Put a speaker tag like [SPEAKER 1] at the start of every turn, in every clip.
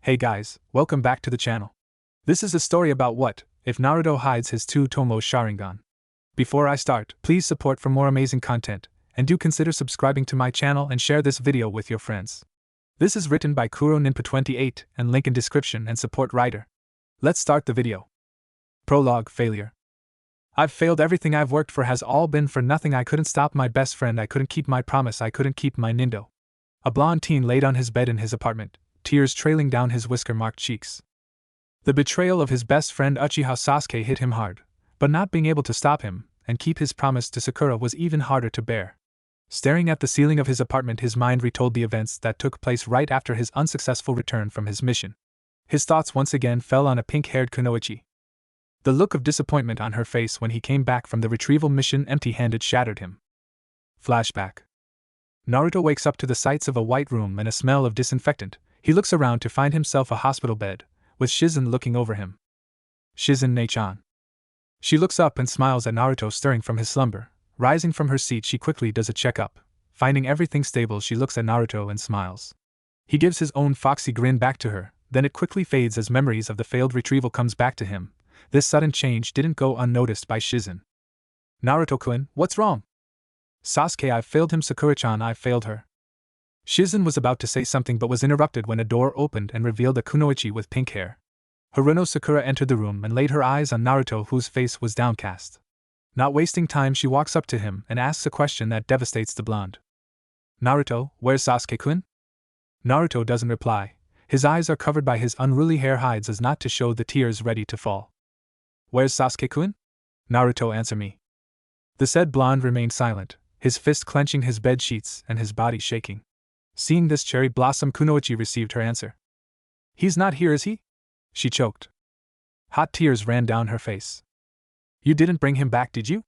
[SPEAKER 1] Hey guys, welcome back to the channel. This is a story about what if Naruto hides his two tomoe Sharingan. Before I start, please support for more amazing content, and do consider subscribing to my channel and share this video with your friends. This is written by Kuro Ninpa 28 and link in description and support writer. Let's start the video. Prologue: Failure. I've failed everything I've worked for, has all been for nothing. I couldn't stop my best friend, I couldn't keep my promise, I couldn't keep my Nindo. A blonde teen laid on his bed in his apartment, tears trailing down his whisker-marked cheeks. The betrayal of his best friend Uchiha Sasuke hit him hard, but not being able to stop him and keep his promise to Sakura was even harder to bear. Staring at the ceiling of his apartment, his mind retold the events that took place right after his unsuccessful return from his mission. His thoughts once again fell on a pink-haired kunoichi. The look of disappointment on her face when he came back from the retrieval mission empty-handed shattered him. Flashback. Naruto wakes up to the sights of a white room and a smell of disinfectant. He looks around to find himself a hospital bed, with Shizen looking over him. Shizen Ne-chan. She looks up and smiles at Naruto stirring from his slumber. Rising from her seat, she quickly does a checkup. Finding everything stable, she looks at Naruto and smiles. He gives his own foxy grin back to her, then it quickly fades as memories of the failed retrieval comes back to him. This sudden change didn't go unnoticed by Shizen. Naruto-kun, what's wrong? Sasuke, I've failed him. Sakura-chan, I've failed her. Shizen was about to say something but was interrupted when a door opened and revealed a kunoichi with pink hair. Haruno Sakura entered the room and laid her eyes on Naruto, whose face was downcast. Not wasting time, she walks up to him and asks a question that devastates the blonde. Naruto, where's Sasuke-kun? Naruto doesn't reply. His eyes are covered by his unruly hair, hides as not to show the tears ready to fall. Where's Sasuke-kun? Naruto, answer me. The said blonde remained silent, his fist clenching his bed sheets and his body shaking. Seeing this, cherry blossom kunoichi received her answer. He's not here, is he? She choked. Hot tears ran down her face. You didn't bring him back, did you?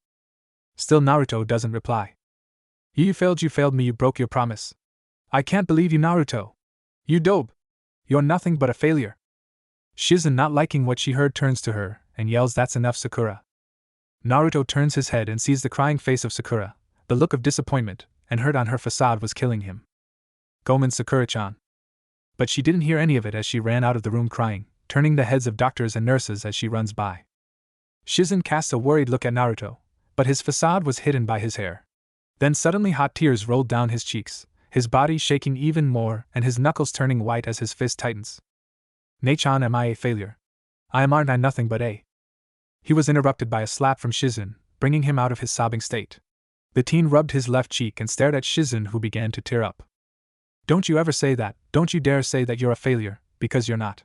[SPEAKER 1] Still Naruto doesn't reply. You failed me, you broke your promise. I can't believe you, Naruto. You dope. You're nothing but a failure. Shizen, not liking what she heard, turns to her and yells, that's enough, Sakura. Naruto turns his head and sees the crying face of Sakura. The look of disappointment and hurt on her facade was killing him. Gomen, Sakura-chan. But she didn't hear any of it as she ran out of the room crying, turning the heads of doctors and nurses as she runs by. Shizen casts a worried look at Naruto, but his facade was hidden by his hair. Then suddenly hot tears rolled down his cheeks, his body shaking even more and his knuckles turning white as his fist tightens. Ne-chan, am I a failure? Aren't I nothing but a... He was interrupted by a slap from Shizen, bringing him out of his sobbing state. The teen rubbed his left cheek and stared at Shizen, who began to tear up. Don't you ever say that, don't you dare say that you're a failure, because you're not.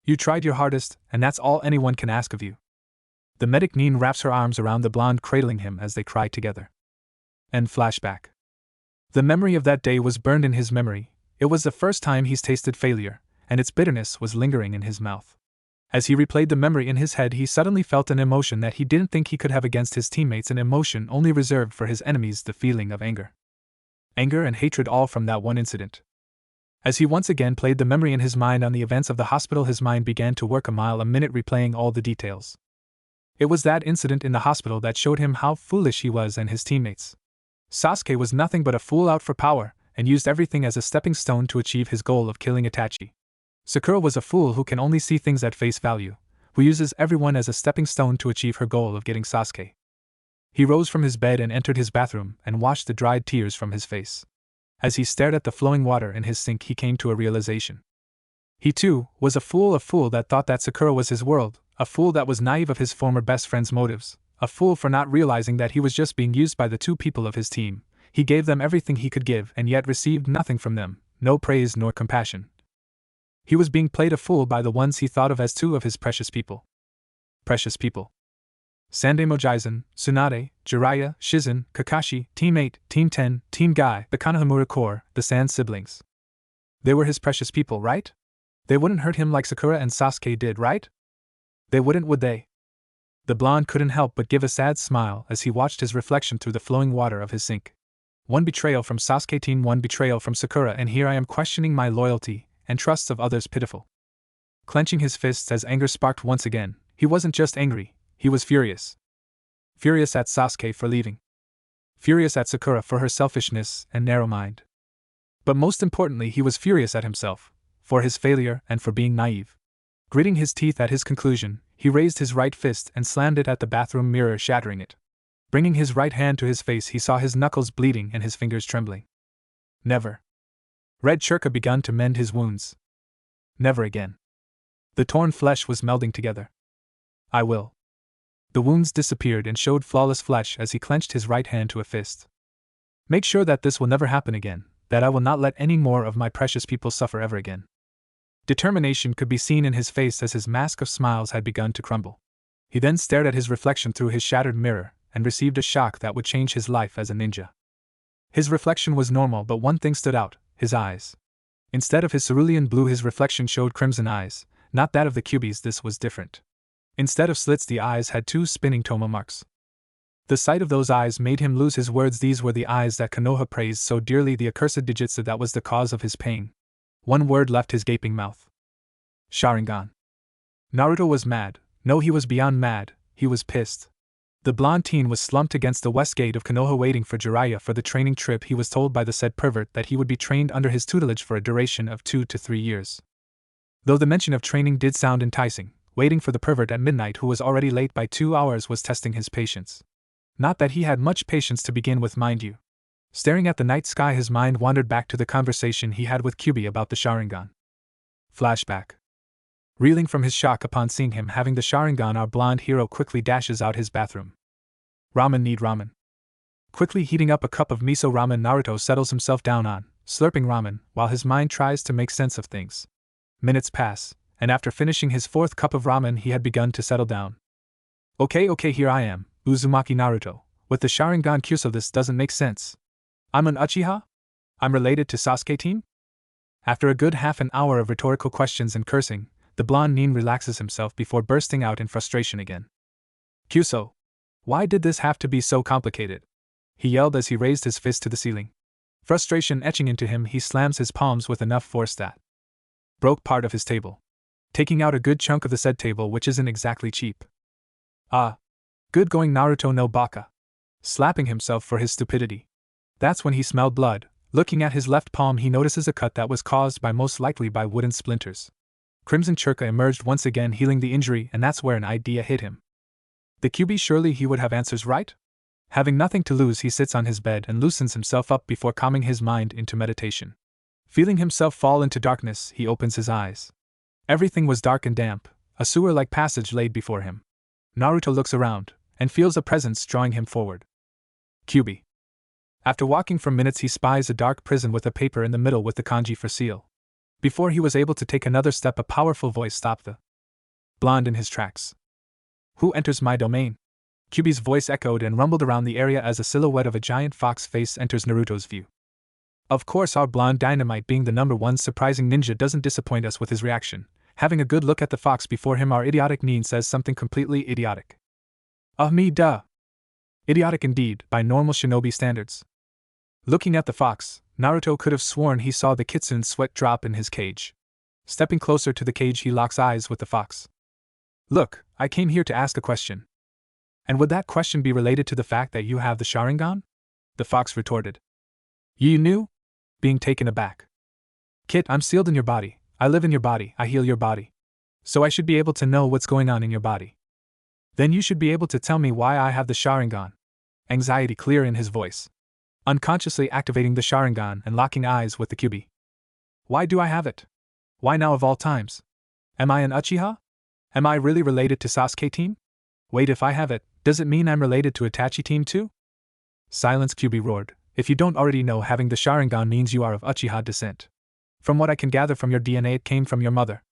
[SPEAKER 1] You tried your hardest, and that's all anyone can ask of you. The medic Nin wraps her arms around the blonde, cradling him as they cry together. End flashback. The memory of that day was burned in his memory. It was the first time he's tasted failure, and its bitterness was lingering in his mouth. As he replayed the memory in his head, he suddenly felt an emotion that he didn't think he could have against his teammates, an emotion only reserved for his enemies, the feeling of anger. Anger and hatred, all from that one incident. As he once again played the memory in his mind on the events of the hospital, his mind began to work a mile a minute, replaying all the details. It was that incident in the hospital that showed him how foolish he was and his teammates. Sasuke was nothing but a fool out for power, and used everything as a stepping stone to achieve his goal of killing Itachi. Sakura was a fool who can only see things at face value, who uses everyone as a stepping stone to achieve her goal of getting Sasuke. He rose from his bed and entered his bathroom and washed the dried tears from his face. As he stared at the flowing water in his sink, he came to a realization. He too was a fool that thought that Sakura was his world, a fool that was naive of his former best friend's motives, a fool for not realizing that he was just being used by the two people of his team. He gave them everything he could give and yet received nothing from them, no praise nor compassion. He was being played a fool by the ones he thought of as two of his precious people. Precious people. Sandai Mojaizen, Tsunade, Jiraiya, Shizen, Kakashi, Team 8, Team 10, Team Guy, the Konohamaru Corps, the Sand siblings. They were his precious people, right? They wouldn't hurt him like Sakura and Sasuke did, right? They wouldn't, would they? The blonde couldn't help but give a sad smile as he watched his reflection through the flowing water of his sink. One betrayal from Sasuke, team, one betrayal from Sakura, and here I am questioning my loyalty and trusts of others. Pitiful. Clenching his fists as anger sparked once again, he wasn't just angry. He was furious. Furious at Sasuke for leaving. Furious at Sakura for her selfishness and narrow mind. But most importantly, he was furious at himself, for his failure and for being naive. Gritting his teeth at his conclusion, he raised his right fist and slammed it at the bathroom mirror, shattering it. Bringing his right hand to his face, he saw his knuckles bleeding and his fingers trembling. Never. Red Churka begun to mend his wounds. Never again. The torn flesh was melding together. I will. The wounds disappeared and showed flawless flesh as he clenched his right hand to a fist. Make sure that this will never happen again, that I will not let any more of my precious people suffer ever again. Determination could be seen in his face as his mask of smiles had begun to crumble. He then stared at his reflection through his shattered mirror and received a shock that would change his life as a ninja. His reflection was normal, but one thing stood out: his eyes. Instead of his cerulean blue, his reflection showed crimson eyes, not that of the Kyuubi's. This was different. Instead of slits, the eyes had two spinning tomoe marks. The sight of those eyes made him lose his words. These were the eyes that Konoha praised so dearly, the accursed Digitsu that was the cause of his pain. One word left his gaping mouth. Sharingan. Naruto was mad. No, he was beyond mad, he was pissed. The blonde teen was slumped against the west gate of Konoha waiting for Jiraiya for the training trip. He was told by the said pervert that he would be trained under his tutelage for a duration of 2 to 3 years. Though the mention of training did sound enticing, waiting for the pervert at midnight, who was already late by 2 hours, was testing his patience. Not that he had much patience to begin with, mind you. Staring at the night sky, his mind wandered back to the conversation he had with Kyuubi about the Sharingan. Flashback. Reeling from his shock upon seeing him having the Sharingan, our blonde hero quickly dashes out his bathroom. Ramen, need ramen. Quickly heating up a cup of miso ramen, Naruto settles himself down on, slurping ramen, while his mind tries to make sense of things. Minutes pass, and after finishing his 4th cup of ramen, he had begun to settle down. Okay, here I am, Uzumaki Naruto, with the Sharingan Kyuubi. This doesn't make sense. I'm an Uchiha? I'm related to Sasuke team? After a good half an hour of rhetorical questions and cursing, the blonde nin relaxes himself before bursting out in frustration again. Kyuubi, why did this have to be so complicated? He yelled as he raised his fist to the ceiling. Frustration etching into him, he slams his palms with enough force that broke part of his table, taking out a good chunk of the said table, which isn't exactly cheap. Ah, good going, Naruto no baka. Slapping himself for his stupidity. That's when he smelled blood. Looking at his left palm, he notices a cut that was caused most likely by wooden splinters. Crimson Churka emerged once again, healing the injury, and that's where an idea hit him. The Kyuubi, surely he would have answers, right? Having nothing to lose, he sits on his bed and loosens himself up before calming his mind into meditation. Feeling himself fall into darkness, he opens his eyes. Everything was dark and damp, a sewer-like passage laid before him. Naruto looks around and feels a presence drawing him forward. Kyuubi. After walking for minutes, he spies a dark prison with a paper in the middle with the kanji for seal. Before he was able to take another step, a powerful voice stopped the blonde in his tracks. Who enters my domain? Kyuubi's voice echoed and rumbled around the area as a silhouette of a giant fox face enters Naruto's view. Of course, our blonde dynamite, being the #1 surprising ninja, doesn't disappoint us with his reaction. Having a good look at the fox before him, our idiotic nin says something completely idiotic. Me duh. Idiotic indeed, by normal shinobi standards. Looking at the fox, Naruto could have sworn he saw the kitsune's sweat drop in his cage. Stepping closer to the cage, he locks eyes with the fox. Look, I came here to ask a question. And would that question be related to the fact that you have the Sharingan? The fox retorted. You knew? Being taken aback. Kid, I'm sealed in your body, I live in your body, I heal your body. So I should be able to know what's going on in your body. Then you should be able to tell me why I have the Sharingan. Anxiety clear in his voice. Unconsciously activating the Sharingan and locking eyes with the Kyuubi. Why do I have it? Why now of all times? Am I an Uchiha? Am I really related to Sasuke team? Wait, if I have it, does it mean I'm related to Itachi team too? Silence, Kyuubi roared. If you don't already know, having the Sharingan means you are of Uchiha descent. From what I can gather from your DNA, it came from your mother.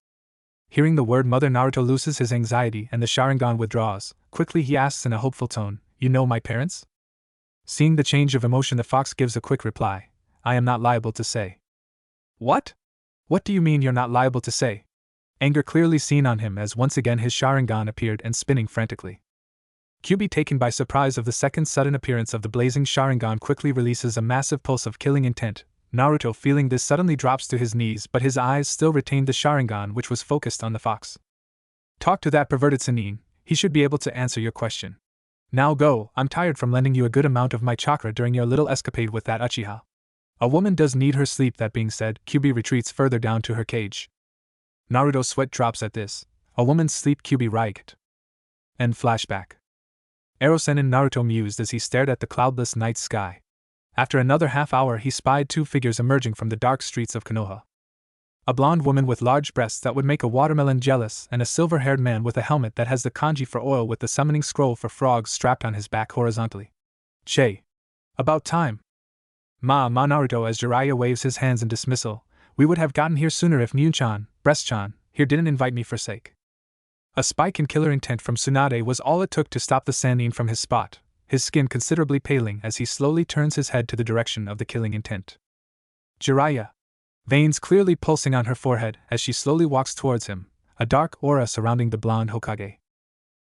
[SPEAKER 1] Hearing the word mother, Naruto loses his anxiety and the Sharingan withdraws. Quickly he asks in a hopeful tone, you know my parents? Seeing the change of emotion, the fox gives a quick reply, I am not liable to say. What? What do you mean you're not liable to say? Anger clearly seen on him as once again his Sharingan appeared and spinning frantically. Kyuubi, taken by surprise of the second sudden appearance of the blazing Sharingan, quickly releases a massive pulse of killing intent. Naruto, feeling this, suddenly drops to his knees, but his eyes still retained the Sharingan, which was focused on the fox. Talk to that perverted Sannin, he should be able to answer your question. Now go, I'm tired from lending you a good amount of my chakra during your little escapade with that Uchiha. A woman does need her sleep. That being said, Kyuubi retreats further down to her cage. Naruto's sweat drops at this. A woman's sleep Kyuubi right. End flashback. Erosen and Naruto mused as he stared at the cloudless night sky. After another half hour he spied two figures emerging from the dark streets of Konoha. A blonde woman with large breasts that would make a watermelon jealous, and a silver-haired man with a helmet that has the kanji for oil with the summoning scroll for frogs strapped on his back horizontally. Che. About time. Ma Naruto as Jiraiya waves his hands in dismissal. We would have gotten here sooner if Myun-chan, Breast-chan, here didn't invite me for sake. A spike in killer intent from Tsunade was all it took to stop the Sannin from his spot, his skin considerably paling as he slowly turns his head to the direction of the killing intent. Jiraiya. Veins clearly pulsing on her forehead as she slowly walks towards him, a dark aura surrounding the blonde Hokage.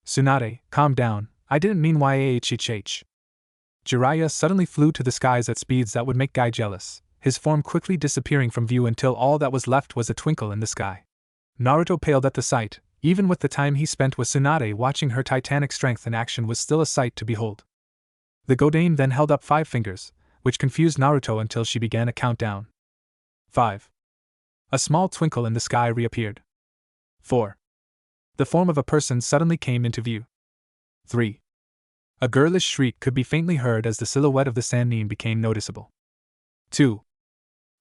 [SPEAKER 1] Tsunade, calm down, I didn't mean YAHHH. Jiraiya suddenly flew to the skies at speeds that would make Guy jealous, his form quickly disappearing from view until all that was left was a twinkle in the sky. Naruto paled at the sight. Even with the time he spent with Tsunade, watching her titanic strength in action was still a sight to behold. The Godain then held up 5 fingers, which confused Naruto until she began a countdown. 5. A small twinkle in the sky reappeared. 4. The form of a person suddenly came into view. 3. A girlish shriek could be faintly heard as the silhouette of the Sannin became noticeable. 2.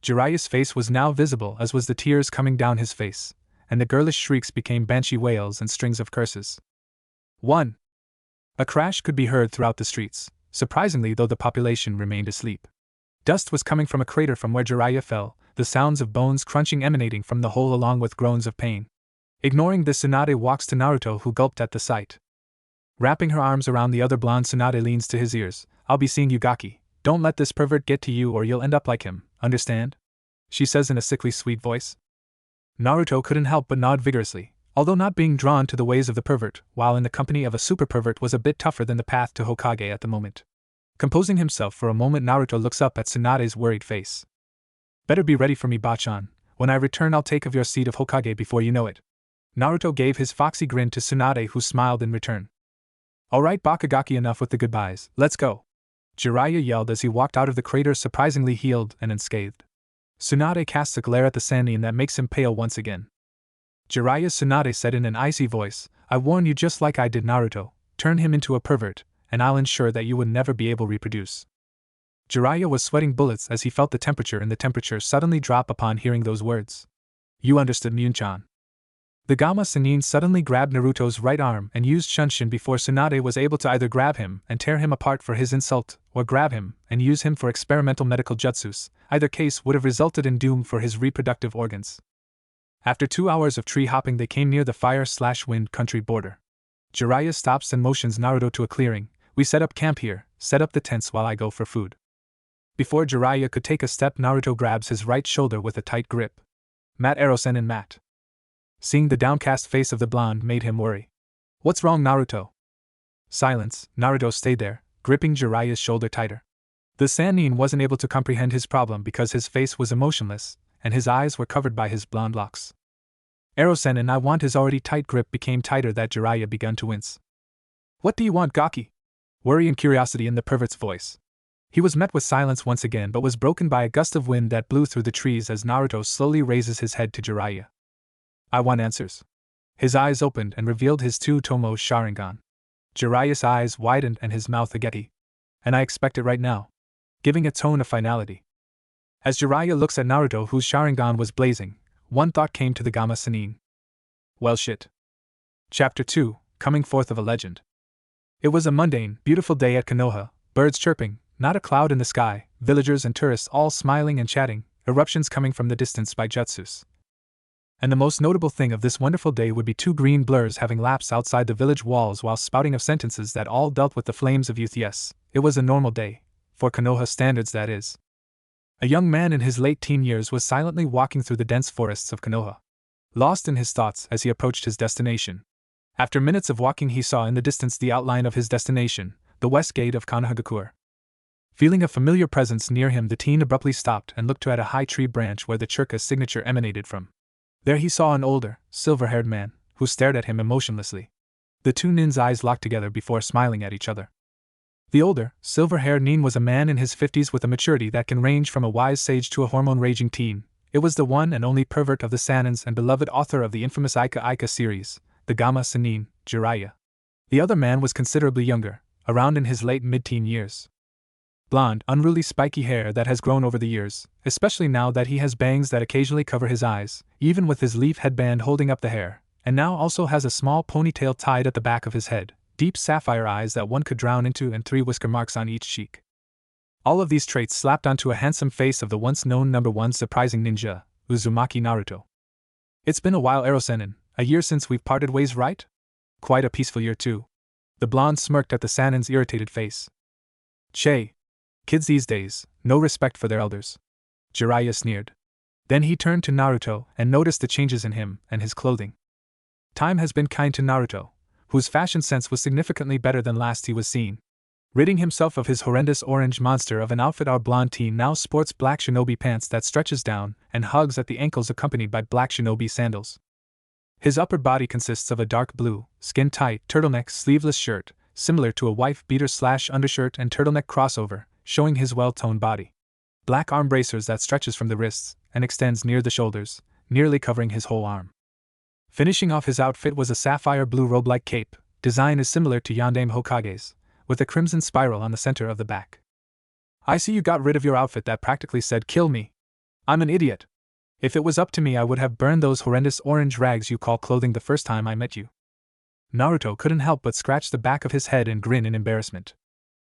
[SPEAKER 1] Jiraiya's face was now visible, as was the tears coming down his face, and the girlish shrieks became banshee wails and strings of curses. 1. A crash could be heard throughout the streets, surprisingly though the population remained asleep. Dust was coming from a crater from where Jiraiya fell, the sounds of bones crunching emanating from the hole along with groans of pain. Ignoring this, Tsunade walks to Naruto, who gulped at the sight. Wrapping her arms around the other blonde, Tsunade leans to his ears. I'll be seeing you, Gaki. Don't let this pervert get to you or you'll end up like him, understand? She says in a sickly sweet voice. Naruto couldn't help but nod vigorously, although not being drawn to the ways of the pervert, while in the company of a super pervert was a bit tougher than the path to Hokage at the moment. Composing himself for a moment, Naruto looks up at Tsunade's worried face. Better be ready for me, Bachan. When I return I'll take of your seat of Hokage before you know it. Naruto gave his foxy grin to Tsunade, who smiled in return. Alright Bakagaki, enough with the goodbyes, let's go. Jiraiya yelled as he walked out of the crater, surprisingly healed and unscathed. Tsunade casts a glare at the Sannin that makes him pale once again. Jiraiya, Tsunade said in an icy voice, I warn you, just like I did Naruto, turn him into a pervert, and I'll ensure that you would never be able to reproduce. Jiraiya was sweating bullets as he felt the temperature suddenly drop upon hearing those words. You understood, Myun-chan. The Gamma Sannin suddenly grabbed Naruto's right arm and used Shunshin before Tsunade was able to either grab him and tear him apart for his insult, or grab him and use him for experimental medical jutsus. Either case would have resulted in doom for his reproductive organs. After 2 hours of tree hopping, they came near the fire/wind country border. Jiraiya stops and motions Naruto to a clearing. We set up camp here, set up the tents while I go for food. Before Jiraiya could take a step, Naruto grabs his right shoulder with a tight grip. Matt, Erosen and Matt. Seeing the downcast face of the blonde made him worry. What's wrong, Naruto? Silence. Naruto stayed there, gripping Jiraiya's shoulder tighter. The Sannin wasn't able to comprehend his problem because his face was emotionless, and his eyes were covered by his blonde locks. Erosen and I want his already tight grip became tighter that Jiraiya began to wince. What do you want, Gaki? Worry and curiosity in the pervert's voice. He was met with silence once again, but was broken by a gust of wind that blew through the trees as Naruto slowly raises his head to Jiraiya. I want answers. His eyes opened and revealed his tomoe Sharingan. Jiraiya's eyes widened and his mouth ageti. And I expect it right now. Giving a tone of finality. As Jiraiya looks at Naruto, whose Sharingan was blazing, one thought came to the Gamma Sannin. Well shit. Chapter 2, Coming Forth of a Legend. It was a mundane, beautiful day at Konoha, birds chirping, not a cloud in the sky, villagers and tourists all smiling and chatting, eruptions coming from the distance by jutsus. And the most notable thing of this wonderful day would be 2 green blurs having laps outside the village walls while spouting of sentences that all dealt with the flames of youth. Yes, it was a normal day, for Konoha standards that is. A young man in his late teen years was silently walking through the dense forests of Konoha, lost in his thoughts as he approached his destination. After minutes of walking, he saw in the distance the outline of his destination, the west gate of Kirigakure. Feeling a familiar presence near him, the teen abruptly stopped and looked at a high tree branch where the Churka's signature emanated from. There he saw an older, silver-haired man, who stared at him emotionlessly. The 2 nins' eyes locked together before smiling at each other. The older, silver-haired nin was a man in his 50s with a maturity that can range from a wise sage to a hormone-raging teen, It was the one and only pervert of the Sanins and beloved author of the infamous Ika series, the Gamma Sanin, Jiraiya. The other man was considerably younger, around in his late mid-teen years. Blonde, unruly spiky hair that has grown over the years, especially now that he has bangs that occasionally cover his eyes, even with his leaf headband holding up the hair, and now also has a small ponytail tied at the back of his head, deep sapphire eyes that one could drown into, and 3 whisker marks on each cheek. All of these traits slapped onto a handsome face of the once known #1 surprising ninja, Uzumaki Naruto. It's been a while, Erosenin, a year since we've parted ways, right? Quite a peaceful year too. The blonde smirked at the Sanin's irritated face. Che. Kids these days, no respect for their elders. Jiraiya sneered. Then he turned to Naruto and noticed the changes in him and his clothing. Time has been kind to Naruto, whose fashion sense was significantly better than last he was seen. Ridding himself of his horrendous orange monster of an outfit, our blonde teen now sports black shinobi pants that stretches down and hugs at the ankles accompanied by black shinobi sandals. His upper body consists of a dark blue, skin-tight turtleneck sleeveless shirt, similar to a wife-beater/undershirt and turtleneck crossover, showing his well-toned body. Black arm bracers that stretches from the wrists and extends near the shoulders, nearly covering his whole arm. Finishing off his outfit was a sapphire blue robe-like cape. Design is similar to Yondaime Hokage's, with a crimson spiral on the center of the back. I see you got rid of your outfit that practically said "kill me." I'm an idiot. If it was up to me, I would have burned those horrendous orange rags you call clothing the first time I met you. Naruto couldn't help but scratch the back of his head and grin in embarrassment.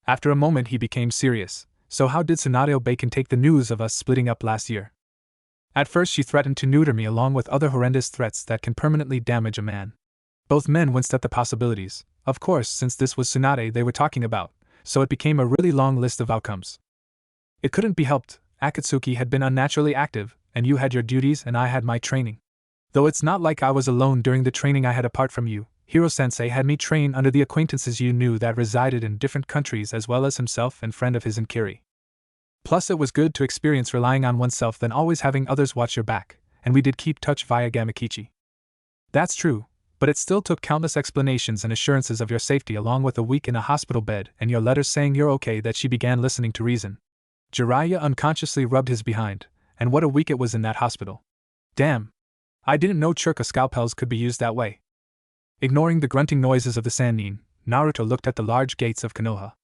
[SPEAKER 1] After a moment he became serious. So how did Tsunade Bacon take the news of us splitting up last year? At first she threatened to neuter me along with other horrendous threats that can permanently damage a man. Both men winced at the possibilities, of course, since this was Tsunade they were talking about, so it became a really long list of outcomes. It couldn't be helped. Akatsuki had been unnaturally active, and you had your duties and I had my training. Though it's not like I was alone during the training I had apart from you. Hiro-sensei had me train under the acquaintances you knew that resided in different countries as well as himself and friend of his in Kiri. Plus it was good to experience relying on oneself than always having others watch your back, and we did keep touch via Gamakichi. That's true, but it still took countless explanations and assurances of your safety along with a week in a hospital bed and your letters saying you're okay that she began listening to reason. Jiraiya unconsciously rubbed his behind, and what a week it was in that hospital. Damn. I didn't know churka scalpels could be used that way. Ignoring the grunting noises of the Sannin, Naruto looked at the large gates of Konoha.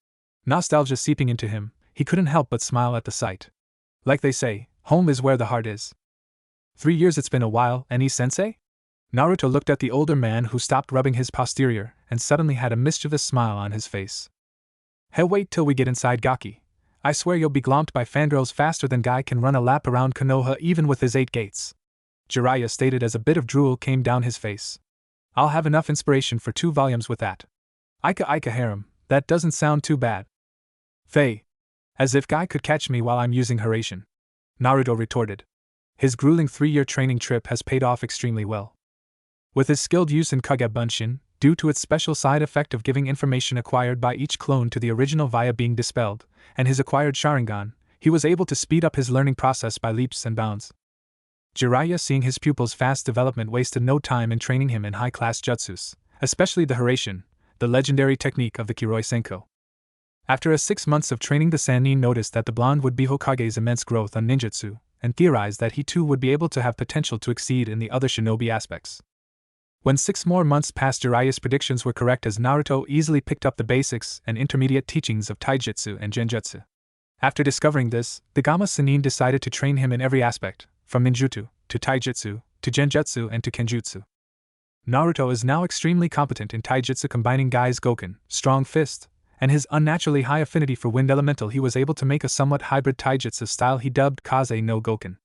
[SPEAKER 1] Nostalgia seeping into him, he couldn't help but smile at the sight. Like they say, home is where the heart is. 3 years it's been a while, any sensei? Naruto looked at the older man who stopped rubbing his posterior and suddenly had a mischievous smile on his face. Hey, wait till we get inside Gaki. I swear you'll be glomped by fangirls faster than Guy can run a lap around Konoha even with his 8 gates. Jiraiya stated as a bit of drool came down his face. I'll have enough inspiration for 2 volumes with that. Ika harem, that doesn't sound too bad. Faye. As if Guy could catch me while I'm using Haration. Naruto retorted. His grueling 3-year training trip has paid off extremely well. With his skilled use in Kage Bunshin, due to its special side effect of giving information acquired by each clone to the original via being dispelled, and his acquired Sharingan, he was able to speed up his learning process by leaps and bounds. Jiraiya, seeing his pupil's fast development, wasted no time in training him in high-class jutsus, especially the Haration, the legendary technique of the Kiroi Senko. After 6 months of training, the Sannin noticed that the blonde would be Hokage's immense growth on ninjutsu, and theorized that he too would be able to have potential to exceed in the other shinobi aspects. When 6 more months passed, Jiraiya's predictions were correct as Naruto easily picked up the basics and intermediate teachings of taijutsu and genjutsu. After discovering this, the Gamma Sannin decided to train him in every aspect, from ninjutsu, to taijutsu, to genjutsu and to kenjutsu. Naruto is now extremely competent in taijutsu, combining Gai's Goken, strong fist, and his unnaturally high affinity for wind elemental. He was able to make a somewhat hybrid taijutsu style he dubbed Kaze no Goken.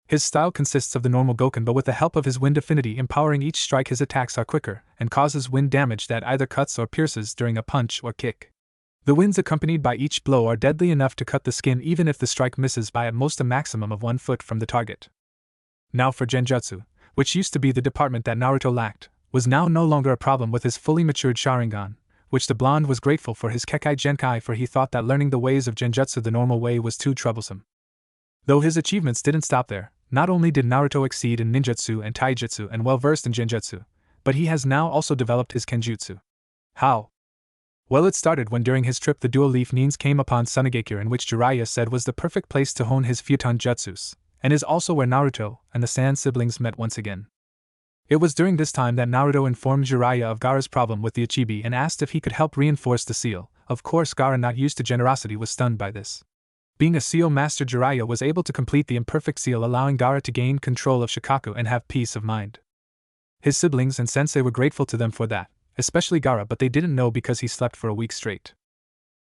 [SPEAKER 1] His style consists of the normal Goken but with the help of his wind affinity, empowering each strike. His attacks are quicker and causes wind damage that either cuts or pierces during a punch or kick. The winds accompanied by each blow are deadly enough to cut the skin even if the strike misses by at most a maximum of 1 foot from the target. Now for genjutsu, which used to be the department that Naruto lacked, was now no longer a problem with his fully matured Sharingan, which the blonde was grateful for his Kekai Genkai, for he thought that learning the ways of genjutsu the normal way was too troublesome. Though his achievements didn't stop there, not only did Naruto exceed in ninjutsu and taijutsu and well versed in genjutsu, but he has now also developed his kenjutsu. How? Well, it started when during his trip the dual leaf nins came upon Sunagakure, in which Jiraiya said was the perfect place to hone his futon jutsus, and is also where Naruto and the Sand siblings met once again. It was during this time that Naruto informed Jiraiya of Gaara's problem with the Ichibi and asked if he could help reinforce the seal. Of course, Gaara, not used to generosity, was stunned by this. Being a seal master, Jiraiya was able to complete the imperfect seal, allowing Gaara to gain control of Shikaku and have peace of mind. His siblings and sensei were grateful to them for that, especially Gaara, but they didn't know because he slept for a week straight.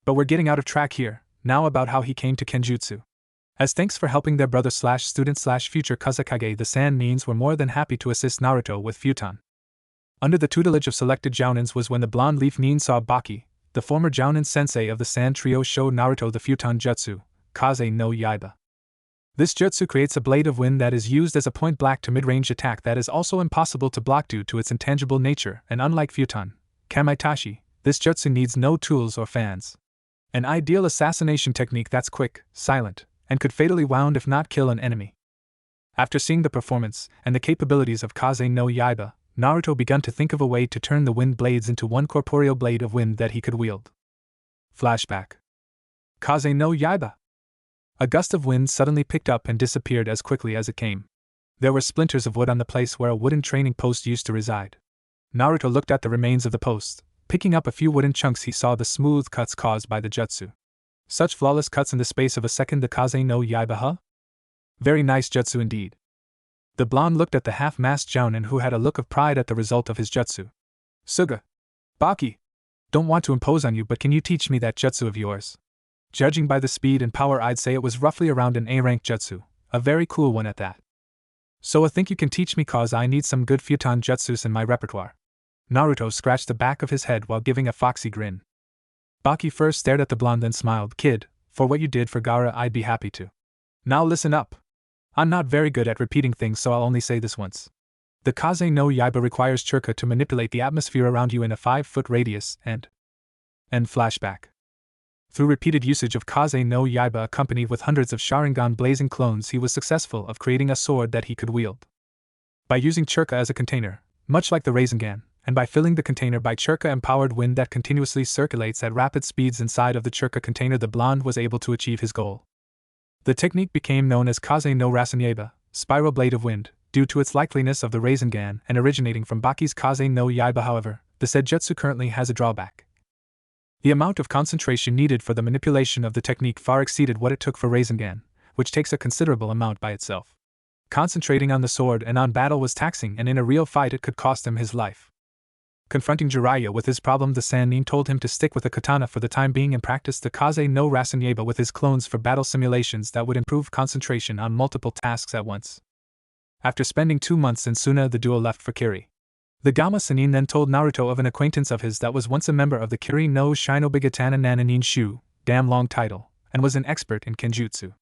[SPEAKER 1] But we're getting out of track here, now about how he came to Kenjutsu. As thanks for helping their brother/student/future Kazekage, the Sand Nins were more than happy to assist Naruto with Futon. Under the tutelage of selected Jounins was when the blonde leaf Nin saw Baki, the former Jounin sensei of the Sand Trio, show Naruto the Futon Jutsu, Kaze no Yaiba. This jutsu creates a blade of wind that is used as a point-blank to mid-range attack that is also impossible to block due to its intangible nature, and unlike Futon, Kamaitachi, this jutsu needs no tools or fans. An ideal assassination technique that's quick, silent, and could fatally wound if not kill an enemy. After seeing the performance and the capabilities of Kaze no Yaiba, Naruto began to think of a way to turn the wind blades into one corporeal blade of wind that he could wield. Flashback. Kaze no Yaiba. A gust of wind suddenly picked up and disappeared as quickly as it came. There were splinters of wood on the place where a wooden training post used to reside. Naruto looked at the remains of the post. Picking up a few wooden chunks, he saw the smooth cuts caused by the jutsu. Such flawless cuts in the space of a second, the Kaze no Yaiba, huh? Very nice jutsu indeed. The blonde looked at the half-masked Jounin, who had a look of pride at the result of his jutsu. Suga. Baki. Don't want to impose on you, but can you teach me that jutsu of yours? Judging by the speed and power, I'd say it was roughly around an A-rank jutsu, a very cool one at that. So I think you can teach me, cause I need some good Futon jutsus in my repertoire. Naruto scratched the back of his head while giving a foxy grin. Baki first stared at the blonde, then smiled. Kid, for what you did for Gaara, I'd be happy to. Now listen up. I'm not very good at repeating things, so I'll only say this once. The Kaze no Yaiba requires Churka to manipulate the atmosphere around you in a 5-foot radius and flashback. Through repeated usage of Kaze no Yaiba accompanied with hundreds of Sharingan blazing clones, he was successful of creating a sword that he could wield. By using Churka as a container, much like the Rasengan, and by filling the container by Churka-empowered wind that continuously circulates at rapid speeds inside of the Churka container, the blonde was able to achieve his goal. The technique became known as Kaze no Rasengan, spiral blade of wind, due to its likeliness of the Rasengan and originating from Baki's Kaze no Yaiba. However, the said jutsu currently has a drawback. The amount of concentration needed for the manipulation of the technique far exceeded what it took for Rasengan, which takes a considerable amount by itself. Concentrating on the sword and on battle was taxing, and in a real fight it could cost him his life. Confronting Jiraiya with his problem, the Sannin told him to stick with the katana for the time being and practice the Kaze no Rasengan with his clones for battle simulations that would improve concentration on multiple tasks at once. After spending 2 months in Suna, the duo left for Kiri. The Gamma Sannin then told Naruto of an acquaintance of his that was once a member of the Kiri no Shinobigatana Nananin Shu, damn long title, and was an expert in Kenjutsu.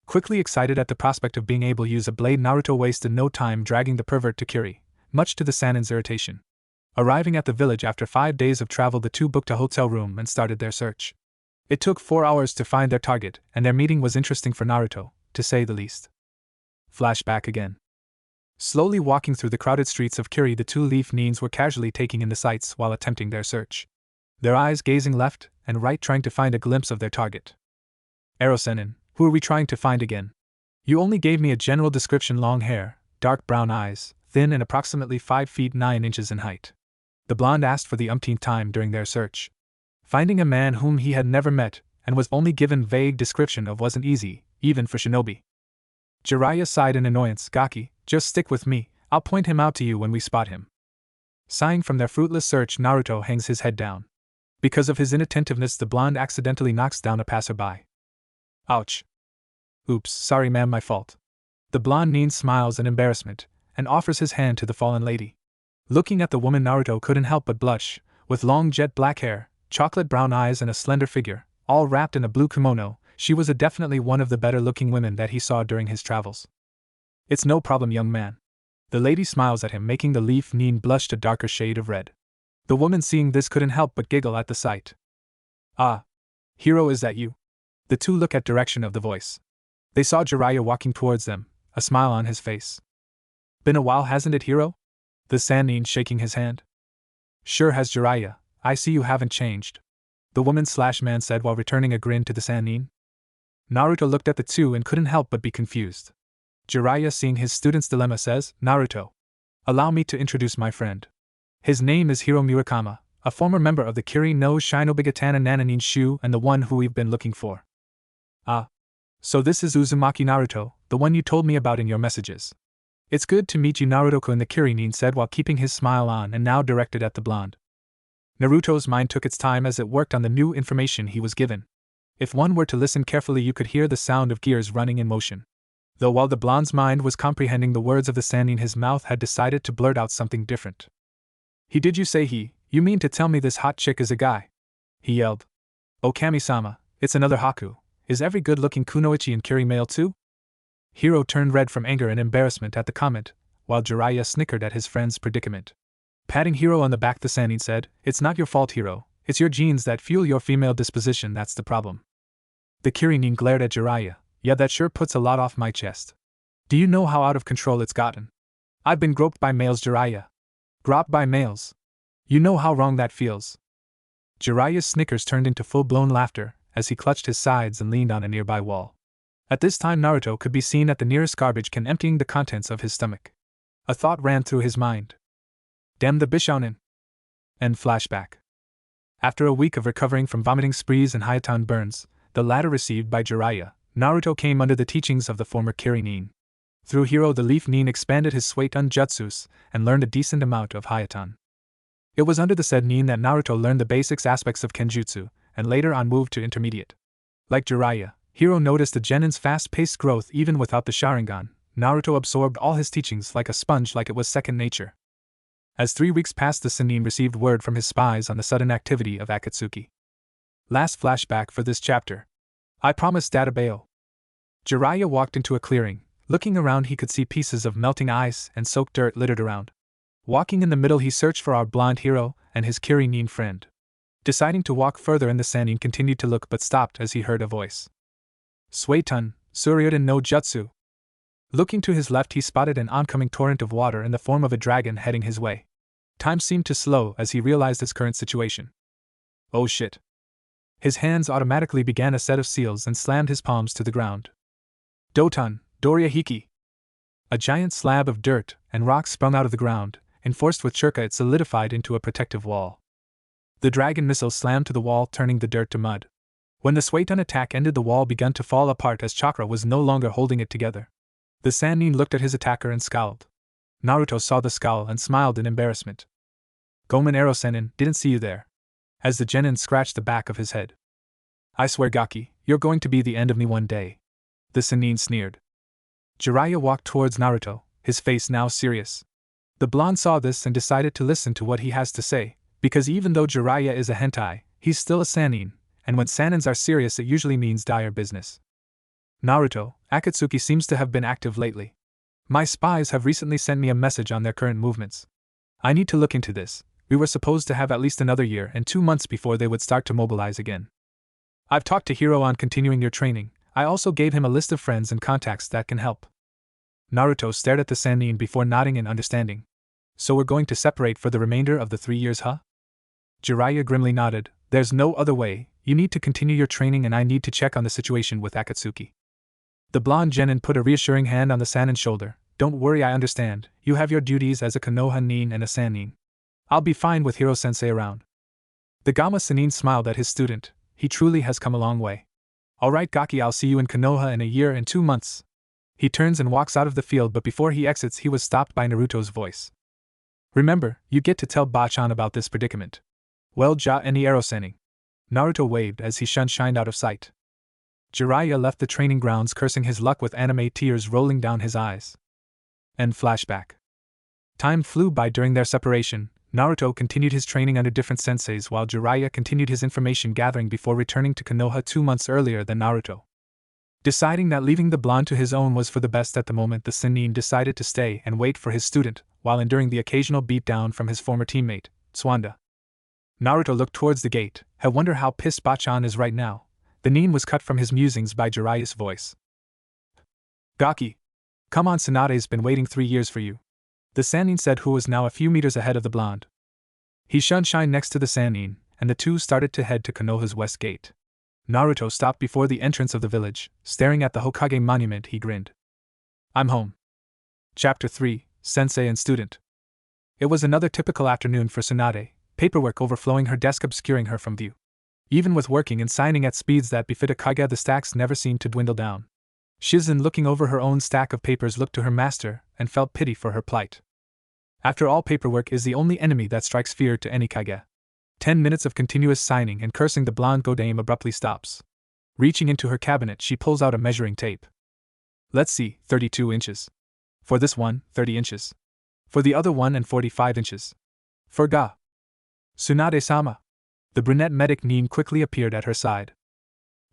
[SPEAKER 1] Quickly excited at the prospect of being able to use a blade, Naruto wasted no time dragging the pervert to Kiri, much to the Sannin's irritation. Arriving at the village after 5 days of travel, the two booked a hotel room and started their search. It took 4 hours to find their target, and their meeting was interesting for Naruto, to say the least. Flashback again. Slowly walking through the crowded streets of Kiri, the two leaf Nins were casually taking in the sights while attempting their search. Their eyes gazing left and right, trying to find a glimpse of their target. Erosenin, who are we trying to find again? You only gave me a general description: long hair, dark brown eyes, thin and approximately 5 feet 9 inches in height. The blonde asked for the umpteenth time during their search. Finding a man whom he had never met, and was only given vague description of, wasn't easy, even for shinobi. Jiraiya sighed in annoyance. Gaki, just stick with me, I'll point him out to you when we spot him. Sighing from their fruitless search, Naruto hangs his head down. Because of his inattentiveness, the blonde accidentally knocks down a passerby. Ouch. Oops, sorry ma'am, my fault. The blonde Nin smiles in embarrassment, and offers his hand to the fallen lady. Looking at the woman, Naruto couldn't help but blush. With long jet black hair, chocolate brown eyes and a slender figure, all wrapped in a blue kimono, she was definitely one of the better-looking women that he saw during his travels. It's no problem, young man. The lady smiles at him, making the leaf Nin blush a darker shade of red. The woman, seeing this, couldn't help but giggle at the sight. Ah. Hiro, is that you? The two look at direction of the voice. They saw Jiraiya walking towards them, a smile on his face. Been a while, hasn't it, Hiro? The Sannin shaking his hand. Sure has, Jiraiya, I see you haven't changed. The woman/man said while returning a grin to the Sannin. Naruto looked at the two and couldn't help but be confused. Jiraiya, seeing his student's dilemma, says, "Naruto, allow me to introduce my friend. His name is Hiro Murakama, a former member of the Kiri no Shinobigatana Nananin Shu and the one who we've been looking for." "Ah. So this is Uzumaki Naruto, the one you told me about in your messages. It's good to meet you," Naruto-kun, the Kirinin said while keeping his smile on and now directed at the blonde. Naruto's mind took its time as it worked on the new information he was given. If one were to listen carefully, you could hear the sound of gears running in motion. Though while the blonde's mind was comprehending the words of the Sannin, his mouth had decided to blurt out something different. Did you say he? You mean to tell me this hot chick is a guy?" he yelled. "Oh, Kami-sama, it's another Haku. Is every good-looking kunoichi in Kiri male too?" Hiro turned red from anger and embarrassment at the comment, while Jiraiya snickered at his friend's predicament. Patting Hiro on the back, the Sannin said, "It's not your fault, Hiro. It's your genes that fuel your female disposition that's the problem." The Kirinin glared at Jiraiya. "Yeah, that sure puts a lot off my chest. Do you know how out of control it's gotten? I've been groped by males, Jiraiya. Groped by males. You know how wrong that feels." Jiraiya's snickers turned into full-blown laughter as he clutched his sides and leaned on a nearby wall. At this time, Naruto could be seen at the nearest garbage can emptying the contents of his stomach. A thought ran through his mind. Damn the Bishounen. End flashback. After a week of recovering from vomiting sprees and Hayatan burns, the latter received by Jiraiya, Naruto came under the teachings of the former Kirinin. Through Hiro, the Leaf Nin expanded his Suiton jutsus and learned a decent amount of Hayatan. It was under the said Nin that Naruto learned the basics aspects of Kenjutsu, and later on moved to intermediate. Like Jiraiya, Hiro noticed the Genin's fast-paced growth even without the Sharingan. Naruto absorbed all his teachings like a sponge, like it was second nature. As 3 weeks passed, the Sannin received word from his spies on the sudden activity of Akatsuki. Last flashback for this chapter. I promise, Databao. Jiraiya walked into a clearing. Looking around, he could see pieces of melting ice and soaked dirt littered around. Walking in the middle, he searched for our blonde hero and his Kirinin friend. Deciding to walk further in, the Sannin continued to look but stopped as he heard a voice. "Suiton, Suryuden no Jutsu." Looking to his left, he spotted an oncoming torrent of water in the form of a dragon heading his way. Time seemed to slow as he realized his current situation. Oh shit. His hands automatically began a set of seals and slammed his palms to the ground. Doton, Doria Hiki. A giant slab of dirt and rock sprung out of the ground. Enforced with churka, it solidified into a protective wall. The dragon missile slammed to the wall, turning the dirt to mud. When the Suiton attack ended, the wall began to fall apart as chakra was no longer holding it together. The Sannin looked at his attacker and scowled. Naruto saw the scowl and smiled in embarrassment. "Gomen Ero Sannin, didn't see you there." As the Genin scratched the back of his head. "I swear, Gaki, you're going to be the end of me one day." The Sannin sneered. Jiraiya walked towards Naruto, his face now serious. The blonde saw this and decided to listen to what he has to say, because even though Jiraiya is a hentai, he's still a Sannin, and when Sannins are serious it usually means dire business. "Naruto, Akatsuki seems to have been active lately. My spies have recently sent me a message on their current movements. I need to look into this. We were supposed to have at least another year and 2 months before they would start to mobilize again. I've talked to Hiro on continuing your training. I also gave him a list of friends and contacts that can help." Naruto stared at the Sannin before nodding in understanding. "So we're going to separate for the remainder of the 3 years, huh?" Jiraiya grimly nodded. "There's no other way. You need to continue your training and I need to check on the situation with Akatsuki." The blonde Genin put a reassuring hand on the Sannin's shoulder. "Don't worry, I understand. You have your duties as a Konoha Nin and a Sannin. I'll be fine with Hiro-sensei around." The Gamma Sannin smiled at his student. He truly has come a long way. "Alright, Gaki, I'll see you in Konoha in a year and 2 months. He turns and walks out of the field, but before he exits he was stopped by Naruto's voice. "Remember, you get to tell Bachan about this predicament." "Well, ja any Ero-sennin." Naruto waved as he shined out of sight. Jiraiya left the training grounds cursing his luck with anime tears rolling down his eyes. End flashback. Time flew by during their separation. Naruto continued his training under different senseis while Jiraiya continued his information gathering before returning to Konoha 2 months earlier than Naruto. Deciding that leaving the blonde to his own was for the best at the moment, the Sannin decided to stay and wait for his student, while enduring the occasional beatdown from his former teammate, Tswanda. Naruto looked towards the gate. I wonder how pissed Bachan is right now. The Nin was cut from his musings by Jiraiya's voice. "Gaki! Come on, Tsunade's been waiting 3 years for you," the Sannin said, who was now a few meters ahead of the blonde. He shined next to the Sannin, and the two started to head to Konoha's west gate. Naruto stopped before the entrance of the village. Staring at the Hokage monument, he grinned. I'm home. Chapter 3, Sensei and Student. It was another typical afternoon for Tsunade, paperwork overflowing her desk obscuring her from view. Even with working and signing at speeds that befit a kage, the stacks never seemed to dwindle down. Shizen, looking over her own stack of papers, looked to her master and felt pity for her plight. After all, paperwork is the only enemy that strikes fear to any kage. 10 minutes of continuous signing and cursing, the blonde godame abruptly stops. Reaching into her cabinet, she pulls out a measuring tape. Let's see, 32 inches. For this one, 30 inches. For the other one, and 45 inches. For ga. Tsunade-sama. The brunette medic Nin quickly appeared at her side.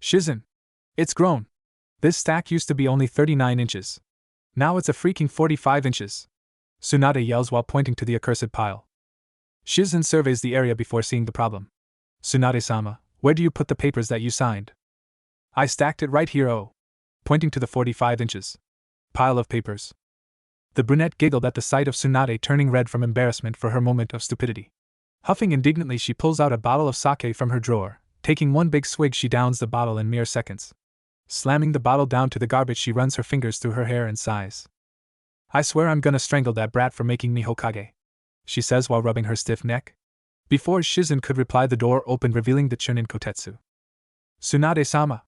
[SPEAKER 1] Shizen. It's grown. This stack used to be only 39 inches. Now it's a freaking 45 inches. Tsunade yells while pointing to the accursed pile. Shizen surveys the area before seeing the problem. Tsunade-sama, where do you put the papers that you signed? I stacked it right here, oh. Pointing to the 45 inches. Pile of papers. The brunette giggled at the sight of Tsunade turning red from embarrassment for her moment of stupidity. Huffing indignantly, she pulls out a bottle of sake from her drawer. Taking one big swig, she downs the bottle in mere seconds. Slamming the bottle down to the garbage, she runs her fingers through her hair and sighs. I swear I'm gonna strangle that brat for making me Hokage, she says while rubbing her stiff neck. Before Shizen could reply, the door opened, revealing the Chunin Kotetsu. Tsunade-sama.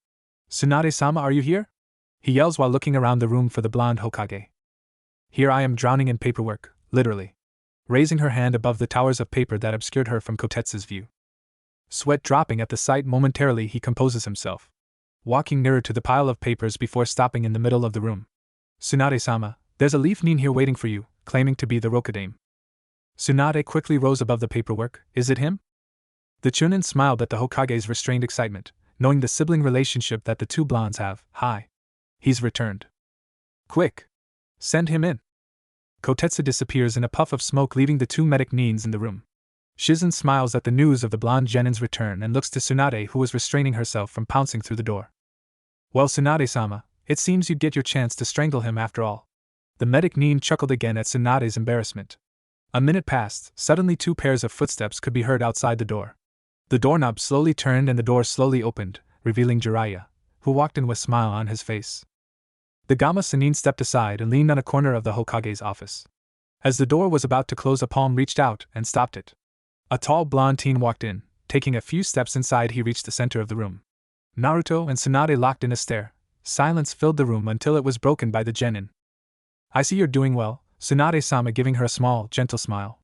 [SPEAKER 1] Tsunade-sama, are you here? He yells while looking around the room for the blonde Hokage. Here I am, drowning in paperwork, literally. Raising her hand above the towers of paper that obscured her from Kotetsu's view. Sweat dropping at the sight, momentarily he composes himself, walking nearer to the pile of papers before stopping in the middle of the room. Tsunade-sama, there's a leaf Nin here waiting for you, claiming to be the Rokudame. Tsunade quickly rose above the paperwork. Is it him? The Chunin smiled at the Hokage's restrained excitement, knowing the sibling relationship that the two blondes have. Hi. He's returned. Quick. Send him in. Kotetsu disappears in a puff of smoke, leaving the two medic Nins in the room. Shizen smiles at the news of the blonde Genin's return and looks to Tsunade, who was restraining herself from pouncing through the door. Well, Tsunade-sama, it seems you'd get your chance to strangle him after all. The medic Nin chuckled again at Tsunade's embarrassment. A minute passed. Suddenly 2 pairs of footsteps could be heard outside the door. The doorknob slowly turned and the door slowly opened, revealing Jiraiya, who walked in with a smile on his face. The Gamma Sennin stepped aside and leaned on a corner of the Hokage's office. As the door was about to close, a palm reached out and stopped it. A tall blonde teen walked in. Taking a few steps inside, he reached the center of the room. Naruto and Tsunade locked in a stare. Silence filled the room until it was broken by the Genin. I see you're doing well, Tsunade-sama, giving her a small, gentle smile.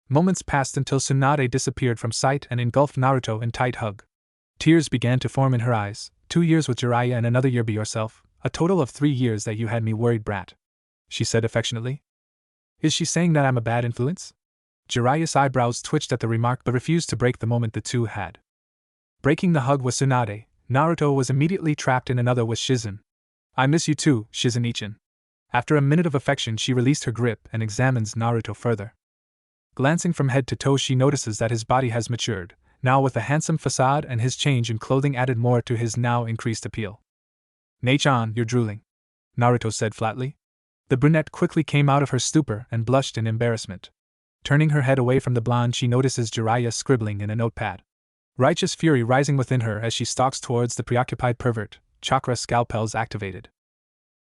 [SPEAKER 1] Moments passed until Tsunade disappeared from sight and engulfed Naruto in tight hug. Tears began to form in her eyes. 2 years with Jiraiya and another year by yourself, a total of 3 years that you had me worried, brat, she said affectionately. Is she saying that I'm a bad influence? Jiraiya's eyebrows twitched at the remark but refused to break the moment the two had. Breaking the hug with Tsunade, Naruto was immediately trapped in another with Shizen. I miss you too, Shizen-ichin. After a minute of affection, she released her grip and examines Naruto further. Glancing from head to toe, she notices that his body has matured, now with a handsome facade, and his change in clothing added more to his now increased appeal. Nei-chan, you're drooling, Naruto said flatly. The brunette quickly came out of her stupor and blushed in embarrassment. Turning her head away from the blonde, she notices Jiraiya scribbling in a notepad. Righteous fury rising within her as she stalks towards the preoccupied pervert, chakra scalpels activated.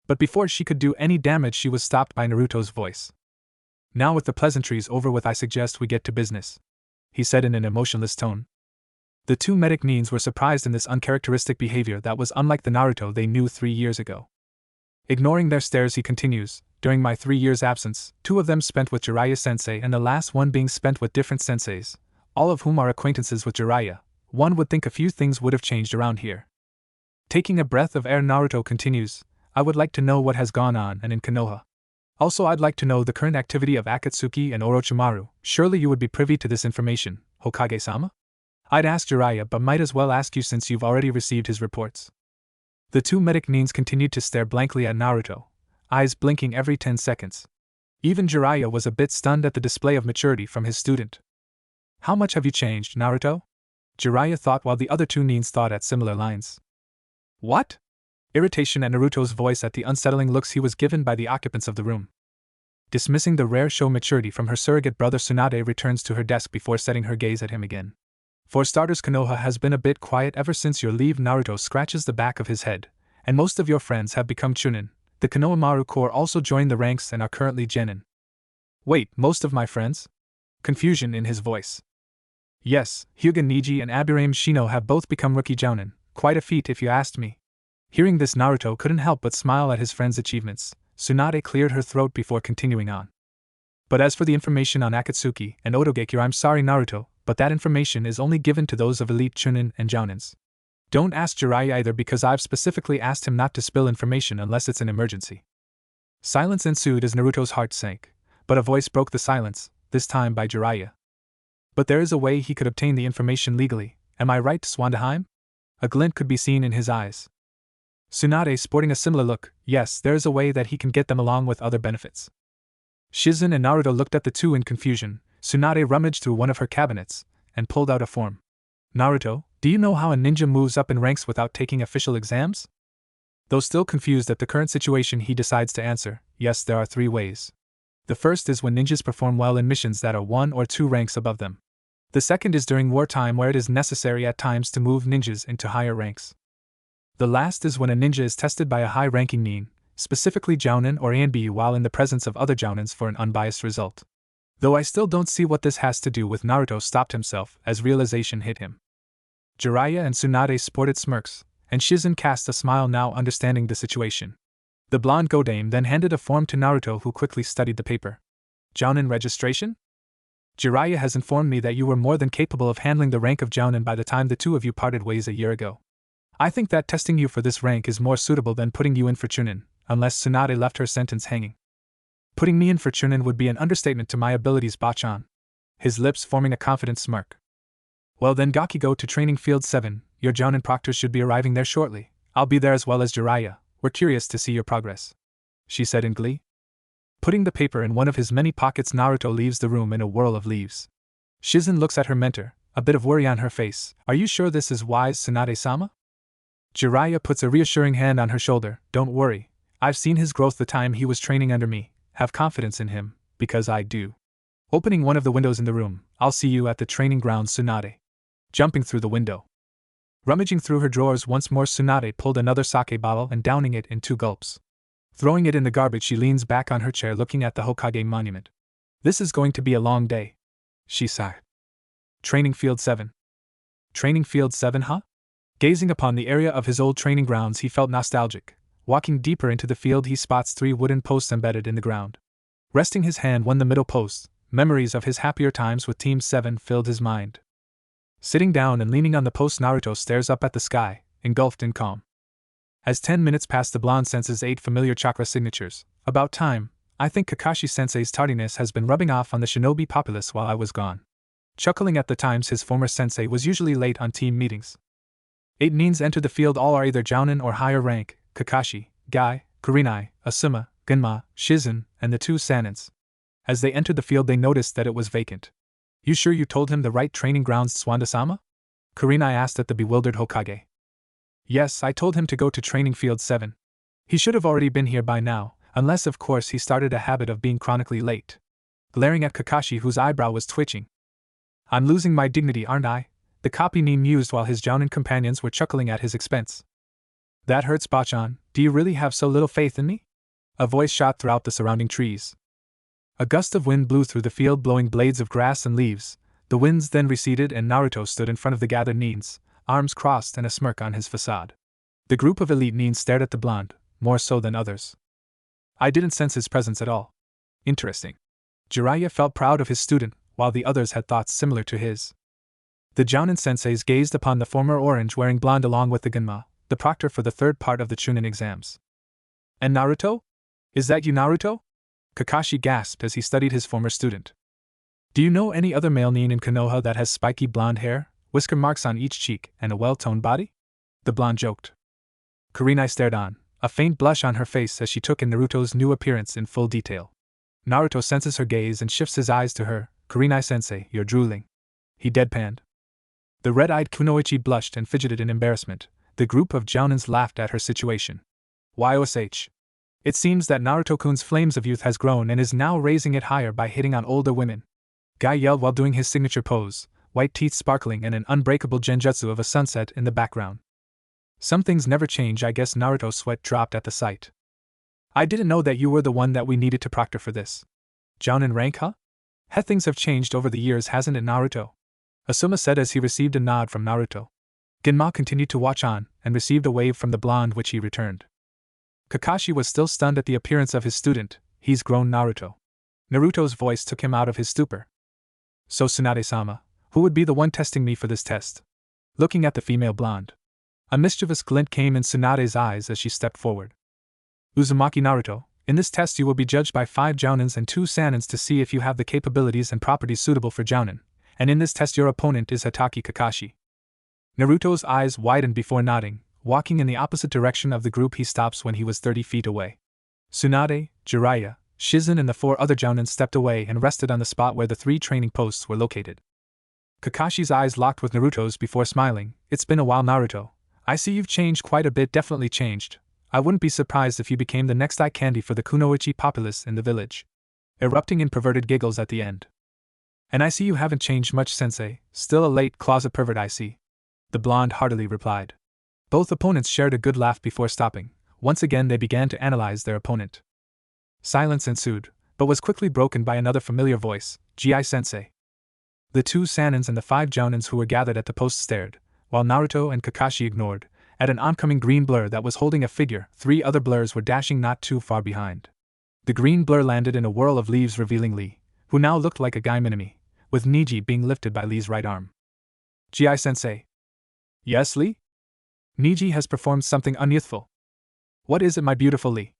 [SPEAKER 1] But before she could do any damage, she was stopped by Naruto's voice. Now with the pleasantries over with, I suggest we get to business, he said in an emotionless tone. The two medic Nins were surprised in this uncharacteristic behavior that was unlike the Naruto they knew 3 years ago. Ignoring their stares, he continues, during my 3 years' absence, 2 of them spent with Jiraiya-sensei and the last one being spent with different senseis, all of whom are acquaintances with Jiraiya. One would think a few things would have changed around here. Taking a breath of air, Naruto continues, I would like to know what has gone on and in Konoha. Also, I'd like to know the current activity of Akatsuki and Orochimaru. Surely you would be privy to this information, Hokage-sama? I'd ask Jiraiya, but might as well ask you since you've already received his reports. The two medic Nins continued to stare blankly at Naruto, eyes blinking every 10 seconds. Even Jiraiya was a bit stunned at the display of maturity from his student. How much have you changed, Naruto? Jiraiya thought, while the other two Nins thought at similar lines. What? Irritation at Naruto's voice at the unsettling looks he was given by the occupants of the room. Dismissing the rare show maturity from her surrogate brother, Tsunade returns to her desk before setting her gaze at him again. For starters, Konoha has been a bit quiet ever since your leave. Naruto scratches the back of his head, and most of your friends have become Chunin. The Konohamaru Corps also joined the ranks and are currently Jonin. Wait, most of my friends? Confusion in his voice. Yes, Hyuga Niji and Abirame Shino have both become rookie Jonin, quite a feat if you asked me. Hearing this, Naruto couldn't help but smile at his friend's achievements. Tsunade cleared her throat before continuing on. But as for the information on Akatsuki and Otogekure, I'm sorry Naruto, but that information is only given to those of elite Chunin and Jounins. Don't ask Jiraiya either because I've specifically asked him not to spill information unless it's an emergency. Silence ensued as Naruto's heart sank, but a voice broke the silence, this time by Jiraiya. But there is a way he could obtain the information legally, am I right, Swandaheim? A glint could be seen in his eyes. Tsunade sporting a similar look, yes, there is a way that he can get them along with other benefits. Shizen and Naruto looked at the two in confusion. Tsunade rummaged through one of her cabinets and pulled out a form. Naruto, do you know how a ninja moves up in ranks without taking official exams? Though still confused at the current situation, he decides to answer, yes, there are 3 ways. The first is when ninjas perform well in missions that are 1 or 2 ranks above them. The second is during wartime where it is necessary at times to move ninjas into higher ranks. The last is when a ninja is tested by a high-ranking nin, specifically Jounin or Anbi, while in the presence of other Jounins for an unbiased result. Though I still don't see what this has to do with. Naruto stopped himself as realization hit him. Jiraiya and Tsunade sported smirks, and Shizen cast a smile, now understanding the situation. The blonde Godame then handed a form to Naruto, who quickly studied the paper. Jounin registration? Jiraiya has informed me that you were more than capable of handling the rank of Jounin by the time the two of you parted ways a year ago. I think that testing you for this rank is more suitable than putting you in for Chunin, unless Tsunade left her sentence hanging. Putting me in for Chunin would be an understatement to my abilities, Bachan. His lips forming a confident smirk. Well then, Gaki, go to Training Field 7, your Jounin proctors should be arriving there shortly. I'll be there as well as Jiraiya, we're curious to see your progress, she said in glee. Putting the paper in one of his many pockets, Naruto leaves the room in a whirl of leaves. Shizen looks at her mentor, a bit of worry on her face. Are you sure this is wise, Tsunade-sama? Jiraiya puts a reassuring hand on her shoulder. Don't worry, I've seen his growth the time he was training under me. Have confidence in him, because I do. Opening one of the windows in the room, I'll see you at the training grounds, Tsunade. Jumping through the window. Rummaging through her drawers once more, Tsunade pulled another sake bottle and downing it in 2 gulps. Throwing it in the garbage, she leans back on her chair looking at the Hokage monument. This is going to be a long day, she sighed. Training Field 7. Training Field 7, huh? Gazing upon the area of his old training grounds, he felt nostalgic. Walking deeper into the field, he spots 3 wooden posts embedded in the ground. Resting his hand on the middle post, memories of his happier times with Team 7 filled his mind. Sitting down and leaning on the post, Naruto stares up at the sky, engulfed in calm. As 10 minutes pass, the blonde senses 8 familiar chakra signatures. About time. I think Kakashi-sensei's tardiness has been rubbing off on the shinobi populace while I was gone. Chuckling at the times his former sensei was usually late on team meetings. 8 nins enter the field. All are either Jounin or higher rank: Kakashi, Gai, Kurenai, Asuma, Genma, Shizen, and the 2 Sanins. As they entered the field, they noticed that it was vacant. You sure you told him the right training grounds, Swanda-sama? Kurenai asked at the bewildered Hokage. Yes, I told him to go to Training Field 7. He should have already been here by now, unless of course he started a habit of being chronically late. Glaring at Kakashi, whose eyebrow was twitching. I'm losing my dignity, aren't I? The copy nin mused while his Jounin companions were chuckling at his expense. That hurts, Bachan. Do you really have so little faith in me? A voice shot throughout the surrounding trees. A gust of wind blew through the field, blowing blades of grass and leaves. The winds then receded and Naruto stood in front of the gathered nins, arms crossed and a smirk on his facade. The group of elite nins stared at the blonde, more so than others. I didn't sense his presence at all. Interesting. Jiraiya felt proud of his student, while the others had thoughts similar to his. The Jounin senseis gazed upon the former orange-wearing blonde along with the Genma, the proctor for the 3rd part of the Chunin exams. And Naruto? Is that you, Naruto? Kakashi gasped as he studied his former student. Do you know any other male nin in Konoha that has spiky blonde hair, whisker marks on each cheek, and a well-toned body? The blonde joked. Kurenai stared on, a faint blush on her face as she took in Naruto's new appearance in full detail. Naruto senses her gaze and shifts his eyes to her. Kurenai-sensei, you're drooling. He deadpanned. The red-eyed Kunoichi blushed and fidgeted in embarrassment. The group of Jounins laughed at her situation. YOSH. It seems that Naruto-kun's flames of youth has grown and is now raising it higher by hitting on older women. Guy yelled while doing his signature pose, white teeth sparkling and an unbreakable genjutsu of a sunset in the background. Some things never change, I guess. Naruto's sweat dropped at the sight. I didn't know that you were the one that we needed to proctor for this. Jonin rank, huh? Things have changed over the years, hasn't it, Naruto? Asuma said as he received a nod from Naruto. Genma continued to watch on, and received a wave from the blonde which he returned. Kakashi was still stunned at the appearance of his student. He's grown, Naruto. Naruto's voice took him out of his stupor. So Tsunade-sama, who would be the one testing me for this test? Looking at the female blonde. A mischievous glint came in Tsunade's eyes as she stepped forward. Uzumaki Naruto, in this test you will be judged by 5 Jounins and 2 Sanins to see if you have the capabilities and properties suitable for Jounin, and in this test your opponent is Hatake Kakashi. Naruto's eyes widened before nodding. Walking in the opposite direction of the group, he stops when he was 30 feet away. Tsunade, Jiraiya, Shizen and the 4 other Jounin stepped away and rested on the spot where the 3 training posts were located. Kakashi's eyes locked with Naruto's before smiling. It's been a while, Naruto. I see you've changed quite a bit, definitely changed. I wouldn't be surprised if you became the next eye candy for the kunoichi populace in the village. Erupting in perverted giggles at the end. And I see you haven't changed much, sensei, still a late closet pervert, I see. The blonde heartily replied. Both opponents shared a good laugh before stopping. Once again they began to analyze their opponent. Silence ensued, but was quickly broken by another familiar voice, Gi-sensei. The 2 Sanins and the 5 Jounins who were gathered at the post stared, while Naruto and Kakashi ignored, at an oncoming green blur that was holding a figure. 3 other blurs were dashing not too far behind. The green blur landed in a whirl of leaves, revealing Lee, who now looked like a Gai Minami, with Niji being lifted by Lee's right arm. Gi-sensei. Yes, Lee? Niji has performed something unyouthful. What is it, my beautiful Lee?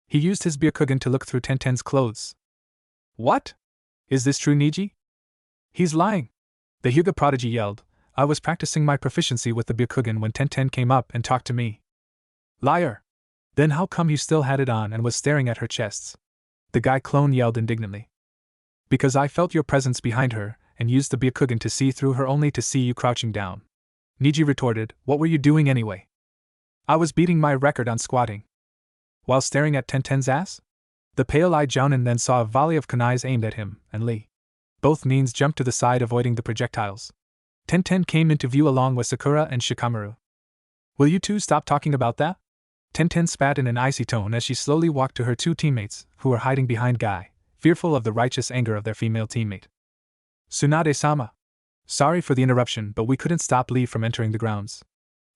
[SPEAKER 1] He used his Byakugan to look through Tenten's clothes. What? Is this true, Niji? He's lying. The Hyuga prodigy yelled. I was practicing my proficiency with the Byakugan when Tenten came up and talked to me. Liar! Then how come you still had it on and was staring at her chests? The Gai clone yelled indignantly. Because I felt your presence behind her, and used the Byakugan to see through her only to see you crouching down. Niji retorted, what were you doing anyway? I was beating my record on squatting. While staring at Tenten's ass? The pale-eyed Jounin then saw a volley of kunais aimed at him, and Lee. Both Nins jumped to the side, avoiding the projectiles. Tenten came into view along with Sakura and Shikamaru. Will you two stop talking about that? Tenten spat in an icy tone as she slowly walked to her 2 teammates, who were hiding behind Gai, fearful of the righteous anger of their female teammate. Tsunade-sama. Sorry for the interruption, but we couldn't stop Lee from entering the grounds.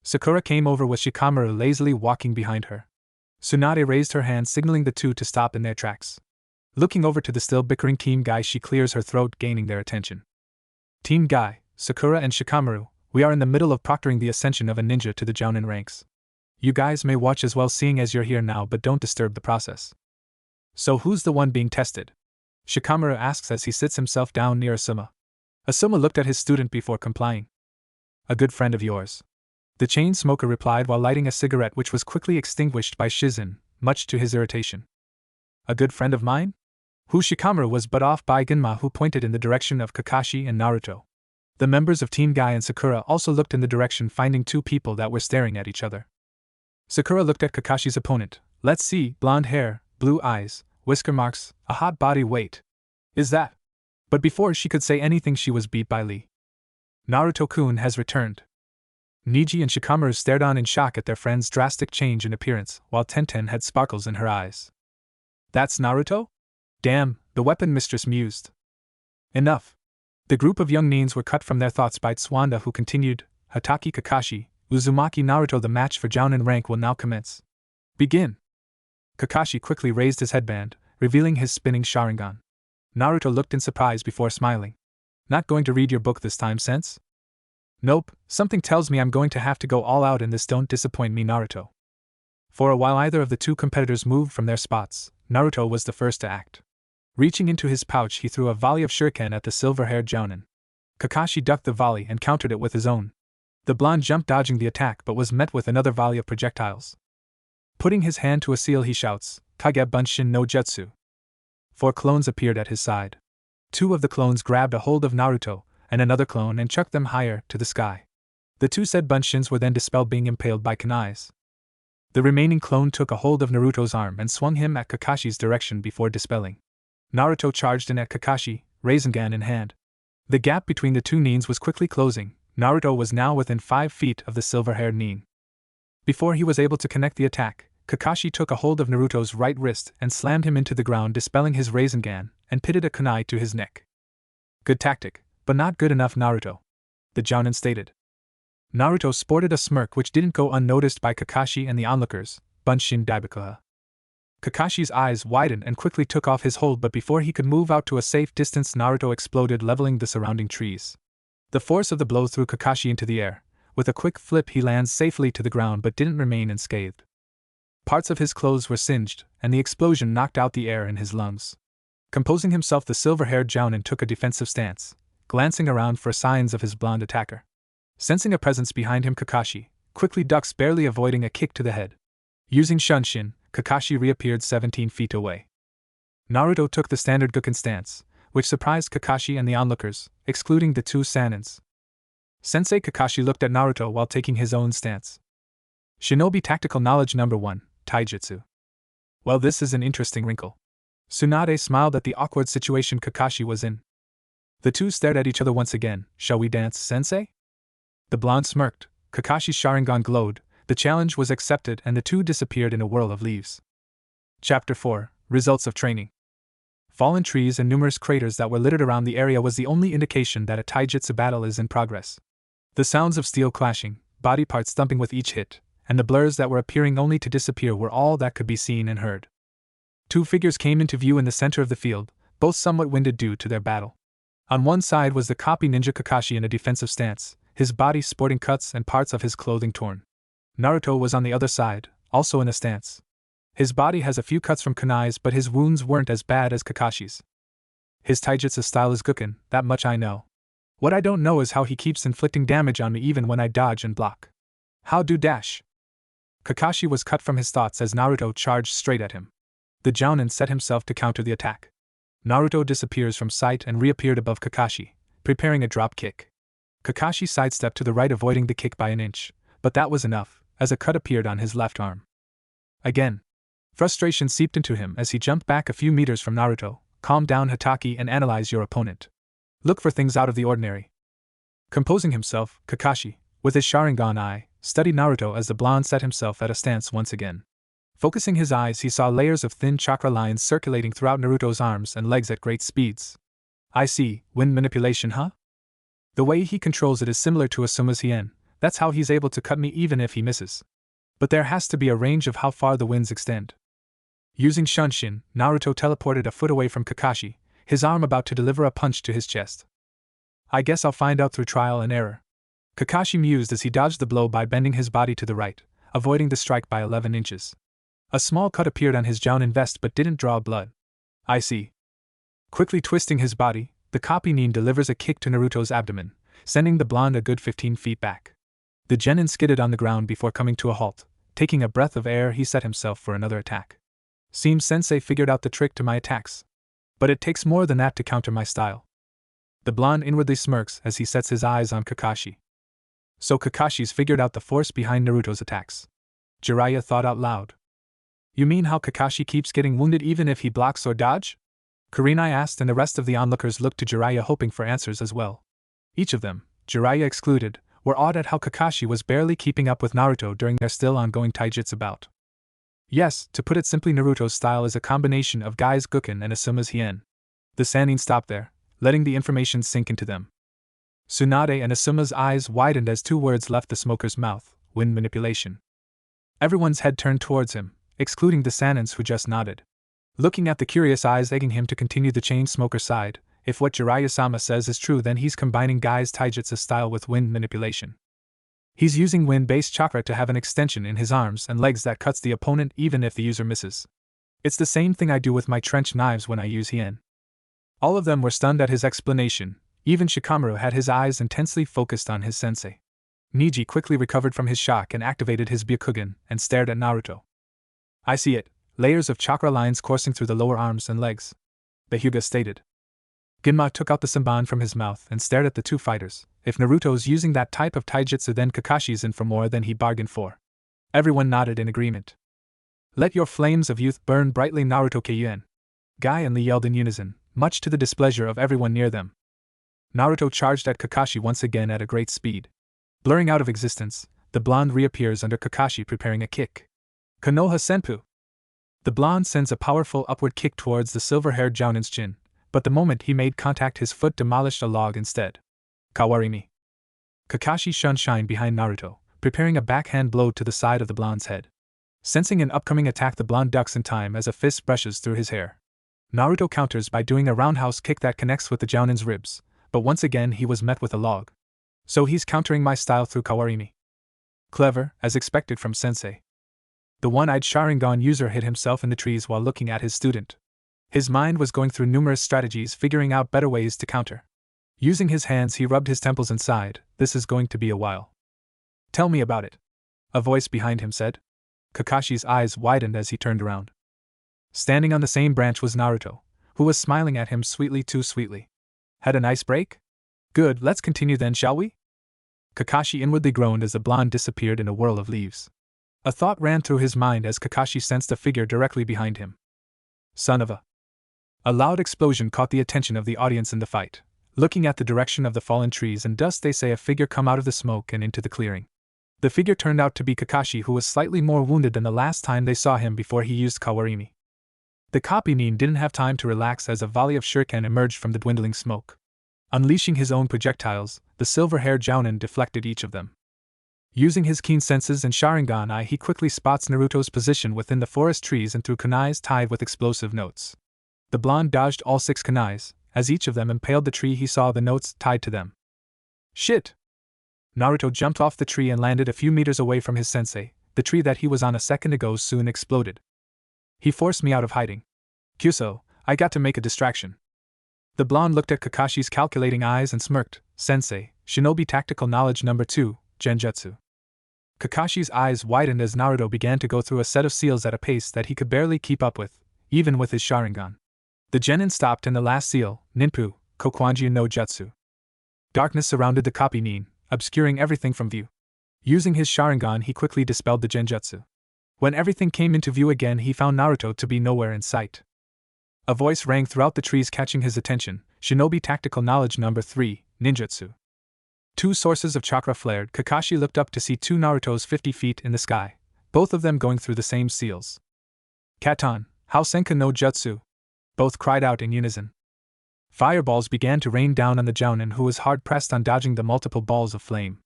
[SPEAKER 1] Sakura came over with Shikamaru lazily walking behind her. Tsunade raised her hand, signaling the 2 to stop in their tracks. Looking over to the still bickering Team Gai, she clears her throat, gaining their attention. Team Gai, Sakura and Shikamaru, we are in the middle of proctoring the ascension of a ninja to the Jounin ranks. You guys may watch as well, seeing as you're here now, but don't disturb the process. So who's the one being tested? Shikamaru asks as he sits himself down near Asuma. Asuma looked at his student before complying. A good friend of yours. The chain smoker replied while lighting a cigarette, which was quickly extinguished by Shizen, much to his irritation. A good friend of mine? Who? Shikamaru was but off by Genma, who pointed in the direction of Kakashi and Naruto. The members of Team Gai and Sakura also looked in the direction, finding 2 people that were staring at each other. Sakura looked at Kakashi's opponent. Let's see, blonde hair, blue eyes, whisker marks, a hot body, weight. Is that? But before she could say anything, she was beat by Lee. Naruto-kun has returned. Niji and Shikamaru stared on in shock at their friend's drastic change in appearance, while Tenten had sparkles in her eyes. That's Naruto? Damn, the weapon mistress mused. Enough. The group of young Nins were cut from their thoughts by Tswanda, who continued, Hatake Kakashi, Uzumaki Naruto, the match for Jounin rank will now commence. Begin. Kakashi quickly raised his headband, revealing his spinning Sharingan. Naruto looked in surprise before smiling. Not going to read your book this time, sense? Nope, something tells me I'm going to have to go all out in this. Don't disappoint me, Naruto. For a while either of the 2 competitors moved from their spots, Naruto was the first to act. Reaching into his pouch, he threw a volley of shuriken at the silver-haired Jounin. Kakashi ducked the volley and countered it with his own. The blonde jumped, dodging the attack, but was met with another volley of projectiles. Putting his hand to a seal, he shouts, Kage Bunshin no Jutsu. 4 clones appeared at his side. 2 of the clones grabbed a hold of Naruto, and another clone, and chucked them higher to the sky. The 2 said Bunshins were then dispelled, being impaled by kunais. The remaining clone took a hold of Naruto's arm and swung him at Kakashi's direction before dispelling. Naruto charged in at Kakashi, Rasengan in hand. The gap between the 2 Nins was quickly closing. Naruto was now within 5 feet of the silver-haired Nin. Before he was able to connect the attack, Kakashi took a hold of Naruto's right wrist and slammed him into the ground, dispelling his Rasengan, and pitted a kunai to his neck. Good tactic, but not good enough, Naruto, the Jonin stated. Naruto sported a smirk which didn't go unnoticed by Kakashi and the onlookers, Bunshin Daibakuha. Kakashi's eyes widened and quickly took off his hold, but before he could move out to a safe distance, Naruto exploded, leveling the surrounding trees. The force of the blow threw Kakashi into the air. With a quick flip he lands safely to the ground but didn't remain unscathed. Parts of his clothes were singed, and the explosion knocked out the air in his lungs. Composing himself, the silver-haired Jonin took a defensive stance, glancing around for signs of his blonde attacker. Sensing a presence behind him, Kakashi quickly ducks, barely avoiding a kick to the head. Using Shunshin, Kakashi reappeared 17 feet away. Naruto took the standard Gukken stance, which surprised Kakashi and the onlookers, excluding the two Sanins. Sensei Kakashi looked at Naruto while taking his own stance. Shinobi Tactical Knowledge Number 1, Taijutsu. Well, this is an interesting wrinkle. Tsunade smiled at the awkward situation Kakashi was in. The two stared at each other once again. Shall we dance, Sensei? The blonde smirked. Kakashi's Sharingan glowed. The challenge was accepted and the two disappeared in a whirl of leaves. Chapter 4, Results of Training. Fallen trees and numerous craters that were littered around the area was the only indication that a taijutsu battle is in progress. The sounds of steel clashing, body parts thumping with each hit, and the blurs that were appearing only to disappear were all that could be seen and heard. Two figures came into view in the center of the field, both somewhat winded due to their battle. On one side was the copy ninja Kakashi in a defensive stance, his body sporting cuts and parts of his clothing torn. Naruto was on the other side, also in a stance. His body has a few cuts from kunais, but his wounds weren't as bad as Kakashi's. His taijutsu style is Gukken, that much I know. What I don't know is how he keeps inflicting damage on me even when I dodge and block. How do dash? Kakashi was cut from his thoughts as Naruto charged straight at him. The Jounin set himself to counter the attack. Naruto disappears from sight and reappeared above Kakashi, preparing a drop kick. Kakashi sidestepped to the right, avoiding the kick by an inch, but that was enough, as a cut appeared on his left arm. Again. Frustration seeped into him as he jumped back a few meters from Naruto. Calm down, Hatake, and analyze your opponent. Look for things out of the ordinary. Composing himself, Kakashi, with his Sharingan eye, studied Naruto as the blonde set himself at a stance once again. Focusing his eyes, he saw layers of thin chakra lines circulating throughout Naruto's arms and legs at great speeds. I see, wind manipulation, huh? The way he controls it is similar to Asuma's hien. That's how he's able to cut me even if he misses. But there has to be a range of how far the winds extend. Using Shunshin, Naruto teleported a foot away from Kakashi, his arm about to deliver a punch to his chest. I guess I'll find out through trial and error. Kakashi mused as he dodged the blow by bending his body to the right, avoiding the strike by 11 inches. A small cut appeared on his Jounin vest but didn't draw blood. I see. Quickly twisting his body, the copy nin delivers a kick to Naruto's abdomen, sending the blonde a good 15 feet back. The genin skidded on the ground before coming to a halt. Taking a breath of air, he set himself for another attack. Seems Sensei figured out the trick to my attacks. But it takes more than that to counter my style. The blonde inwardly smirks as he sets his eyes on Kakashi. So Kakashi's figured out the force behind Naruto's attacks. Jiraiya thought out loud. You mean how Kakashi keeps getting wounded even if he blocks or dodge? Kurenai asked, and the rest of the onlookers looked to Jiraiya hoping for answers as well. Each of them, Jiraiya excluded, were awed at how Kakashi was barely keeping up with Naruto during their still ongoing taijutsu bout. Yes, to put it simply, Naruto's style is a combination of Gai's Gukken and Asuma's hien. The Sannin stopped there, letting the information sink into them. Tsunade and Asuma's eyes widened as two words left the smoker's mouth: wind manipulation. Everyone's head turned towards him, excluding the Sannins who just nodded. Looking at the curious eyes egging him to continue the chain smoker side, if what Jiraiya-sama says is true, then he's combining Gai's taijutsu style with wind manipulation. He's using wind-based chakra to have an extension in his arms and legs that cuts the opponent even if the user misses. It's the same thing I do with my trench knives when I use hien. All of them were stunned at his explanation. Even Shikamaru had his eyes intensely focused on his sensei. Niji quickly recovered from his shock and activated his Byakugan and stared at Naruto. I see it, layers of chakra lines coursing through the lower arms and legs, the Hyuga stated. Ginma took out the Senban from his mouth and stared at the two fighters. If Naruto's using that type of taijutsu, then Kakashi's in for more than he bargained for. Everyone nodded in agreement. Let your flames of youth burn brightly, Naruto Kyuubi. Gai and Lee yelled in unison, much to the displeasure of everyone near them. Naruto charged at Kakashi once again at a great speed. Blurring out of existence, the blonde reappears under Kakashi preparing a kick. Konoha Senpu! The blonde sends a powerful upward kick towards the silver-haired Jounin's chin, but the moment he made contact his foot demolished a log instead. Kawarimi. Kakashi shine behind Naruto, preparing a backhand blow to the side of the blonde's head. Sensing an upcoming attack, the blonde ducks in time as a fist brushes through his hair. Naruto counters by doing a roundhouse kick that connects with the Jounin's ribs, but once again he was met with a log. So he's countering my style through Kawarimi. Clever, as expected from sensei. The one-eyed Sharingan user hid himself in the trees while looking at his student. His mind was going through numerous strategies, figuring out better ways to counter. Using his hands he rubbed his temples and sighed, "This is going to be a while." "Tell me about it," a voice behind him said. Kakashi's eyes widened as he turned around. Standing on the same branch was Naruto, who was smiling at him sweetly, too sweetly. "Had a nice break? Good, let's continue then, shall we?" Kakashi inwardly groaned as the blonde disappeared in a whirl of leaves. A thought ran through his mind as Kakashi sensed a figure directly behind him. Son of a... A loud explosion caught the attention of the audience in the fight. Looking at the direction of the fallen trees and dust, they say a figure come out of the smoke and into the clearing. The figure turned out to be Kakashi, who was slightly more wounded than the last time they saw him before he used Kawarimi. The copy Nin didn't have time to relax as a volley of shuriken emerged from the dwindling smoke. Unleashing his own projectiles, the silver-haired Jounin deflected each of them. Using his keen senses and Sharingan eye, he quickly spots Naruto's position within the forest trees and threw kunais tied with explosive notes. The blonde dodged all 6 kunais. As each of them impaled the tree, he saw the notes tied to them. Shit! Naruto jumped off the tree and landed a few meters away from his sensei. The tree that he was on a second ago soon exploded. He forced me out of hiding. Kyuso, I got to make a distraction. The blonde looked at Kakashi's calculating eyes and smirked. Sensei, Shinobi Tactical Knowledge Number 2, Genjutsu. Kakashi's eyes widened as Naruto began to go through a set of seals at a pace that he could barely keep up with, even with his Sharingan. The genin stopped in the last seal, Ninpu, Kokwanji no Jutsu. Darkness surrounded the copy Nin, obscuring everything from view. Using his Sharingan, he quickly dispelled the Genjutsu. When everything came into view again, he found Naruto to be nowhere in sight. A voice rang throughout the trees, catching his attention. Shinobi Tactical Knowledge Number 3, Ninjutsu. 2 sources of chakra flared. Kakashi looked up to see 2 Narutos 50 feet in the sky, both of them going through the same seals. Katan, Hausenka no Jutsu. Both cried out in unison. Fireballs began to rain down on the Jounin, who was hard-pressed on dodging the multiple balls of flame.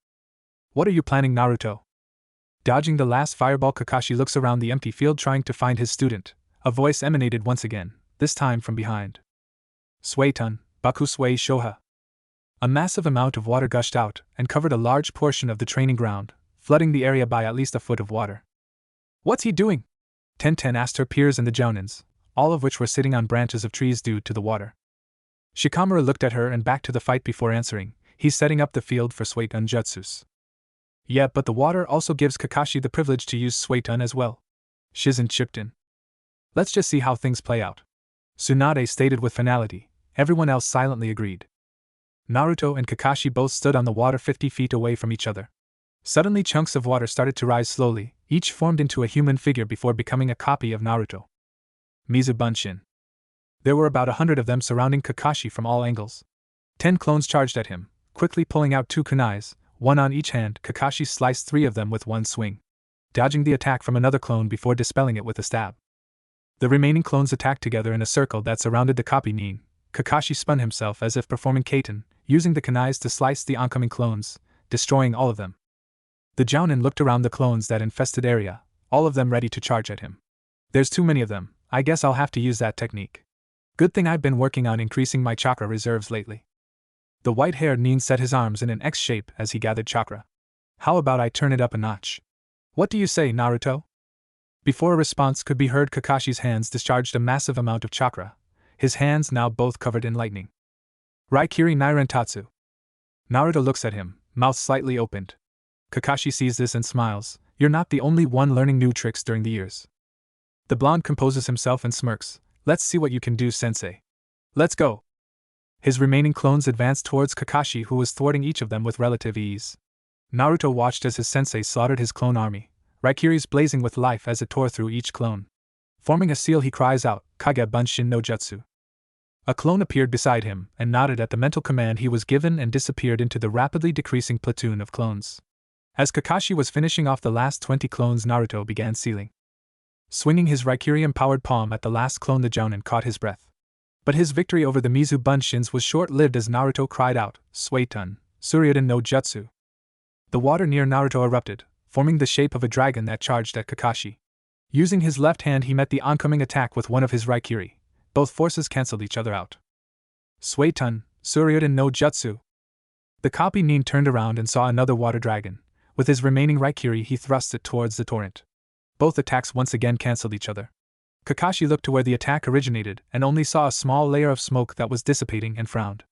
[SPEAKER 1] What are you planning, Naruto? Dodging the last fireball, Kakashi looks around the empty field trying to find his student. A voice emanated once again, this time from behind. Suetun, Baku Sui Shoha. A massive amount of water gushed out and covered a large portion of the training ground, flooding the area by at least a foot of water. What's he doing? Tenten asked her peers and the Jounins, all of which were sitting on branches of trees due to the water. Shikamaru looked at her and back to the fight before answering. He's setting up the field for Suetun Jutsus. Yeah, but the water also gives Kakashi the privilege to use Suetun as well. Shizen chipped in. Let's just see how things play out. Tsunade stated with finality. Everyone else silently agreed. Naruto and Kakashi both stood on the water 50 feet away from each other. Suddenly chunks of water started to rise slowly, each formed into a human figure before becoming a copy of Naruto. Mizubunshin. There were about 100 of them surrounding Kakashi from all angles. 10 clones charged at him, quickly pulling out 2 kunais, 1 on each hand. Kakashi sliced 3 of them with one swing, dodging the attack from another clone before dispelling it with a stab. The remaining clones attacked together in a circle that surrounded the copy Nin. Kakashi spun himself as if performing Katen, using the kunais to slice the oncoming clones, destroying all of them. The Jounin looked around the clones that infested area, all of them ready to charge at him. There's too many of them, I guess I'll have to use that technique. Good thing I've been working on increasing my chakra reserves lately. The white-haired Nin set his arms in an X shape as he gathered chakra. How about I turn it up a notch? What do you say, Naruto? Before a response could be heard, Kakashi's hands discharged a massive amount of chakra, his hands now both covered in lightning. Raikiri Nirentatsu. Naruto looks at him, mouth slightly opened. Kakashi sees this and smiles. You're not the only one learning new tricks during the years. The blonde composes himself and smirks. Let's see what you can do, sensei. Let's go. His remaining clones advanced towards Kakashi, who was thwarting each of them with relative ease. Naruto watched as his sensei slaughtered his clone army, Raikiri's blazing with life as it tore through each clone. Forming a seal, he cries out, Kage Bunshin no Jutsu. A clone appeared beside him and nodded at the mental command he was given and disappeared into the rapidly decreasing platoon of clones. As Kakashi was finishing off the last 20 clones, Naruto began sealing. Swinging his Raikiri-empowered palm at the last clone, the Jonin caught his breath. But his victory over the Mizu Bunshins was short-lived as Naruto cried out, Suiton, Suryuden no Jutsu. The water near Naruto erupted, forming the shape of a dragon that charged at Kakashi. Using his left hand, he met the oncoming attack with one of his Raikiri. Both forces cancelled each other out. Suiton, Suryuden no Jutsu. The copy Nin turned around and saw another water dragon. With his remaining Raikiri, he thrust it towards the torrent. Both attacks once again cancelled each other. Kakashi looked to where the attack originated and only saw a small layer of smoke that was dissipating and frowned.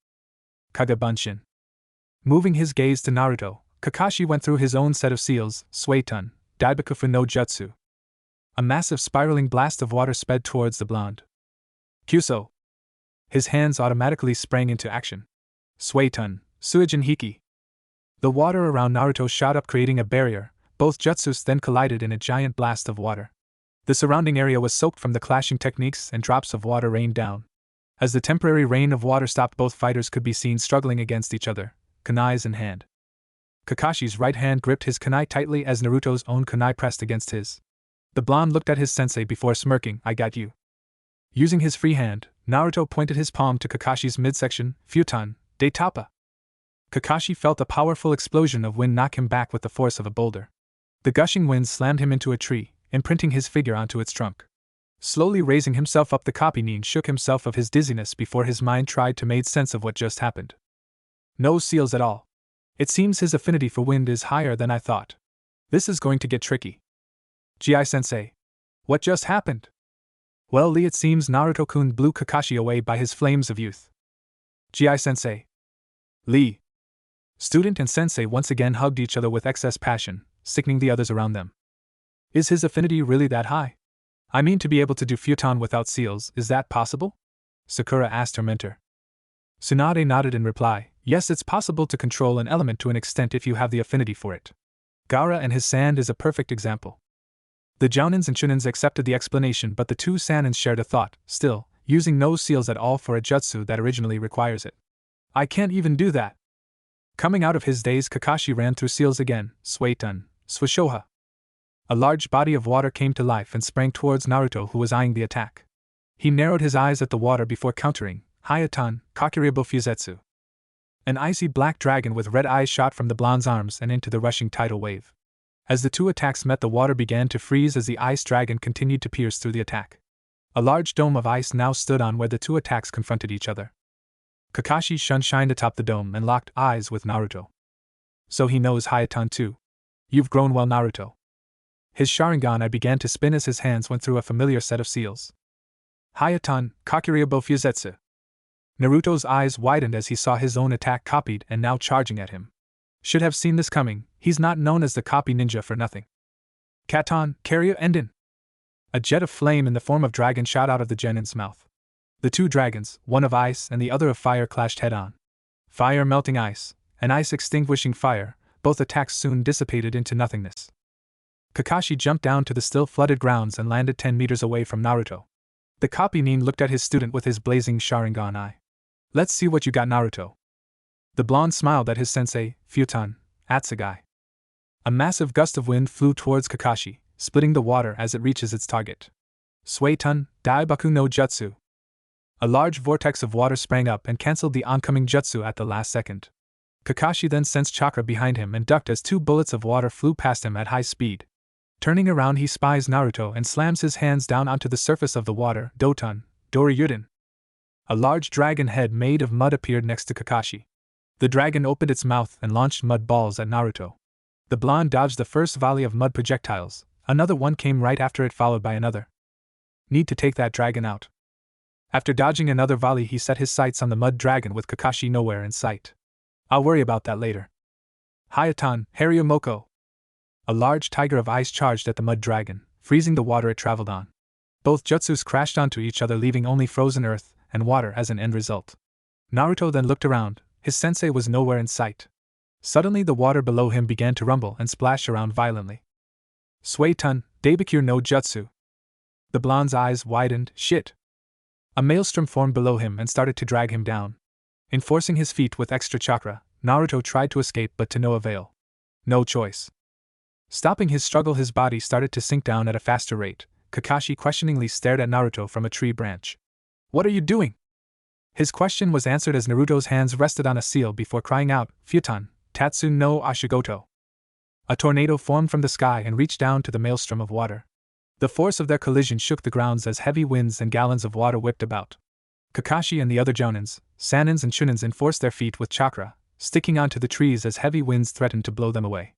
[SPEAKER 1] Kagabunshin. Moving his gaze to Naruto, Kakashi went through his own set of seals, Suiton, Daibakufu no Jutsu. A massive spiraling blast of water sped towards the blonde. Kyuso. His hands automatically sprang into action. Suiton, Suijin Hiki. The water around Naruto shot up, creating a barrier. Both jutsus then collided in a giant blast of water. The surrounding area was soaked from the clashing techniques, and drops of water rained down. As the temporary rain of water stopped, both fighters could be seen struggling against each other, kunais in hand. Kakashi's right hand gripped his kunai tightly as Naruto's own kunai pressed against his. The blonde looked at his sensei before smirking, I got you. Using his free hand, Naruto pointed his palm to Kakashi's midsection, Futon, de Tapa. Kakashi felt a powerful explosion of wind knock him back with the force of a boulder. The gushing wind slammed him into a tree, imprinting his figure onto its trunk. Slowly raising himself up, the copy Nin shook himself of his dizziness before his mind tried to make sense of what just happened. No seals at all. It seems his affinity for wind is higher than I thought. This is going to get tricky. Gi-sensei. What just happened? Well, Lee, it seems Naruto-kun blew Kakashi away by his flames of youth. Gi-sensei. Lee. Student and sensei once again hugged each other with excess passion, sickening the others around them. Is his affinity really that high? I mean, to be able to do futon without seals, is that possible? Sakura asked her mentor. Tsunade nodded in reply, yes, it's possible to control an element to an extent if you have the affinity for it. Gaara and his sand is a perfect example. The Jounins and Chunins accepted the explanation, but the two Sanins shared a thought, still, using no seals at all for a jutsu that originally requires it. I can't even do that. Coming out of his daze, Kakashi ran through seals again, Suiton, Swishoha. A large body of water came to life and sprang towards Naruto, who was eyeing the attack. He narrowed his eyes at the water before countering, Hayatan, Kakiribo Fuzetsu. An icy black dragon with red eyes shot from the blonde's arms and into the rushing tidal wave. As the two attacks met, the water began to freeze as the ice dragon continued to pierce through the attack. A large dome of ice now stood on where the two attacks confronted each other. Kakashi shined atop the dome and locked eyes with Naruto. So he knows Hayatan too. You've grown well, Naruto. His Sharingan began to spin as his hands went through a familiar set of seals. Hayatan, Kakiribo Fuzetsu. Naruto's eyes widened as he saw his own attack copied and now charging at him. Should have seen this coming, he's not known as the copy ninja for nothing. Katon, Karyu Enden. A jet of flame in the form of dragon shot out of the Jonin's mouth. The two dragons, one of ice and the other of fire, clashed head-on. Fire melting ice, and ice extinguishing fire, both attacks soon dissipated into nothingness. Kakashi jumped down to the still flooded grounds and landed 10 meters away from Naruto. The copy Nin looked at his student with his blazing Sharingan eye. Let's see what you got, Naruto. The blonde smiled at his sensei, Futon, Atsugai. A massive gust of wind flew towards Kakashi, splitting the water as it reaches its target. Suiton, Daibaku no Jutsu. A large vortex of water sprang up and cancelled the oncoming jutsu at the last second. Kakashi then sensed chakra behind him and ducked as 2 bullets of water flew past him at high speed. Turning around, he spies Naruto and slams his hands down onto the surface of the water. Doton, Doriyuden. A large dragon head made of mud appeared next to Kakashi. The dragon opened its mouth and launched mud balls at Naruto. The blonde dodged the first volley of mud projectiles. Another one came right after it, followed by another. Need to take that dragon out. After dodging another volley, he set his sights on the mud dragon with Kakashi nowhere in sight. I'll worry about that later. Hayatan, Haryumoko. A large tiger of ice charged at the mud dragon, freezing the water it traveled on. Both jutsus crashed onto each other, leaving only frozen earth and water as an end result. Naruto then looked around. His sensei was nowhere in sight. Suddenly the water below him began to rumble and splash around violently. Suiton, Daibakure no Jutsu. The blonde's eyes widened. Shit. A maelstrom formed below him and started to drag him down. Enforcing his feet with extra chakra, Naruto tried to escape, but to no avail. No choice. Stopping his struggle, his body started to sink down at a faster rate, Kakashi questioningly stared at Naruto from a tree branch. What are you doing? His question was answered as Naruto's hands rested on a seal before crying out, Futon, Tatsu no Ashigoto. A tornado formed from the sky and reached down to the maelstrom of water. The force of their collision shook the grounds as heavy winds and gallons of water whipped about. Kakashi and the other Jonins, Sanins and Chunins enforced their feet with chakra, sticking onto the trees as heavy winds threatened to blow them away.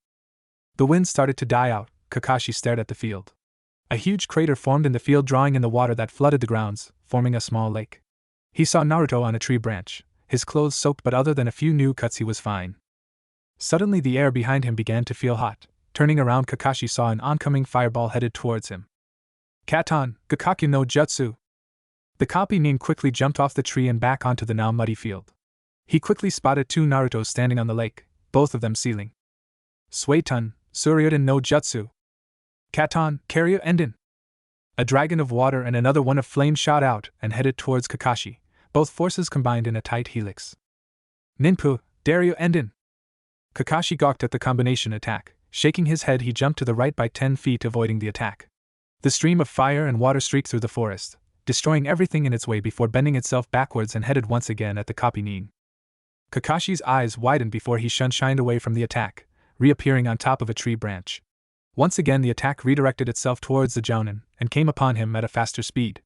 [SPEAKER 1] The wind started to die out. Kakashi stared at the field. A huge crater formed in the field, drawing in the water that flooded the grounds, forming a small lake. He saw Naruto on a tree branch, his clothes soaked, but other than a few new cuts he was fine. Suddenly the air behind him began to feel hot. Turning around, Kakashi saw an oncoming fireball headed towards him. Katon, Gakaku no Jutsu! The copy nin quickly jumped off the tree and back onto the now muddy field. He quickly spotted two Narutos standing on the lake, both of them sealing. Suetun, Suryuden no Jutsu! Katon, Karyu Enden! A dragon of water and another one of flame shot out and headed towards Kakashi, both forces combined in a tight helix. Ninpu, Daryu Enden! Kakashi gawked at the combination attack. Shaking his head, he jumped to the right by 10 feet, avoiding the attack. The stream of fire and water streaked through the forest, destroying everything in its way before bending itself backwards and headed once again at the copy nin. Kakashi's eyes widened before he shined away from the attack, reappearing on top of a tree branch. Once again the attack redirected itself towards the Jonin, and came upon him at a faster speed.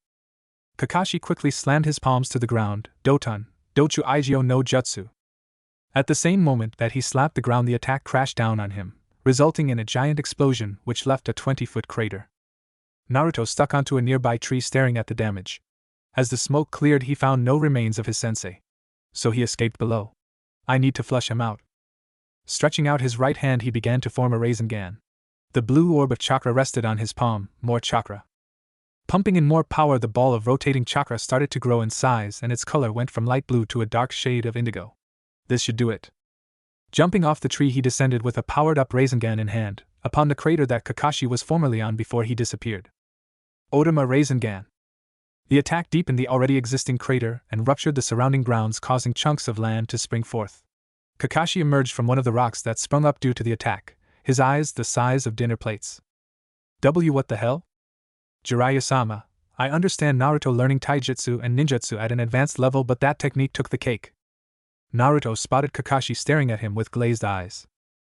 [SPEAKER 1] Kakashi quickly slammed his palms to the ground. Doton, Dochu Aigyo no Jutsu! At the same moment that he slapped the ground, the attack crashed down on him, resulting in a giant explosion which left a 20-foot crater. Naruto stuck onto a nearby tree staring at the damage. As the smoke cleared, he found no remains of his sensei. So he escaped below. I need to flush him out. Stretching out his right hand, he began to form a Rasengan. The blue orb of chakra rested on his palm. More chakra. Pumping in more power, the ball of rotating chakra started to grow in size and its color went from light blue to a dark shade of indigo. This should do it. Jumping off the tree, he descended with a powered-up Rasengan in hand, upon the crater that Kakashi was formerly on before he disappeared. Odama Rasengan. The attack deepened the already existing crater and ruptured the surrounding grounds, causing chunks of land to spring forth. Kakashi emerged from one of the rocks that sprung up due to the attack, his eyes the size of dinner plates. What the hell? Jiraiya-sama, I understand Naruto learning taijutsu and ninjutsu at an advanced level, but that technique took the cake. Naruto spotted Kakashi staring at him with glazed eyes.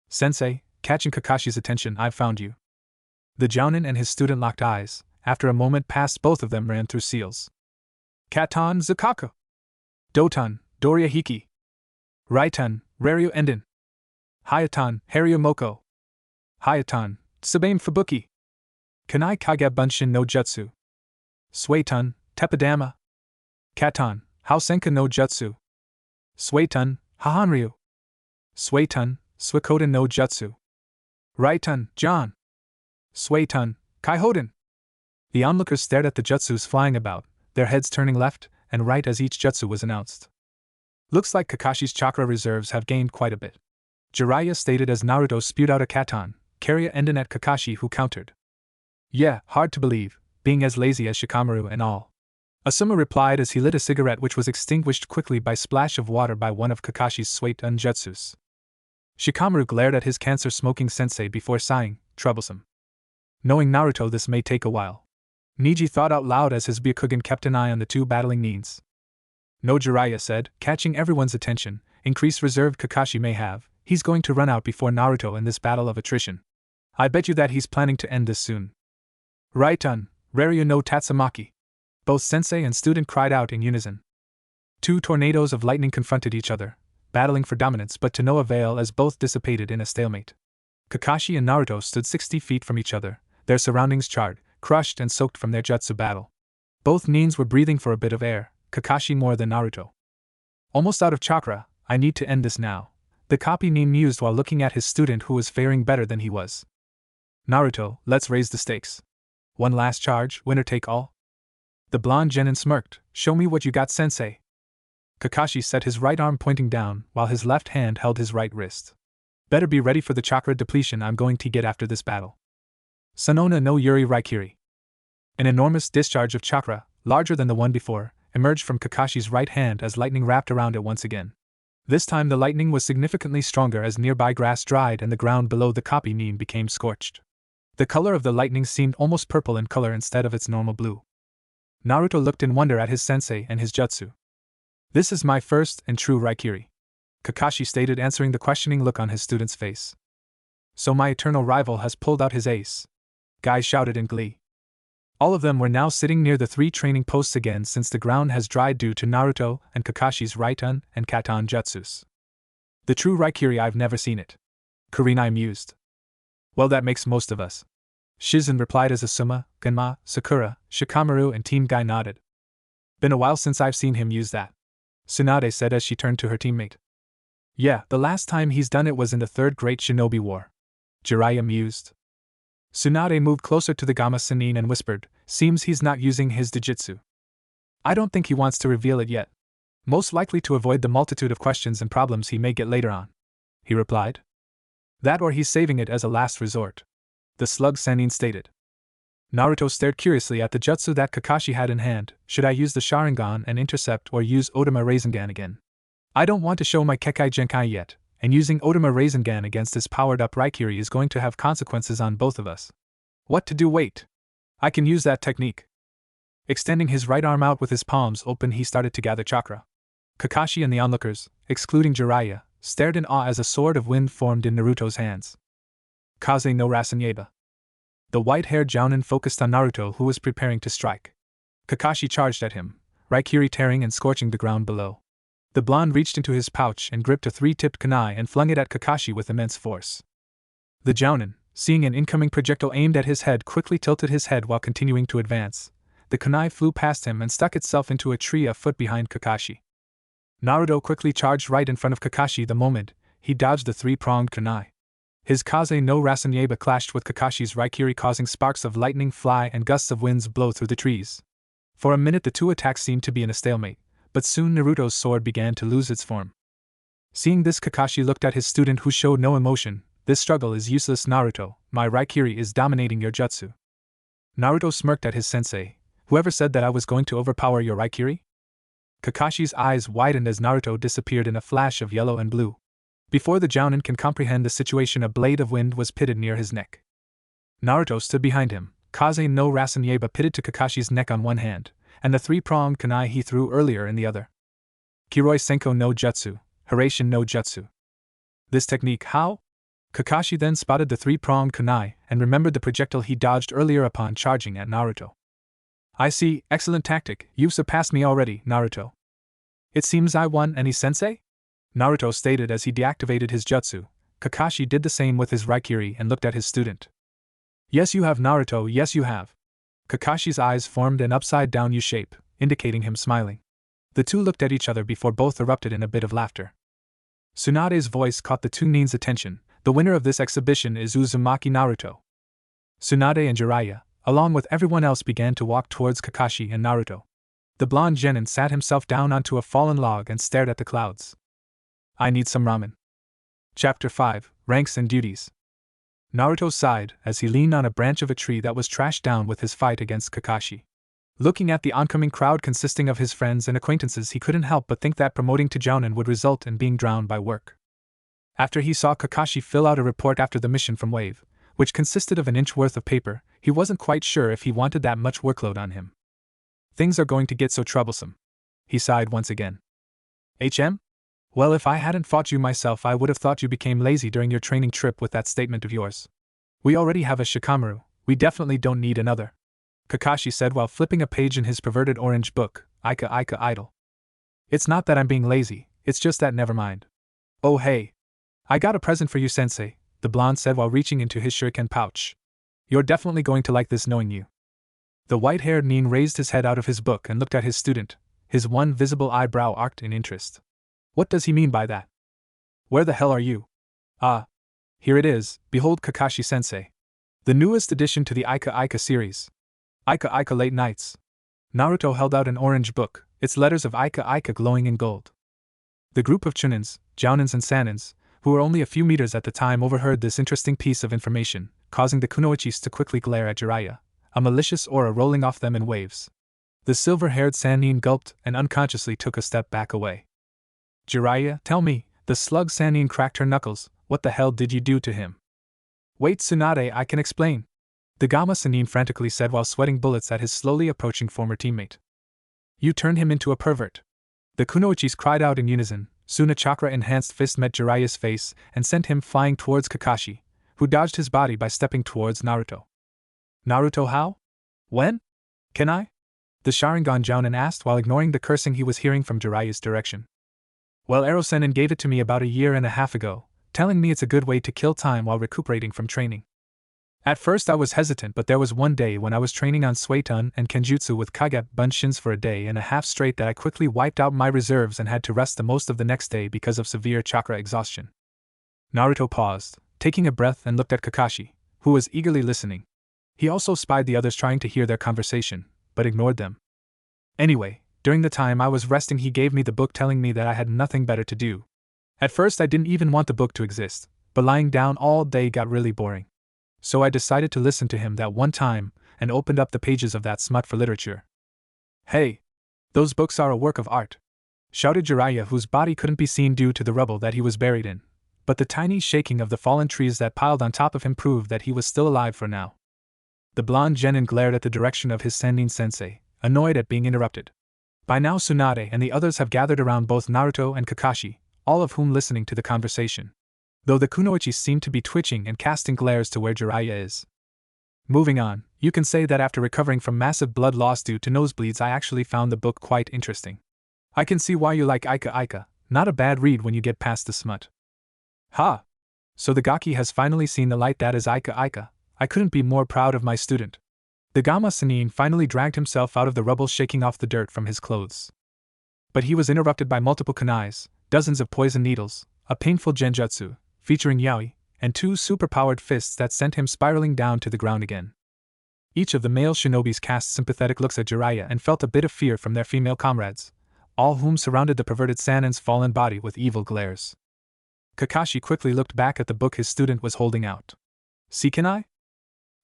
[SPEAKER 1] Sensei, catching Kakashi's attention, I've found you. The Jonin and his student locked eyes. After a moment passed, both of them ran through seals. Katon Zukaku! Doton, Doria Hiki! Raiten, Raryu Enden! Hayaton, Haryu Moko! Hayaton, Tsubame Fubuki! Kanai Kage Bunshin no Jutsu! Suetun, Teppadama! Katon, Hausenka no Jutsu! Suetun, Hahanryu! Suetun, Suikoden no Jutsu! Raiten, John! Suetun, Kaihoden! The onlookers stared at the jutsus flying about, their heads turning left and right as each jutsu was announced. Looks like Kakashi's chakra reserves have gained quite a bit, Jiraiya stated as Naruto spewed out a Katon, Karyu Enden at Kakashi, who countered. Yeah, hard to believe, being as lazy as Shikamaru and all. Asuma replied as he lit a cigarette, which was extinguished quickly by splash of water by one of Kakashi's Suetun jutsus. Shikamaru glared at his cancer-smoking sensei before sighing, troublesome. Knowing Naruto, this may take a while. Niji thought out loud as his Byakugan kept an eye on the two battling nins. No, Jiraiya said, catching everyone's attention, increased reserve Kakashi may have, he's going to run out before Naruto in this battle of attrition. I bet you that he's planning to end this soon. Raiten, Raryu no Tatsumaki! Both sensei and student cried out in unison. Two tornadoes of lightning confronted each other, battling for dominance but to no avail as both dissipated in a stalemate. Kakashi and Naruto stood 60 feet from each other, their surroundings charred, crushed and soaked from their jutsu battle. Both nins were breathing for a bit of air, Kakashi more than Naruto. Almost out of chakra, I need to end this now, the copy nin mused while looking at his student who was faring better than he was. Naruto, let's raise the stakes. One last charge, winner take all? The blonde genin smirked, show me what you got, sensei. Kakashi set his right arm pointing down while his left hand held his right wrist. Better be ready for the chakra depletion I'm going to get after this battle. Sanona no Yuri Raikiri. An enormous discharge of chakra, larger than the one before, emerged from Kakashi's right hand as lightning wrapped around it once again. This time the lightning was significantly stronger as nearby grass dried and the ground below the copy nin became scorched. The color of the lightning seemed almost purple in color instead of its normal blue. Naruto looked in wonder at his sensei and his jutsu. This is my first and true Raikiri, Kakashi stated, answering the questioning look on his student's face. So my eternal rival has pulled out his ace, Guy shouted in glee. All of them were now sitting near the 3 training posts again since the ground has dried due to Naruto and Kakashi's Raitan and Katan jutsus. The true Raikiri, I've never seen it, Kurenai mused. Well, that makes most of us, Shizen replied as Asuma, Genma, Sakura, Shikamaru and Team Guy nodded. Been a while since I've seen him use that, Tsunade said as she turned to her teammate. Yeah, the last time he's done it was in the 3rd Great Shinobi War, Jiraiya mused. Tsunade moved closer to the Gamma Sennin and whispered, seems he's not using his Dujitsu. I don't think he wants to reveal it yet. Most likely to avoid the multitude of questions and problems he may get later on, he replied. That or he's saving it as a last resort, the slug Sennin stated. Naruto stared curiously at the jutsu that Kakashi had in hand. Should I use the Sharingan and intercept or use Otama Rasengan again? I don't want to show my Kekai Genkai yet, and using Otama Rasengan against this powered-up Raikiri is going to have consequences on both of us. What to do? Wait. I can use that technique. Extending his right arm out with his palms open, he started to gather chakra. Kakashi and the onlookers, excluding Jiraiya, stared in awe as a sword of wind formed in Naruto's hands. Kaze no Rasengan. The white-haired Jonin focused on Naruto, who was preparing to strike. Kakashi charged at him, Raikiri tearing and scorching the ground below. The blonde reached into his pouch and gripped a 3-tipped kunai and flung it at Kakashi with immense force. The Jonin, seeing an incoming projectile aimed at his head, quickly tilted his head while continuing to advance. The kunai flew past him and stuck itself into a tree a foot behind Kakashi. Naruto quickly charged right in front of Kakashi the moment he dodged the 3-pronged kunai. His Kaze no Rasengan clashed with Kakashi's Raikiri, causing sparks of lightning fly and gusts of winds blow through the trees. For a minute the 2 attacks seemed to be in a stalemate, but soon Naruto's sword began to lose its form. Seeing this, Kakashi looked at his student, who showed no emotion. This struggle is useless, Naruto. My Raikiri is dominating your jutsu. Naruto smirked at his sensei. Whoever said that I was going to overpower your Raikiri? Kakashi's eyes widened as Naruto disappeared in a flash of yellow and blue. Before the Jonin can comprehend the situation, a blade of wind was pitted near his neck. Naruto stood behind him, Kaze no Rasengan pitted to Kakashi's neck on one hand, and the 3-pronged kunai he threw earlier in the other. Kiroi Senko no Jutsu, Hiraishin no Jutsu. This technique, how? Kakashi then spotted the 3-pronged kunai and remembered the projectile he dodged earlier upon charging at Naruto. I see, excellent tactic, you've surpassed me already, Naruto. It seems I won, any sensei? Naruto stated as he deactivated his jutsu. Kakashi did the same with his Raikiri and looked at his student. Yes you have, Naruto, yes you have. Kakashi's eyes formed an upside-down U shape, indicating him smiling. The two looked at each other before both erupted in a bit of laughter. Tsunade's voice caught the 2 nin's attention. The winner of this exhibition is Uzumaki Naruto. Tsunade and Jiraiya, along with everyone else, began to walk towards Kakashi and Naruto. The blonde genin sat himself down onto a fallen log and stared at the clouds. I need some ramen. Chapter 5, Ranks and Duties. Naruto sighed as he leaned on a branch of a tree that was trashed down with his fight against Kakashi. Looking at the oncoming crowd consisting of his friends and acquaintances, he couldn't help but think that promoting to Jonin would result in being drowned by work. After he saw Kakashi fill out a report after the mission from Wave, which consisted of an inch worth of paper, he wasn't quite sure if he wanted that much workload on him. Things are going to get so troublesome. He sighed once again. HM? Well, if I hadn't fought you myself, I would have thought you became lazy during your training trip with that statement of yours. We already have a Shikamaru, we definitely don't need another, Kakashi said while flipping a page in his perverted orange book, Ika Ika Idol. It's not that I'm being lazy, it's just that never mind. Oh hey. I got a present for you, sensei, the blonde said while reaching into his shuriken pouch. You're definitely going to like this knowing you. The white-haired nin raised his head out of his book and looked at his student, his one visible eyebrow arched in interest. What does he mean by that? Where the hell are you? Ah. Here it is, behold Kakashi-sensei. The newest addition to the Ika Ika series. Ika Ika Late Nights. Naruto held out an orange book, its letters of Ika Ika glowing in gold. The group of Chunins, Jounins and Sanins, who were only a few meters at the time, overheard this interesting piece of information, causing the kunoichis to quickly glare at Jiraiya, a malicious aura rolling off them in waves. The silver-haired Sannin gulped and unconsciously took a step back away. Jiraiya, tell me, the slug Sannin cracked her knuckles, what the hell did you do to him? Wait, Tsunade, I can explain. The Gamma Sennin frantically said while sweating bullets at his slowly approaching former teammate. You turned him into a pervert. The kunoichis cried out in unison. Soon a chakra-enhanced fist met Jiraiya's face and sent him flying towards Kakashi, who dodged his body by stepping towards Naruto. Naruto, how? When? Can I? The Sharingan Jonin asked while ignoring the cursing he was hearing from Jiraiya's direction. Well, Ero-sennin gave it to me about a year and a half ago, telling me it's a good way to kill time while recuperating from training. At first I was hesitant, but there was one day when I was training on Suiton and Kenjutsu with Kage Bunshins for a day and a half straight that I quickly wiped out my reserves and had to rest the most of the next day because of severe chakra exhaustion. Naruto paused, taking a breath, and looked at Kakashi, who was eagerly listening. He also spied the others trying to hear their conversation, but ignored them. Anyway, during the time I was resting he gave me the book telling me that I had nothing better to do. At first I didn't even want the book to exist, but lying down all day got really boring. So I decided to listen to him that one time, and opened up the pages of that smut for literature. Hey! Those books are a work of art! Shouted Jiraiya, whose body couldn't be seen due to the rubble that he was buried in, but the tiny shaking of the fallen trees that piled on top of him proved that he was still alive for now. The blonde genin glared at the direction of his Sennin sensei, annoyed at being interrupted. By now Tsunade and the others have gathered around both Naruto and Kakashi, all of whom listening to the conversation. Though the kunoichis seem to be twitching and casting glares to where Jiraiya is. Moving on, you can say that after recovering from massive blood loss due to nosebleeds I actually found the book quite interesting. I can see why you like Ika, not a bad read when you get past the smut. Ha! So the Gaki has finally seen the light. That is Ika. I couldn't be more proud of my student. The Gamma Sennin finally dragged himself out of the rubble, shaking off the dirt from his clothes. But he was interrupted by multiple kunais, dozens of poison needles, a painful genjutsu, featuring yaoi, and 2 superpowered fists that sent him spiraling down to the ground again. Each of the male shinobis cast sympathetic looks at Jiraiya and felt a bit of fear from their female comrades, all whom surrounded the perverted Sannin's fallen body with evil glares. Kakashi quickly looked back at the book his student was holding out. See, can I?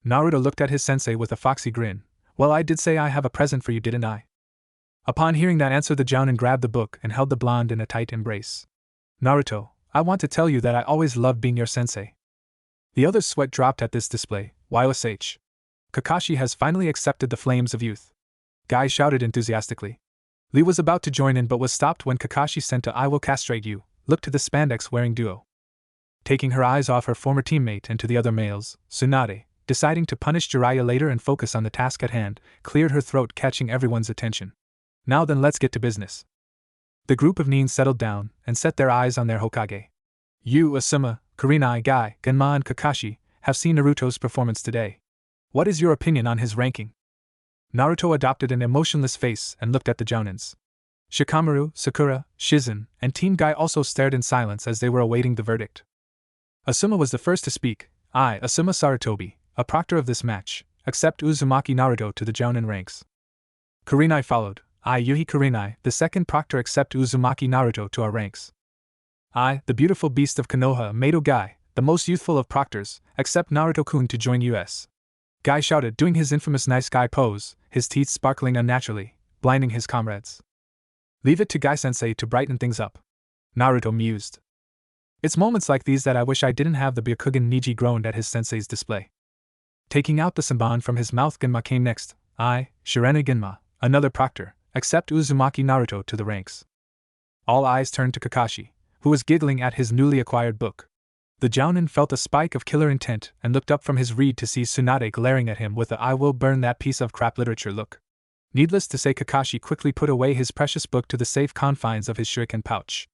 [SPEAKER 1] Naruto looked at his sensei with a foxy grin. Well, I did say I have a present for you, didn't I? Upon hearing that answer, the Jonin grabbed the book and held the blonde in a tight embrace. Naruto, I want to tell you that I always loved being your sensei. The other's sweat dropped at this display. YOSH. Kakashi has finally accepted the flames of youth. Guy shouted enthusiastically. Lee was about to join in but was stopped when Kakashi sent a "I will castrate you" look to the spandex-wearing duo. Taking her eyes off her former teammate and to the other males, Tsunade, deciding to punish Jiraiya later and focus on the task at hand, cleared her throat, catching everyone's attention. Now then, let's get to business. The group of Nin settled down and set their eyes on their Hokage. You, Asuma, Kurenai, Guy, Genma, and Kakashi have seen Naruto's performance today. What is your opinion on his ranking? Naruto adopted an emotionless face and looked at the Jonins. Shikamaru, Sakura, Shizen, and Team Guy also stared in silence as they were awaiting the verdict. Asuma was the first to speak. I, Asuma Sarutobi, a proctor of this match, accept Uzumaki Naruto to the Jonin ranks. Kurenai followed. I, Yuhi Kurenai, the second proctor, accept Uzumaki Naruto to our ranks. I, the beautiful beast of Konoha, Mato Guy, the most youthful of proctors, accept Naruto-kun to join us. Guy shouted, doing his infamous nice guy pose, his teeth sparkling unnaturally, blinding his comrades. Leave it to Guy-sensei to brighten things up. Naruto mused. It's moments like these that I wish I didn't have. The Byakugan Niji groaned at his sensei's display. Taking out the Senbon from his mouth, Genma came next. I, Shirena Genma, another proctor, accept Uzumaki Naruto to the ranks. All eyes turned to Kakashi, who was giggling at his newly acquired book. The Jounin felt a spike of killer intent and looked up from his read to see Tsunade glaring at him with a "I will burn that piece of crap" literature look. Needless to say, Kakashi quickly put away his precious book to the safe confines of his shuriken pouch.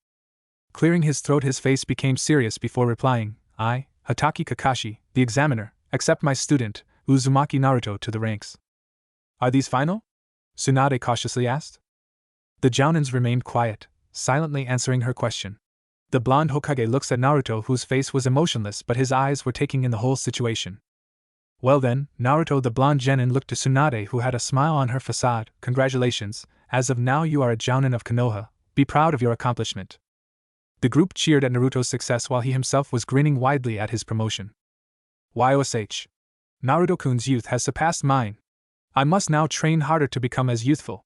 [SPEAKER 1] Clearing his throat, his face became serious before replying, I, Hataki Kakashi, the examiner, accept my student, Uzumaki Naruto, to the ranks. Are these final? Tsunade cautiously asked. The Jounins remained quiet, silently answering her question. The blonde Hokage looks at Naruto, whose face was emotionless but his eyes were taking in the whole situation. Well then, Naruto, the blonde genin looked to Tsunade, who had a smile on her facade. Congratulations, as of now you are a Jounin of Konoha, be proud of your accomplishment. The group cheered at Naruto's success while he himself was grinning widely at his promotion. YOSH. Naruto-kun's youth has surpassed mine. I must now train harder to become as youthful.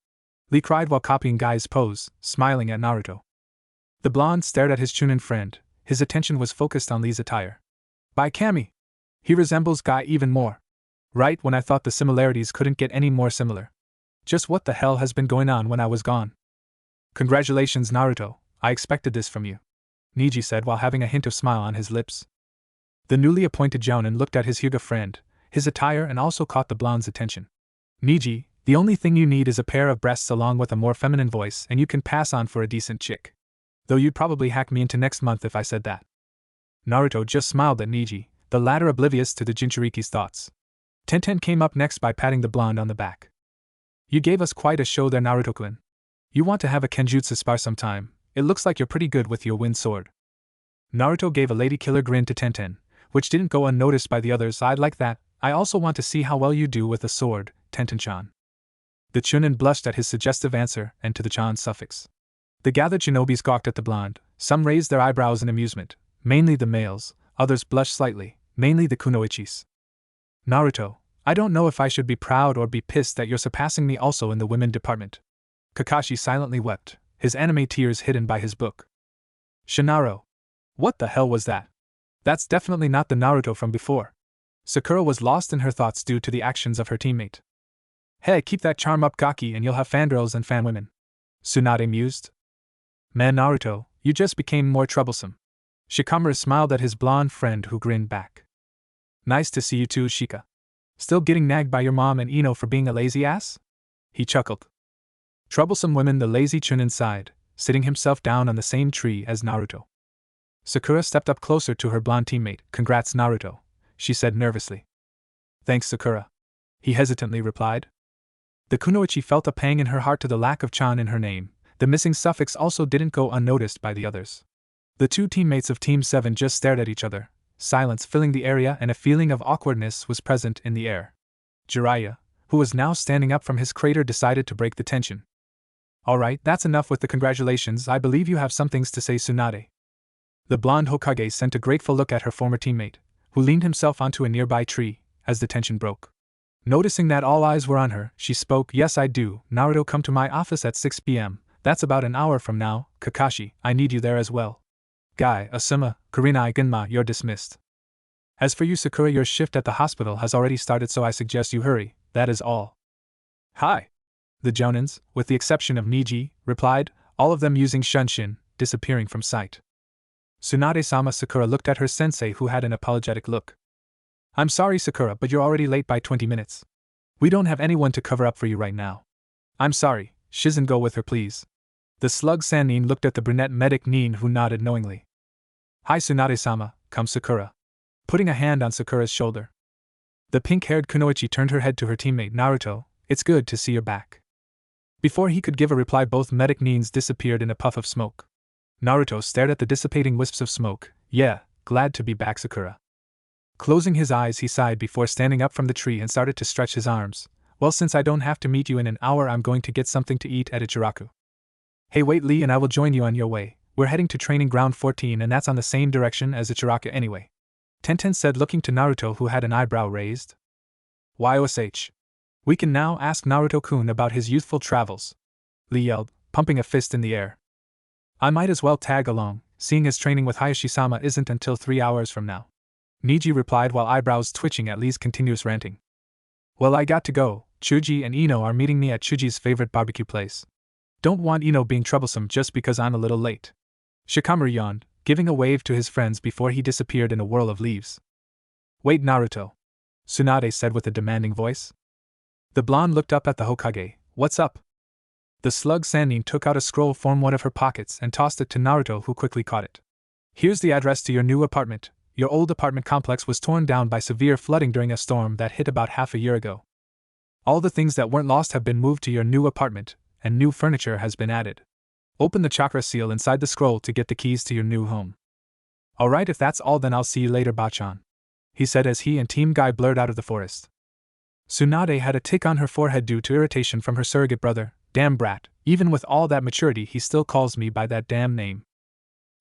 [SPEAKER 1] Lee cried while copying Guy's pose, smiling at Naruto. The blonde stared at his Chunin friend, his attention was focused on Lee's attire. By Kami! He resembles Guy even more. Right when I thought the similarities couldn't get any more similar. Just what the hell has been going on when I was gone? Congratulations, Naruto, I expected this from you, Niji said while having a hint of smile on his lips. The newly appointed Jonin looked at his Hyuga friend, his attire, and also caught the blonde's attention. Niji, the only thing you need is a pair of breasts along with a more feminine voice, and you can pass on for a decent chick. Though you'd probably hack me into next month if I said that. Naruto just smiled at Niji, the latter oblivious to the Jinchuriki's thoughts. Tenten came up next by patting the blonde on the back. You gave us quite a show there, Naruto-kun. You want to have a Kenjutsu spar sometime? It looks like you're pretty good with your wind sword. Naruto gave a lady killer grin to Tenten, which didn't go unnoticed by the others. I'd like that. I also want to see how well you do with a sword, Tenten-chan. The Chunin blushed at his suggestive answer and to the chan suffix. The gathered shinobis gawked at the blonde. Some raised their eyebrows in amusement, mainly the males, others blushed slightly, mainly the kunoichis. Naruto, I don't know if I should be proud or be pissed that you're surpassing me also in the women department. Kakashi silently wept, his anime tears hidden by his book. Shinaro. What the hell was that? That's definitely not the Naruto from before. Sakura was lost in her thoughts due to the actions of her teammate. Hey, keep that charm up, Gaki, and you'll have fangirls and fan women. Tsunade mused. Man, Naruto, you just became more troublesome. Shikamaru smiled at his blonde friend who grinned back. Nice to see you too, Shika. Still getting nagged by your mom and Ino for being a lazy ass? He chuckled. Troublesome women, the lazy Chunin sighed, sitting himself down on the same tree as Naruto. Sakura stepped up closer to her blonde teammate. Congrats, Naruto, she said nervously. Thanks, Sakura. He hesitantly replied. The kunoichi felt a pang in her heart to the lack of chan in her name. The missing suffix also didn't go unnoticed by the others. The two teammates of Team 7 just stared at each other, silence filling the area, and a feeling of awkwardness was present in the air. Jiraiya, who was now standing up from his crater, decided to break the tension. Alright, that's enough with the congratulations. I believe you have some things to say, Tsunade. The blonde Hokage sent a grateful look at her former teammate, who leaned himself onto a nearby tree, as the tension broke. Noticing that all eyes were on her, she spoke. Yes, I do. Naruto, come to my office at 6 p.m. That's about an hour from now. Kakashi, I need you there as well. Guy, Asuma, Kurinai, Gunma, you're dismissed. As for you, Sakura, your shift at the hospital has already started, so I suggest you hurry. That is all. Hi. The Jonins, with the exception of Niji, replied, all of them using Shunshin, disappearing from sight. Tsunade-sama. Sakura looked at her sensei, who had an apologetic look. I'm sorry, Sakura, but you're already late by 20 minutes. We don't have anyone to cover up for you right now. I'm sorry, Shizen, go with her please. The slug Sannin looked at the brunette medic Nin, who nodded knowingly. Hi, Tsunade-sama, come Sakura. Putting a hand on Sakura's shoulder. The pink-haired kunoichi turned her head to her teammate. Naruto, it's good to see you're back. Before he could give a reply, both medic Nins disappeared in a puff of smoke. Naruto stared at the dissipating wisps of smoke. Yeah, glad to be back, Sakura. Closing his eyes, he sighed before standing up from the tree and started to stretch his arms. Well, since I don't have to meet you in an hour, I'm going to get something to eat at Ichiraku. Hey, wait, Lee and I will join you on your way. We're heading to training ground 14, and that's on the same direction as Ichiraku anyway. Tenten said, looking to Naruto, who had an eyebrow raised. YOSH. We can now ask Naruto-kun about his youthful travels. Lee yelled, pumping a fist in the air. I might as well tag along, seeing as training with Hayashi-sama isn't until 3 hours from now. Niji replied while eyebrows twitching at Lee's continuous ranting. Well, I got to go. Chuji and Ino are meeting me at Chuji's favorite barbecue place. Don't want Ino being troublesome just because I'm a little late. Shikamaru yawned, giving a wave to his friends before he disappeared in a whirl of leaves. Wait, Naruto, Tsunade said with a demanding voice. The blonde looked up at the Hokage. What's up? The slug Sannin took out a scroll from one of her pockets and tossed it to Naruto, who quickly caught it. Here's the address to your new apartment. Your old apartment complex was torn down by severe flooding during a storm that hit about half a year ago. All the things that weren't lost have been moved to your new apartment, and new furniture has been added. Open the chakra seal inside the scroll to get the keys to your new home. Alright, if that's all, then I'll see you later, Bachan, he said as he and Team Guy blurred out of the forest. Tsunade had a tick on her forehead due to irritation from her surrogate brother. Damn brat, even with all that maturity he still calls me by that damn name.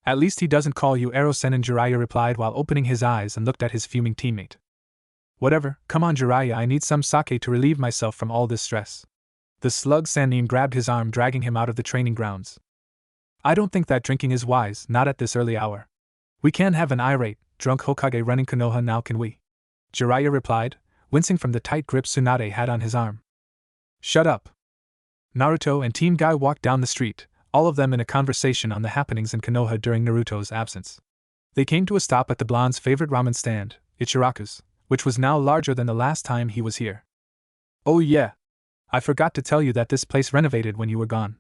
[SPEAKER 1] At least he doesn't call you Ero-sen, Jiraiya replied while opening his eyes and looked at his fuming teammate. Whatever, come on Jiraiya, I need some sake to relieve myself from all this stress. The slug Sannin grabbed his arm, dragging him out of the training grounds. I don't think that drinking is wise, not at this early hour. We can't have an irate, drunk Hokage running Konoha now, can we? Jiraiya replied, wincing from the tight grip Tsunade had on his arm. Shut up. Naruto and Team Guy walked down the street, all of them in a conversation on the happenings in Konoha during Naruto's absence. They came to a stop at the blonde's favorite ramen stand, Ichiraku's, which was now larger than the last time he was here. Oh yeah. I forgot to tell you that this place renovated when you were gone.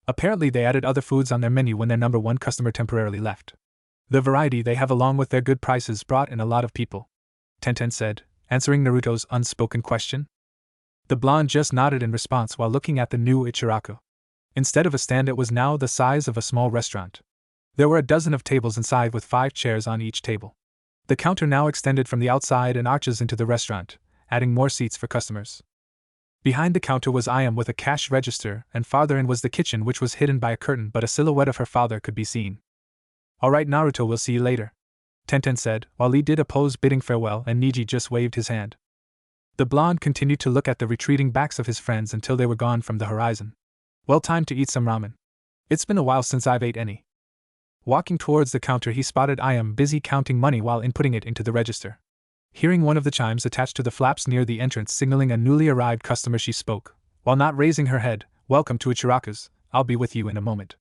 [SPEAKER 1] Apparently they added other foods on their menu when their number one customer temporarily left. The variety they have along with their good prices brought in a lot of people, Tenten said, answering Naruto's unspoken question. The blonde just nodded in response while looking at the new Ichiraku. Instead of a stand, it was now the size of a small restaurant. There were a dozen of tables inside with 5 chairs on each table. The counter now extended from the outside and arches into the restaurant, adding more seats for customers. Behind the counter was Ayam with a cash register, and farther in was the kitchen, which was hidden by a curtain, but a silhouette of her father could be seen. Alright Naruto, we'll see you later, Tenten said, while Lee did a pose bidding farewell and Niji just waved his hand. The blonde continued to look at the retreating backs of his friends until they were gone from the horizon. Well, time to eat some ramen. It's been a while since I've ate any. Walking towards the counter, he spotted Ayam busy counting money while inputting it into the register. Hearing one of the chimes attached to the flaps near the entrance signaling a newly arrived customer, she spoke, while not raising her head, "Welcome to Ichiraku's, I'll be with you in a moment."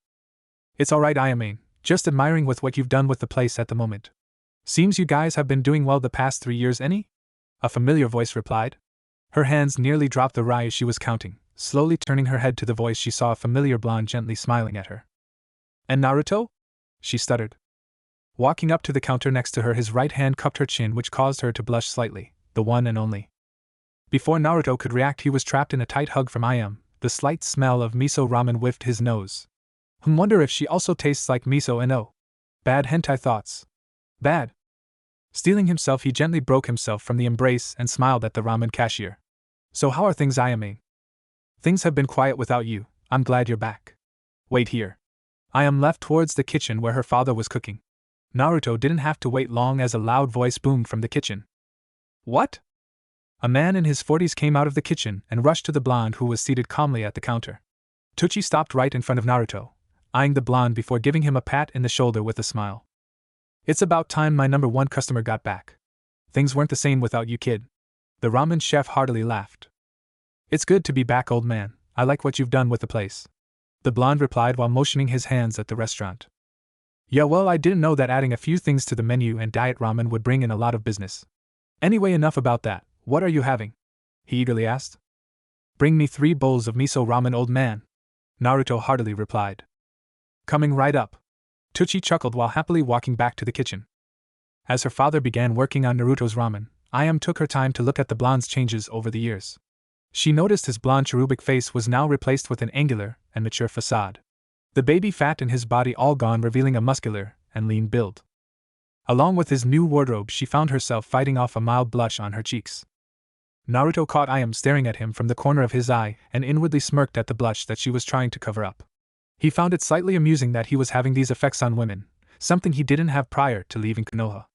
[SPEAKER 1] "It's alright, Ayame, just admiring with what you've done with the place at the moment. Seems you guys have been doing well the past 3 years, any?" A familiar voice replied. Her hands nearly dropped the rye she was counting. Slowly turning her head to the voice, she saw a familiar blonde gently smiling at her. "And Naruto?" she stuttered. Walking up to the counter next to her, his right hand cupped her chin, which caused her to blush slightly, the one and only. Before Naruto could react, he was trapped in a tight hug from Ayam. The slight smell of miso ramen whiffed his nose. Wonder if she also tastes like miso, and oh. Bad hentai thoughts. Bad. Steeling himself, he gently broke himself from the embrace and smiled at the ramen cashier. "So how are things, Ayame?" "Things have been quiet without you. I'm glad you're back." "Wait here." Ayam left towards the kitchen where her father was cooking. Naruto didn't have to wait long as a loud voice boomed from the kitchen. "What?" A man in his 40s came out of the kitchen and rushed to the blonde who was seated calmly at the counter. Tucci stopped right in front of Naruto, eyeing the blonde before giving him a pat in the shoulder with a smile. "It's about time my number one customer got back. Things weren't the same without you, kid." The ramen chef heartily laughed. "It's good to be back, old man. I like what you've done with the place," the blonde replied while motioning his hands at the restaurant. "Yeah, well, I didn't know that adding a few things to the menu and diet ramen would bring in a lot of business. Anyway, enough about that. What are you having?" he eagerly asked. "Bring me 3 bowls of miso ramen, old man," Naruto heartily replied. "Coming right up." Tucci chuckled while happily walking back to the kitchen. As her father began working on Naruto's ramen, Ayam took her time to look at the blonde's changes over the years. She noticed his blonde cherubic face was now replaced with an angular and mature facade. The baby fat in his body all gone, revealing a muscular and lean build. Along with his new wardrobe, she found herself fighting off a mild blush on her cheeks. Naruto caught Ayam staring at him from the corner of his eye and inwardly smirked at the blush that she was trying to cover up. He found it slightly amusing that he was having these effects on women, something he didn't have prior to leaving Konoha.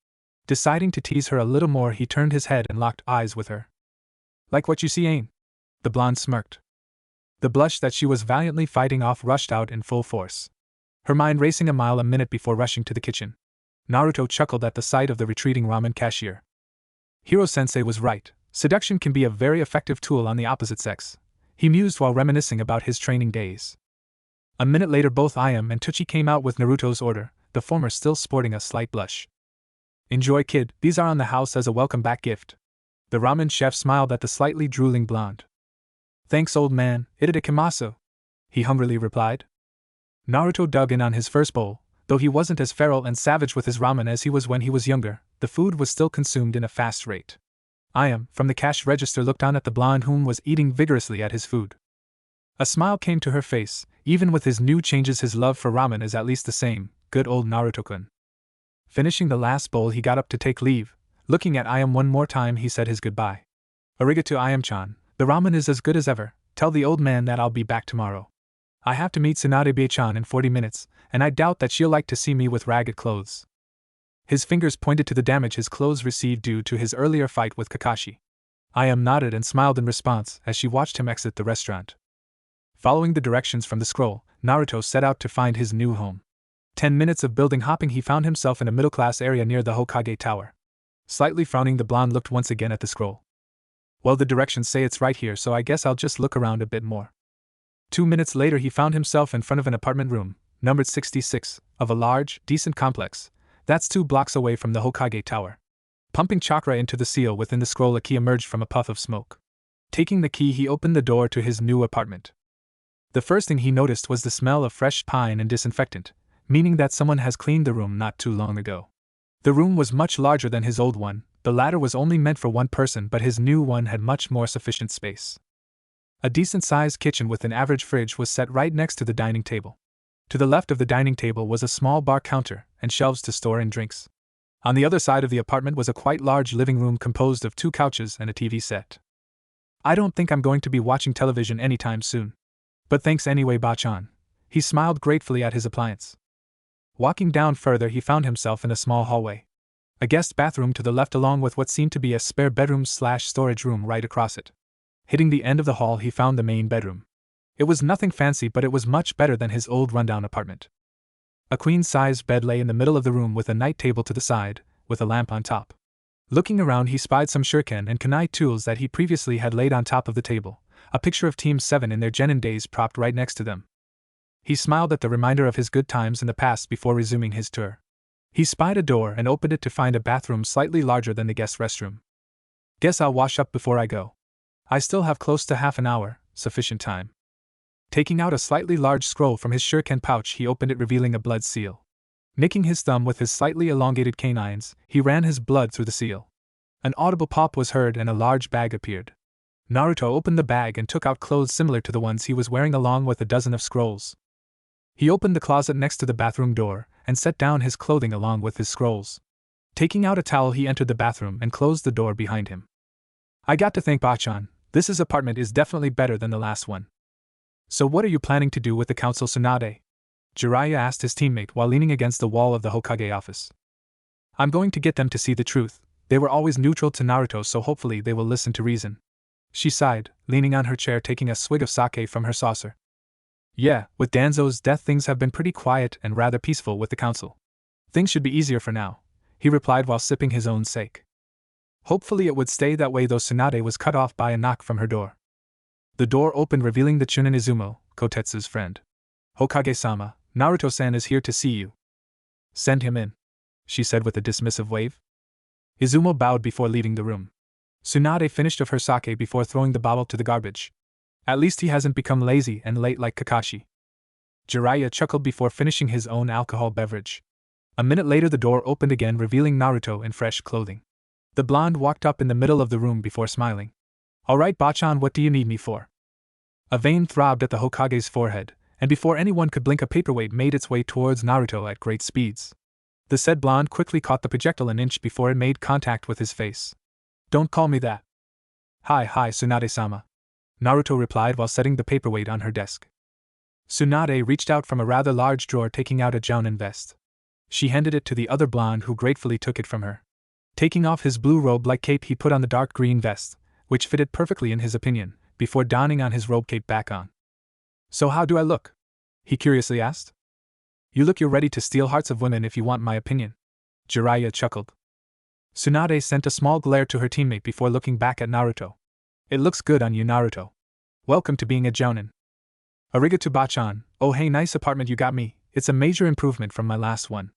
[SPEAKER 1] Deciding to tease her a little more, he turned his head and locked eyes with her. "Like what you see, ain't?" The blonde smirked. The blush that she was valiantly fighting off rushed out in full force, her mind racing a mile a minute before rushing to the kitchen. Naruto chuckled at the sight of the retreating ramen cashier. Hiro-sensei was right. Seduction can be a very effective tool on the opposite sex, he mused while reminiscing about his training days. A minute later, both Ayam and Tucci came out with Naruto's order, the former still sporting a slight blush. "Enjoy, kid, these are on the house as a welcome back gift." The ramen chef smiled at the slightly drooling blonde. "Thanks, old man, itadakimasu," he hungrily replied. Naruto dug in on his first bowl. Though he wasn't as feral and savage with his ramen as he was when he was younger, the food was still consumed in a fast rate. Ayam, from the cash register, looked on at the blonde whom was eating vigorously at his food. A smile came to her face. Even with his new changes, his love for ramen is at least the same. Good old Naruto-kun. Finishing the last bowl, he got up to take leave. Looking at Ayam one more time, he said his goodbye. "Arigato, Ayam-chan. The ramen is as good as ever. Tell the old man that I'll be back tomorrow. I have to meet Tsunade-chan in 40 minutes, and I doubt that she'll like to see me with ragged clothes." His fingers pointed to the damage his clothes received due to his earlier fight with Kakashi. Ayam nodded and smiled in response as she watched him exit the restaurant. Following the directions from the scroll, Naruto set out to find his new home. 10 minutes of building hopping, he found himself in a middle-class area near the Hokage Tower. Slightly frowning, the blonde looked once again at the scroll. Well, the directions say it's right here, so I guess I'll just look around a bit more. 2 minutes later, he found himself in front of an apartment room, numbered 66, of a large, decent complex. That's 2 blocks away from the Hokage Tower. Pumping chakra into the seal within the scroll, a key emerged from a puff of smoke. Taking the key, he opened the door to his new apartment. The first thing he noticed was the smell of fresh pine and disinfectant, meaning that someone has cleaned the room not too long ago. The room was much larger than his old one. The latter was only meant for 1 person, but his new one had much more sufficient space. A decent-sized kitchen with an average fridge was set right next to the dining table. To the left of the dining table was a small bar counter and shelves to store in drinks. On the other side of the apartment was a quite large living room composed of 2 couches and a TV set. I don't think I'm going to be watching television anytime soon. But thanks anyway, Bachan. He smiled gratefully at his appliance. Walking down further, he found himself in a small hallway. A guest bathroom to the left, along with what seemed to be a spare bedroom/storage room right across it. Hitting the end of the hall, he found the main bedroom. It was nothing fancy, but it was much better than his old rundown apartment. A queen-size bed lay in the middle of the room with a night table to the side, with a lamp on top. Looking around, he spied some shuriken and kunai tools that he previously had laid on top of the table, a picture of Team 7 in their Jonin days propped right next to them. He smiled at the reminder of his good times in the past before resuming his tour. He spied a door and opened it to find a bathroom slightly larger than the guest restroom. Guess I'll wash up before I go. I still have close to half an hour, sufficient time. Taking out a slightly large scroll from his shuriken pouch, he opened it, revealing a blood seal. Nicking his thumb with his slightly elongated canines, he ran his blood through the seal. An audible pop was heard and a large bag appeared. Naruto opened the bag and took out clothes similar to the ones he was wearing, along with a dozen of scrolls. He opened the closet next to the bathroom door and set down his clothing along with his scrolls. Taking out a towel, he entered the bathroom and closed the door behind him. I got to think, Bachan, this apartment is definitely better than the last one. So what are you planning to do with the council, Tsunade? Jiraiya asked his teammate while leaning against the wall of the Hokage office. I'm going to get them to see the truth. They were always neutral to Naruto, so hopefully they will listen to reason. She sighed, leaning on her chair, taking a swig of sake from her saucer. Yeah, with Danzo's death things have been pretty quiet and rather peaceful with the council. Things should be easier for now, he replied while sipping his own sake. Hopefully it would stay that way, though. Tsunade was cut off by a knock from her door. The door opened, revealing the Chunin Izumo, Kotetsu's friend. Hokage-sama, Naruto-san is here to see you. Send him in, she said with a dismissive wave. Izumo bowed before leaving the room. Tsunade finished of her sake before throwing the bottle to the garbage. At least he hasn't become lazy and late like Kakashi. Jiraiya chuckled before finishing his own alcohol beverage. A minute later, the door opened again, revealing Naruto in fresh clothing. The blonde walked up in the middle of the room before smiling. All right, Bachan, what do you need me for? A vein throbbed at the Hokage's forehead, and before anyone could blink, a paperweight made its way towards Naruto at great speeds. The said blonde quickly caught the projectile an inch before it made contact with his face. Don't call me that. Hi, Tsunade-sama. Naruto replied while setting the paperweight on her desk. Tsunade reached out from a rather large drawer, taking out a Jonin vest. She handed it to the other blonde, who gratefully took it from her. Taking off his blue robe-like cape, he put on the dark green vest, which fitted perfectly in his opinion, before donning on his robe cape back on. So how do I look? He curiously asked. You look you're ready to steal hearts of women, if you want my opinion. Jiraiya chuckled. Tsunade sent a small glare to her teammate before looking back at Naruto. It looks good on you, Naruto. Welcome to being a Jonin. Arigato, Bachan. Oh hey, nice apartment you got me. It's a major improvement from my last one,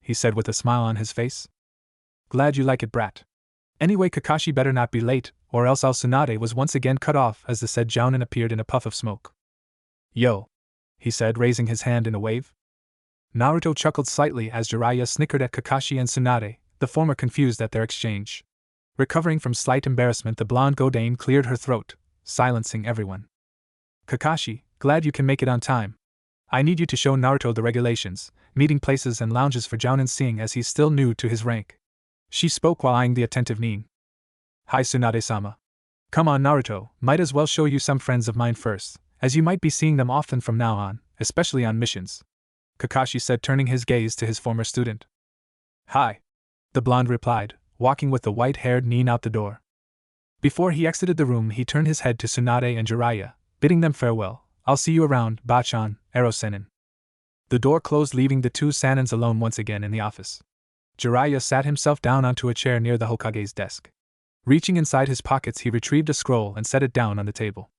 [SPEAKER 1] he said with a smile on his face. Glad you like it, brat. Anyway, Kakashi better not be late, or else Tsunade was once again cut off as the said Jonin appeared in a puff of smoke. Yo, he said, raising his hand in a wave. Naruto chuckled slightly as Jiraiya snickered at Kakashi and Tsunade, the former confused at their exchange. Recovering from slight embarrassment, the blonde Godane cleared her throat, silencing everyone. Kakashi, glad you can make it on time. I need you to show Naruto the regulations, meeting places and lounges for Jonin, seeing as he's still new to his rank. She spoke while eyeing the attentive Nin. Hi, Tsunade-sama. Come on, Naruto, might as well show you some friends of mine first, as you might be seeing them often from now on, especially on missions, Kakashi said, turning his gaze to his former student. Hi, the blonde replied, walking with the white-haired Nin out the door. Before he exited the room, he turned his head to Tsunade and Jiraiya, bidding them farewell. I'll see you around, Bachan, Ero-senin. The door closed, leaving the 2 Sanins alone once again in the office. Jiraiya sat himself down onto a chair near the Hokage's desk. Reaching inside his pockets, he retrieved a scroll and set it down on the table.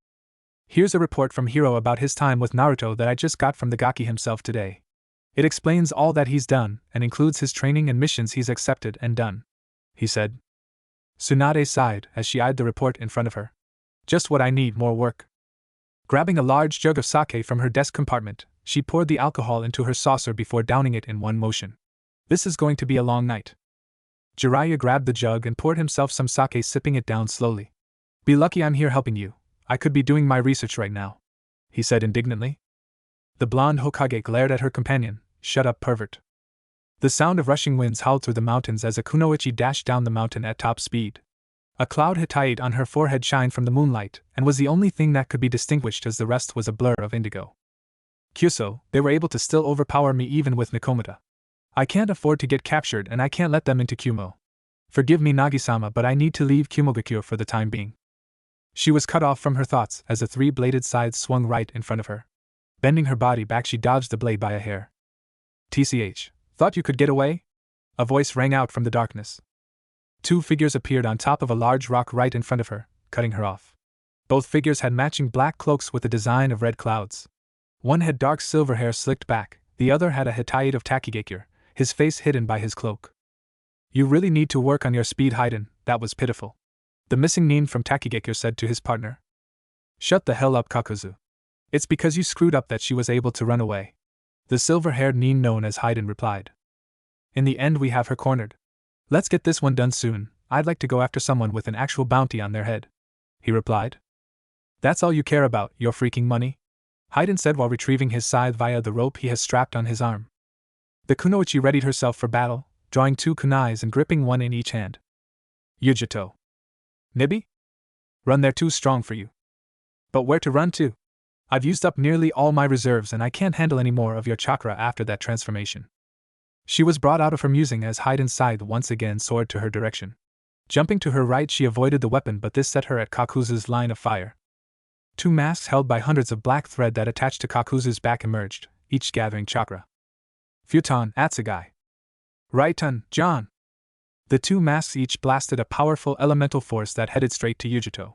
[SPEAKER 1] Here's a report from Hiro about his time with Naruto that I just got from the Gaki himself today. It explains all that he's done and includes his training and missions he's accepted and done, he said. Tsunade sighed as she eyed the report in front of her. Just what I need, more work. Grabbing a large jug of sake from her desk compartment, she poured the alcohol into her saucer before downing it in one motion. This is going to be a long night. Jiraiya grabbed the jug and poured himself some sake, sipping it down slowly. Be lucky I'm here helping you. I could be doing my research right now, he said indignantly. The blonde Hokage glared at her companion. Shut up, pervert. The sound of rushing winds howled through the mountains as a kunoichi dashed down the mountain at top speed. A cloud Hittite on her forehead shined from the moonlight and was the only thing that could be distinguished, as the rest was a blur of indigo. Kyuso, they were able to still overpower me even with Nikomata. I can't afford to get captured and I can't let them into Kumo. Forgive me, Nagi-sama, but I need to leave Kumogakure for the time being. She was cut off from her thoughts as the three-bladed scythe swung right in front of her. Bending her body back, she dodged the blade by a hair. TCH, thought you could get away? A voice rang out from the darkness. Two figures appeared on top of a large rock right in front of her, cutting her off. Both figures had matching black cloaks with a design of red clouds. One had dark silver hair slicked back, the other had a Hittite of Takigakure, his face hidden by his cloak. You really need to work on your speed, Haiden, that was pitiful. The missing nin from Takigakure said to his partner. Shut the hell up, Kakuzu. It's because you screwed up that she was able to run away. The silver-haired nin known as Haiden replied. In the end we have her cornered. Let's get this one done soon. I'd like to go after someone with an actual bounty on their head, he replied. That's all you care about, your freaking money? Haiden said while retrieving his scythe via the rope he has strapped on his arm. The kunoichi readied herself for battle, drawing two kunais and gripping one in each hand. Yujito. Nibi? Run, they're too strong for you. But where to run to? I've used up nearly all my reserves and I can't handle any more of your chakra after that transformation. She was brought out of her musing as Haiden's scythe once again soared to her direction. Jumping to her right, she avoided the weapon, but this set her at Kakuzu's line of fire. Two masks held by hundreds of black thread that attached to Kakuzu's back emerged, each gathering chakra. Futon, Atsugai. Raiton, John. The two masks each blasted a powerful elemental force that headed straight to Yujito.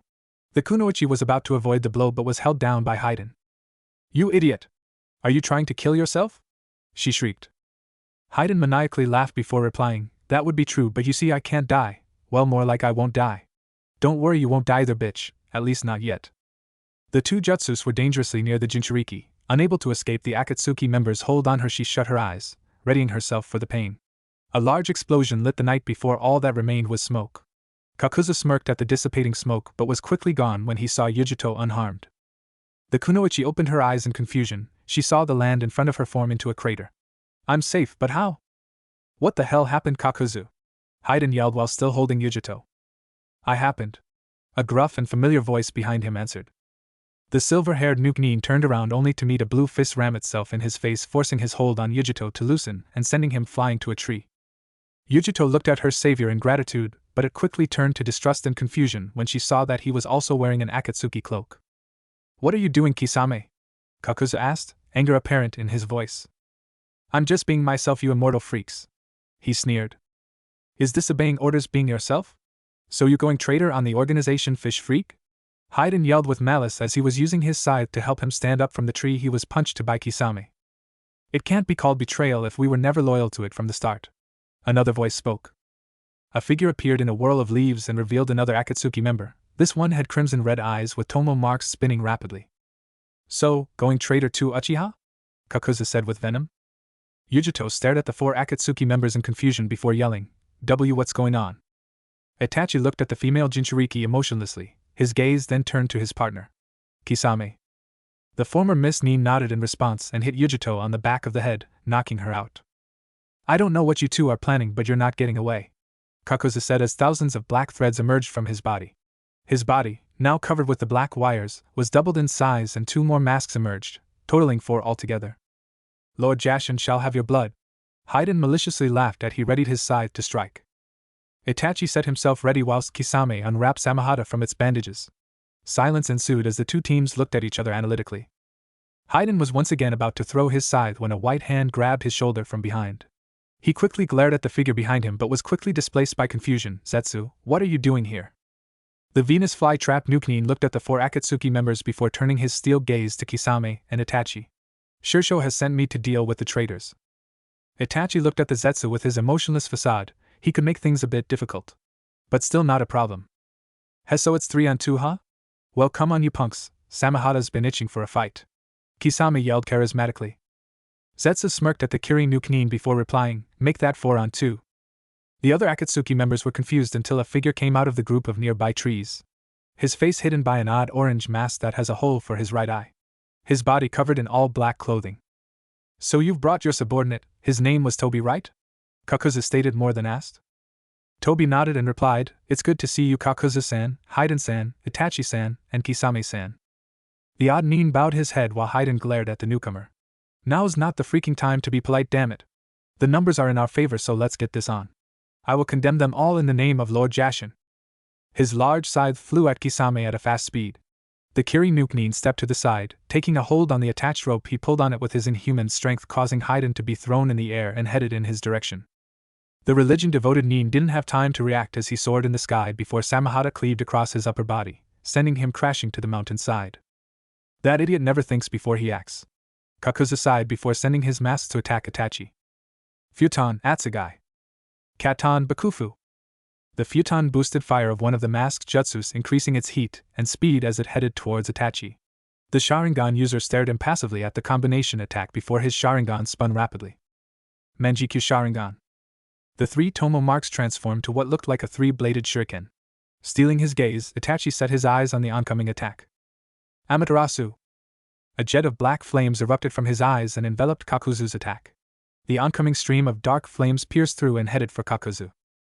[SPEAKER 1] The kunoichi was about to avoid the blow but was held down by Haiden. You idiot! Are you trying to kill yourself? She shrieked. Haiden maniacally laughed before replying, that would be true, but you see I can't die. Well, more like I won't die. Don't worry, you won't die either, bitch, at least not yet. The two jutsus were dangerously near the Jinchuriki. Unable to escape the Akatsuki members' hold on her, she shut her eyes, readying herself for the pain. A large explosion lit the night before all that remained was smoke. Kakuzu smirked at the dissipating smoke but was quickly gone when he saw Yujito unharmed. The kunoichi opened her eyes in confusion. She saw the land in front of her form into a crater. I'm safe, but how? What the hell happened, Kakuzu? Haiden yelled while still holding Yujito. I happened. A gruff and familiar voice behind him answered. The silver-haired Nuke-nin turned around only to meet a blue fist ram itself in his face, forcing his hold on Yujito to loosen and sending him flying to a tree. Yujito looked at her savior in gratitude, but it quickly turned to distrust and confusion when she saw that he was also wearing an Akatsuki cloak. What are you doing, Kisame? Kakuzu asked, anger apparent in his voice. I'm just being myself, you immortal freaks. He sneered. Is disobeying orders being yourself? So you going traitor on the organization, fish freak? Haiden yelled with malice as he was using his scythe to help him stand up from the tree he was punched to by Kisame. It can't be called betrayal if we were never loyal to it from the start. Another voice spoke. A figure appeared in a whirl of leaves and revealed another Akatsuki member. This one had crimson-red eyes with tomoe marks spinning rapidly. So, going traitor to Uchiha? Kakuzu said with venom. Yujito stared at the four Akatsuki members in confusion before yelling, what's going on? Itachi looked at the female Jinchuriki emotionlessly, his gaze then turned to his partner. Kisame. The former Miss Nin nodded in response and hit Yujito on the back of the head, knocking her out. I don't know what you two are planning, but you're not getting away, Kakuzu said as thousands of black threads emerged from his body. His body, now covered with the black wires, was doubled in size and two more masks emerged, totaling 4 altogether. Lord Jashin shall have your blood. Haiden maliciously laughed as he readied his scythe to strike. Itachi set himself ready whilst Kisame unwrapped Samahata from its bandages. Silence ensued as the two teams looked at each other analytically. Haiden was once again about to throw his scythe when a white hand grabbed his shoulder from behind. He quickly glared at the figure behind him but was quickly displaced by confusion. Zetsu, what are you doing here? The Venus flytrap Nukenin looked at the 4 Akatsuki members before turning his steel gaze to Kisame and Itachi. Shirsho has sent me to deal with the traitors. Itachi looked at the Zetsu with his emotionless facade. He could make things a bit difficult. But still not a problem. So it's 3 on 2, huh? Well, come on you punks, Samehada's been itching for a fight. Kisame yelled charismatically. Zetsu smirked at the Kiri Nukenin before replying, make that 4 on 2. The other Akatsuki members were confused until a figure came out of the group of nearby trees. His face hidden by an odd orange mask that has a hole for his right eye. His body covered in all black clothing. So you've brought your subordinate, his name was Toby, right? Kakuzu stated more than asked. Toby nodded and replied, it's good to see you Kakuzu-san, Haiden-san, Itachi-san, and Kisame-san. The odd nin bowed his head while Haiden glared at the newcomer. Now's not the freaking time to be polite, damn it. The numbers are in our favor, so let's get this on. I will condemn them all in the name of Lord Jashin. His large scythe flew at Kisame at a fast speed. The Kiri Nukenin stepped to the side, taking a hold on the attached rope. He pulled on it with his inhuman strength, causing Haiden to be thrown in the air and headed in his direction. The religion-devoted nin didn't have time to react as he soared in the sky before Samehada cleaved across his upper body, sending him crashing to the mountainside. That idiot never thinks before he acts. Kakuzu sighed before sending his mask to attack Itachi. Futon Atsugai. Katon Bakufu. The futon boosted fire of one of the masked jutsus, increasing its heat and speed as it headed towards Itachi. The Sharingan user stared impassively at the combination attack before his Sharingan spun rapidly. Manjikyu Sharingan. The 3 tomoe marks transformed to what looked like a 3-bladed shuriken. Stealing his gaze, Itachi set his eyes on the oncoming attack. Amaterasu. A jet of black flames erupted from his eyes and enveloped Kakuzu's attack. The oncoming stream of dark flames pierced through and headed for Kakuzu.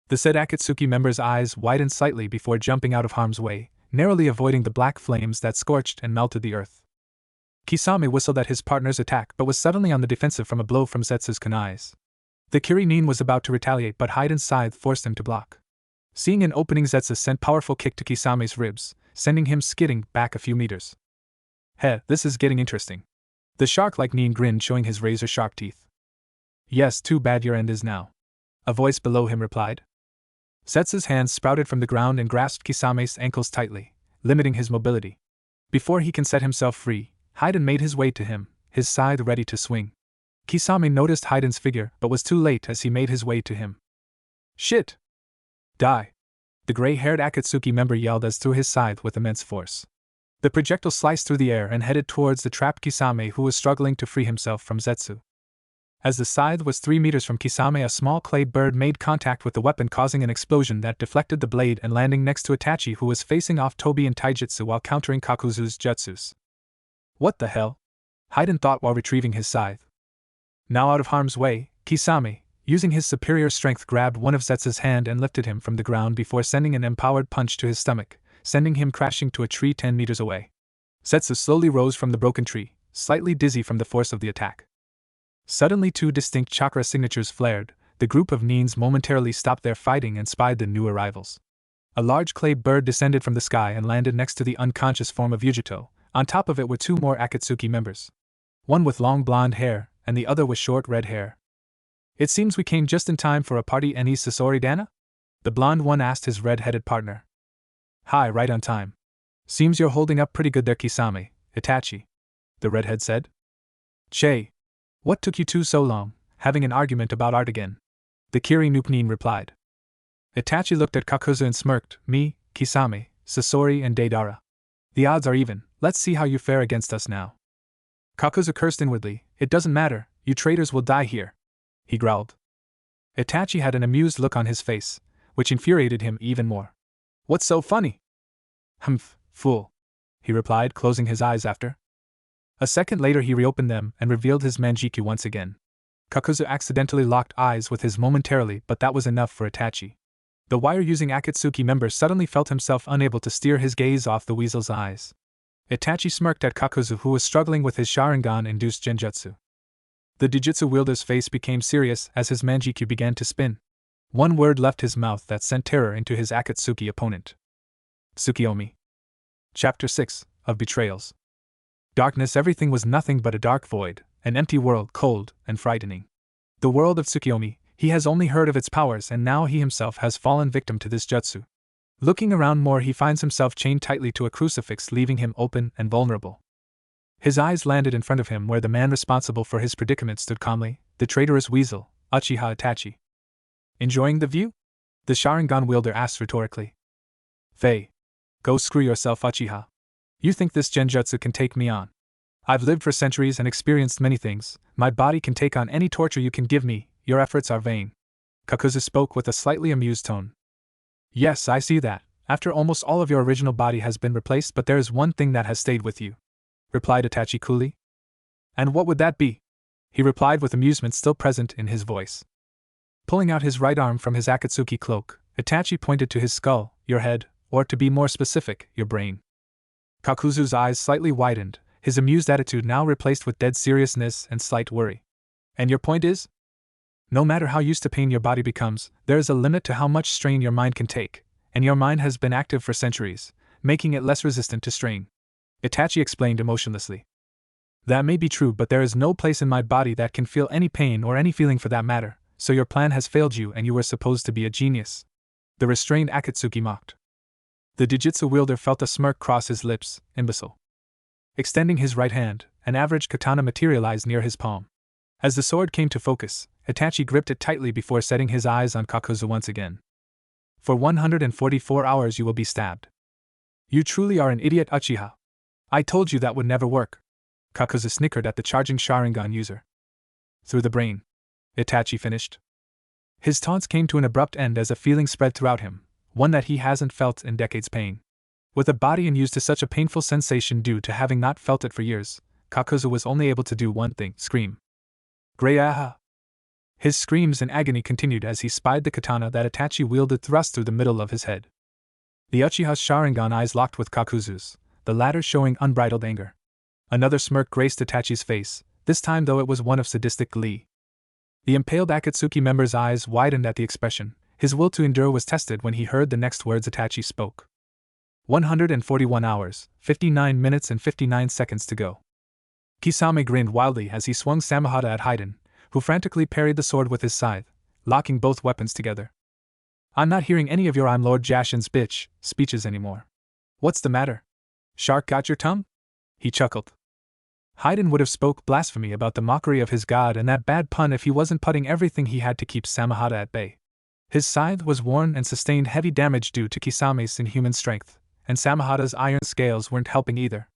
[SPEAKER 1] The said Akatsuki member's eyes widened slightly before jumping out of harm's way, narrowly avoiding the black flames that scorched and melted the earth. Kisame whistled at his partner's attack but was suddenly on the defensive from a blow from Zetsu's kunais. The Kiri nin was about to retaliate, but Haiden's scythe forced him to block. Seeing an opening, Zetsu sent powerful kick to Kisame's ribs, sending him skidding back a few meters. This is getting interesting. The shark-like nin grinned, showing his razor-sharp teeth. Yes, too bad your end is now. A voice below him replied. Zetsu's hands sprouted from the ground and grasped Kisame's ankles tightly, limiting his mobility. Before he can set himself free, Haiden made his way to him, his scythe ready to swing. Kisame noticed Haiden's figure but was too late as he made his way to him. Shit! Die! The gray-haired Akatsuki member yelled as threw his scythe with immense force. The projectile sliced through the air and headed towards the trapped Kisame, who was struggling to free himself from Zetsu. As the scythe was 3 meters from Kisame, a small clay bird made contact with the weapon, causing an explosion that deflected the blade and landing next to Itachi, who was facing off Tobi and Taijutsu while countering Kakuzu's jutsus. What the hell? Haiden thought while retrieving his scythe. Now out of harm's way, Kisame, using his superior strength, grabbed one of Zetsu's hand and lifted him from the ground before sending an empowered punch to his stomach, sending him crashing to a tree 10 meters away. Zetsu slowly rose from the broken tree, slightly dizzy from the force of the attack. Suddenly 2 distinct chakra signatures flared. The group of nins momentarily stopped their fighting and spied the new arrivals. A large clay bird descended from the sky and landed next to the unconscious form of Yujito. On top of it were 2 more Akatsuki members. One with long blonde hair, and the other with short red hair. It seems we came just in time for a party, any Sasori Dana? The blonde one asked his red-headed partner. Hi, right on time. Seems you're holding up pretty good there, Kisame, Itachi. The redhead said. Che. What took you 2 so long, having an argument about art again? The Kiri Nukenin replied. Itachi looked at Kakuzu and smirked. Me, Kisame, Sasori and Deidara. The odds are even, let's see how you fare against us now. Kakuzu cursed inwardly. It doesn't matter, you traitors will die here. He growled. Itachi had an amused look on his face, which infuriated him even more. What's so funny? Humph, fool, he replied, closing his eyes after. A second later he reopened them and revealed his manjikyu once again. Kakuzu accidentally locked eyes with his momentarily, but that was enough for Itachi. The wire-using Akatsuki member suddenly felt himself unable to steer his gaze off the weasel's eyes. Itachi smirked at Kakuzu, who was struggling with his Sharingan-induced genjutsu. The Dijutsu wielder's face became serious as his manjikyu began to spin. One word left his mouth that sent terror into his Akatsuki opponent. Tsukiyomi. Chapter 6, of Betrayals. Darkness. Everything was nothing but a dark void, an empty world, cold and frightening. The world of Tsukiyomi. He has only heard of its powers, and now he himself has fallen victim to this jutsu. Looking around more, he finds himself chained tightly to a crucifix, leaving him open and vulnerable. His eyes landed in front of him where the man responsible for his predicament stood calmly, the traitorous weasel, Uchiha Itachi. Enjoying the view? The Sharingan wielder asked rhetorically. Fei. Go screw yourself, Uchiha. You think this genjutsu can take me on? I've lived for centuries and experienced many things. My body can take on any torture you can give me. Your efforts are vain. Kakuzu spoke with a slightly amused tone. Yes, I see that. After almost all of your original body has been replaced, but there is one thing that has stayed with you, replied Itachi coolly. And what would that be? He replied with amusement still present in his voice. Pulling out his right arm from his Akatsuki cloak, Itachi pointed to his skull, your head, or to be more specific, your brain. Kakuzu's eyes slightly widened, his amused attitude now replaced with dead seriousness and slight worry. And your point is? No matter how used to pain your body becomes, there is a limit to how much strain your mind can take, and your mind has been active for centuries, making it less resistant to strain. Itachi explained emotionlessly. That may be true, but there is no place in my body that can feel any pain or any feeling for that matter, so your plan has failed you and you were supposed to be a genius. The restrained Akatsuki mocked. The Jujutsu wielder felt a smirk cross his lips, imbecile. Extending his right hand, an average katana materialized near his palm. As the sword came to focus, Itachi gripped it tightly before setting his eyes on Kakuzu once again. For 144 hours you will be stabbed. You truly are an idiot, Uchiha. I told you that would never work. Kakuzu snickered at the charging Sharingan user. Through the brain. Itachi finished. His taunts came to an abrupt end as a feeling spread throughout him, one that he hasn't felt in decades. Pain. With a body unused to such a painful sensation due to having not felt it for years, Kakuzu was only able to do one thing: scream. Greaha! His screams in agony continued as he spied the katana that Itachi wielded thrust through the middle of his head. The Uchiha's Sharingan eyes locked with Kakuzu's, the latter showing unbridled anger. Another smirk graced Itachi's face, this time though it was one of sadistic glee. The impaled Akatsuki member's eyes widened at the expression. His will to endure was tested when he heard the next words Itachi spoke. 141 hours, 59 minutes and 59 seconds to go. Kisame grinned wildly as he swung Samehada at Haiden, who frantically parried the sword with his scythe, locking both weapons together. I'm not hearing any of your "I'm Lord Jashin's bitch" speeches anymore. What's the matter? Shark got your tongue? He chuckled. Haiden would have spoke blasphemy about the mockery of his god and that bad pun if he wasn't putting everything he had to keep Samehada at bay. His scythe was worn and sustained heavy damage due to Kisame's inhuman strength, and Samehada's iron scales weren't helping either.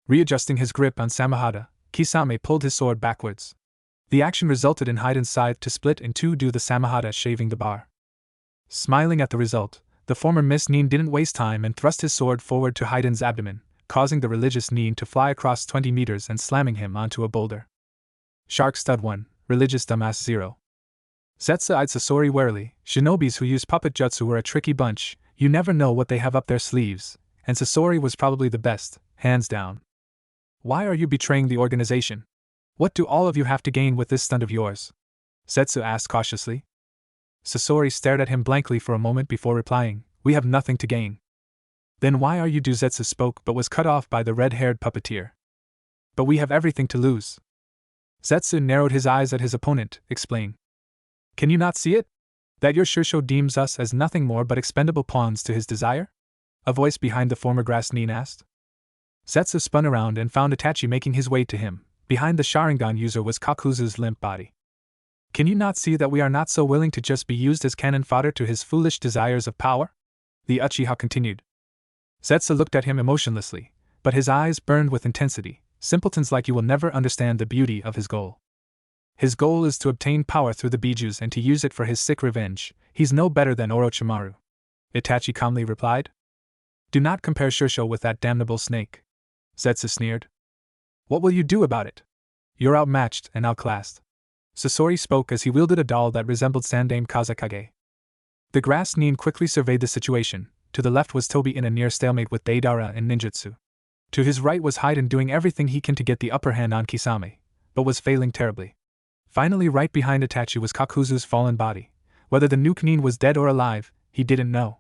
[SPEAKER 1] Readjusting his grip on Samehada, Kisame pulled his sword backwards. The action resulted in Haiden's scythe to split in two due to Samehada shaving the bar. Smiling at the result, the former Miss Nin didn't waste time and thrust his sword forward to Haiden's abdomen, causing the religious Nin to fly across 20 meters and slamming him onto a boulder. Shark Stud 1, Religious Dumbass 0. Zetsu eyed Sasori warily. Shinobis who use puppet jutsu were a tricky bunch, you never know what they have up their sleeves, and Sasori was probably the best, hands down. Why are you betraying the organization? What do all of you have to gain with this stunt of yours? Zetsu asked cautiously. Sasori stared at him blankly for a moment before replying, we have nothing to gain. Then why are you? Zetsu spoke but was cut off by the red-haired puppeteer. But we have everything to lose. Zetsu narrowed his eyes at his opponent, explaining. Can you not see it? That your Shursho deems us as nothing more but expendable pawns to his desire? A voice behind the former grass Nin asked. Zetsu spun around and found Itachi making his way to him. Behind the Sharingan user was Kakuzu's limp body. Can you not see that we are not so willing to just be used as cannon fodder to his foolish desires of power? The Uchiha continued. Zetsu looked at him emotionlessly, but his eyes burned with intensity. Simpletons like you will never understand the beauty of his goal. His goal is to obtain power through the bijus and to use it for his sick revenge. He's no better than Orochimaru. Itachi calmly replied. Do not compare Shursho with that damnable snake. Zetsu sneered. What will you do about it? You're outmatched and outclassed. Sasori spoke as he wielded a doll that resembled Sandaime Kazekage. The grass Nin quickly surveyed the situation. To the left was Tobi in a near stalemate with Deidara and ninjutsu. To his right was Haiden doing everything he can to get the upper hand on Kisame, but was failing terribly. Finally, right behind Itachi was Kakuzu's fallen body. Whether the nuke Nin was dead or alive, he didn't know.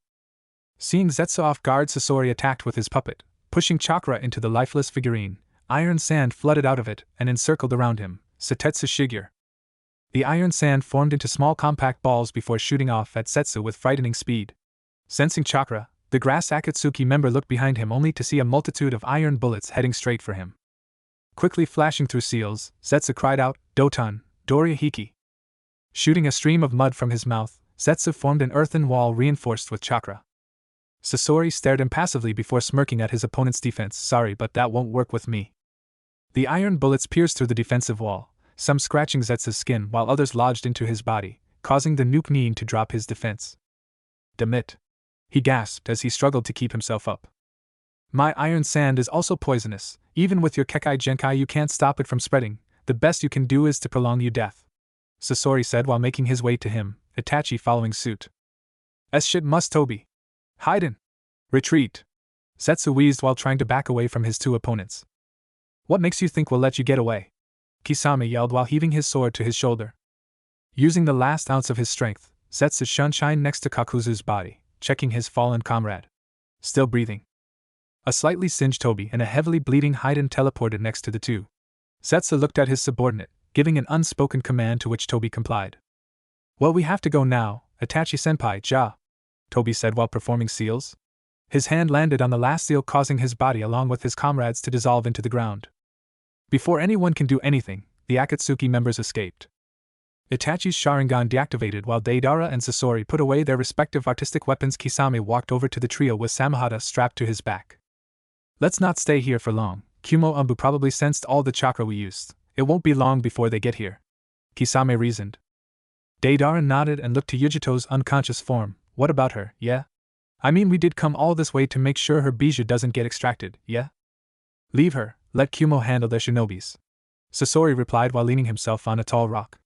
[SPEAKER 1] Seeing Zetsu off guard, Sasori attacked with his puppet, pushing chakra into the lifeless figurine. Iron sand flooded out of it and encircled around him. Setetsu Shigure. The iron sand formed into small compact balls before shooting off at Zetsu with frightening speed. Sensing chakra, the grass Akatsuki member looked behind him only to see a multitude of iron bullets heading straight for him. Quickly flashing through seals, Zetsu cried out, "Doton, Doria Hiki." Shooting a stream of mud from his mouth, Zetsu formed an earthen wall reinforced with chakra. Sasori stared impassively before smirking at his opponent's defense. "Sorry, but that won't work with me." The iron bullets pierced through the defensive wall, some scratching Zetsu's skin while others lodged into his body, causing the nuke Nin to drop his defense. "Demit," he gasped as he struggled to keep himself up. "My iron sand is also poisonous. Even with your Kekai Genkai you can't stop it from spreading. The best you can do is to prolong your death," Sasori said while making his way to him, Itachi following suit. "Shit must Toby. Hiden. Retreat." Zetsu wheezed while trying to back away from his two opponents. "What makes you think we'll let you get away?" Kisame yelled while heaving his sword to his shoulder. Using the last ounce of his strength, Zetsu shined next to Kakuzu's body, checking his fallen comrade. Still breathing. A slightly singed Toby and a heavily bleeding Hiden teleported next to the two. Zetsu looked at his subordinate, giving an unspoken command to which Toby complied. "Well, we have to go now, Itachi-senpai, ja," Toby said while performing seals. His hand landed on the last seal, causing his body along with his comrades to dissolve into the ground. Before anyone can do anything, the Akatsuki members escaped. Itachi's Sharingan deactivated while Deidara and Sasori put away their respective artistic weapons. Kisame walked over to the trio with Samahata strapped to his back. "Let's not stay here for long. Kumo Umbu probably sensed all the chakra we used. It won't be long before they get here," Kisame reasoned. Deidara nodded and looked to Yujito's unconscious form. "What about her, yeah? I mean, we did come all this way to make sure her bijou doesn't get extracted, yeah? Leave her, let Kumo handle their shinobis," Sasori replied while leaning himself on a tall rock.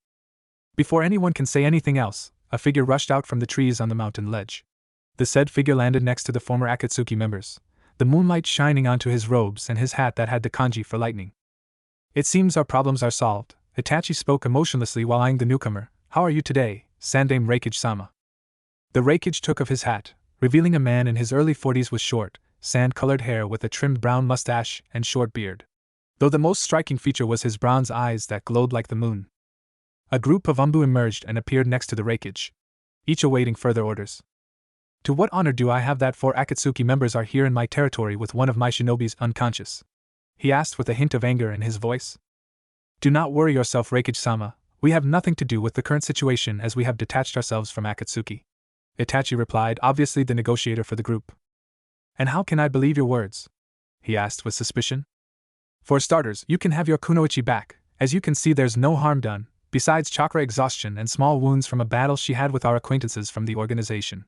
[SPEAKER 1] Before anyone can say anything else, a figure rushed out from the trees on the mountain ledge. The said figure landed next to the former Akatsuki members, the moonlight shining onto his robes and his hat that had the kanji for lightning. "It seems our problems are solved," Itachi spoke emotionlessly while eyeing the newcomer. "How are you today, Sandame Reikage-sama?" The Reikage took off his hat, revealing a man in his early 40s with short, sand-colored hair with a trimmed brown mustache and short beard. Though the most striking feature was his bronze eyes that glowed like the moon. A group of Umbu emerged and appeared next to the Reikage, each awaiting further orders. "To what honor do I have that 4 Akatsuki members are here in my territory with one of my shinobis unconscious?" he asked with a hint of anger in his voice. "Do not worry yourself, Reikage-sama. We have nothing to do with the current situation as we have detached ourselves from Akatsuki," Itachi replied, obviously the negotiator for the group. "And how can I believe your words?" he asked with suspicion. "For starters, you can have your kunoichi back. As you can see, there's no harm done, besides chakra exhaustion and small wounds from a battle she had with our acquaintances from the organization,"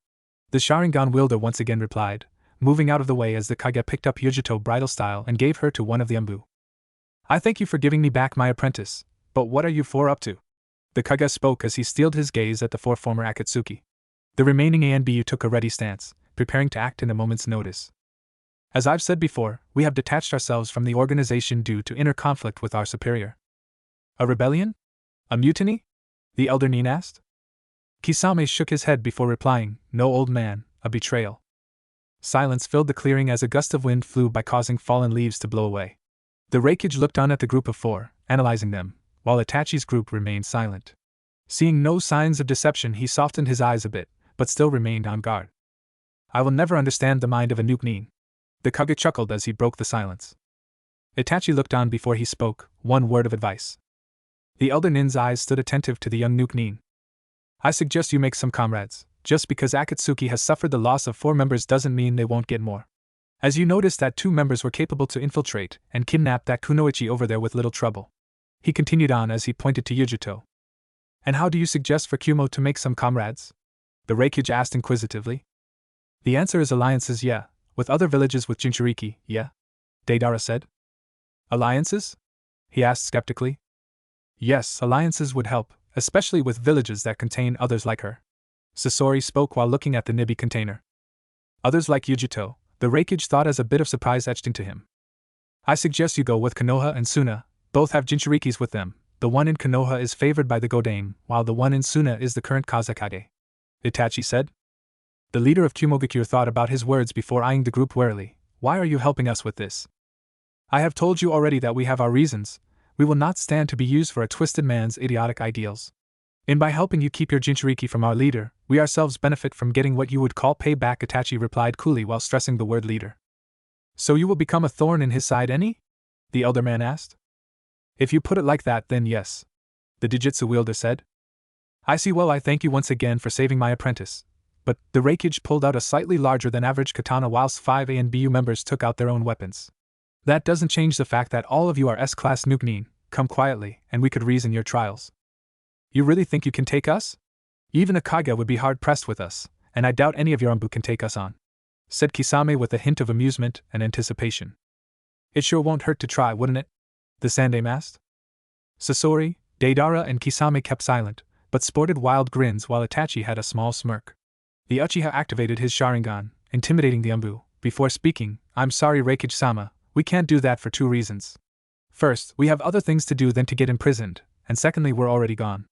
[SPEAKER 1] the Sharingan wielder once again replied, moving out of the way as the Kage picked up Yujito bridal style and gave her to one of the Umbu. "I thank you for giving me back my apprentice, but what are you 4 up to?" the Kage spoke as he steeled his gaze at the 4 former Akatsuki. The remaining ANBU took a ready stance, preparing to act in a moment's notice. "As I've said before, we have detached ourselves from the organization due to inner conflict with our superior." "A rebellion? A mutiny?" the elder Nin asked. Kisame shook his head before replying, "No, old man, a betrayal." Silence filled the clearing as a gust of wind flew by, causing fallen leaves to blow away. The Reikage looked on at the group of 4, analyzing them, while Itachi's group remained silent. Seeing no signs of deception, he softened his eyes a bit, but still remained on guard. "I will never understand the mind of a nuke Nin," the Kage chuckled as he broke the silence. Itachi looked on before he spoke, one word of advice. The elder Nin's eyes stood attentive to the young nuke Nin. "I suggest you make some comrades. Just because Akatsuki has suffered the loss of 4 members doesn't mean they won't get more. As you noticed that 2 members were capable to infiltrate and kidnap that kunoichi over there with little trouble," he continued on as he pointed to Yujito. "And how do you suggest for Kumo to make some comrades?" the Reikage asked inquisitively. "The answer is alliances, yeah, with other villages with Jinchuriki, yeah," Deidara said. "Alliances?" he asked skeptically. "Yes, alliances would help, especially with villages that contain others like her," Sasori spoke while looking at the Nibi container. "Others like Yujito," the Reikage thought as a bit of surprise etched into him. "I suggest you go with Konoha and Suna, both have Jinchurikis with them. The one in Konoha is favored by the Godame, while the one in Suna is the current Kazakage," Itachi said. The leader of Kumogakure thought about his words before eyeing the group warily. "Why are you helping us with this?" "I have told you already that we have our reasons. We will not stand to be used for a twisted man's idiotic ideals," And by helping you keep your Jinchuriki from our leader, we ourselves benefit from getting what you would call payback, Itachi replied coolly while stressing the word leader. So you will become a thorn in his side, any? The elder man asked. If you put it like that, then yes, the Jujutsu wielder said. I see. Well, I thank you once again for saving my apprentice. But the Reikage pulled out a slightly larger than average katana whilst 5A and BU members took out their own weapons. That doesn't change the fact that all of you are S-class Nukenin. Come quietly, and we could reason your trials. You really think you can take us? Even a Kage would be hard-pressed with us, and I doubt any of your Anbu can take us on, said Kisame with a hint of amusement and anticipation. It sure won't hurt to try, wouldn't it? The Sandaime asked. Sasori, Deidara and Kisame kept silent, but sported wild grins while Itachi had a small smirk. The Uchiha activated his Sharingan, intimidating the Anbu, before speaking. I'm sorry, Reikage-sama, we can't do that for 2 reasons. First, we have other things to do than to get imprisoned, and secondly, we're already gone.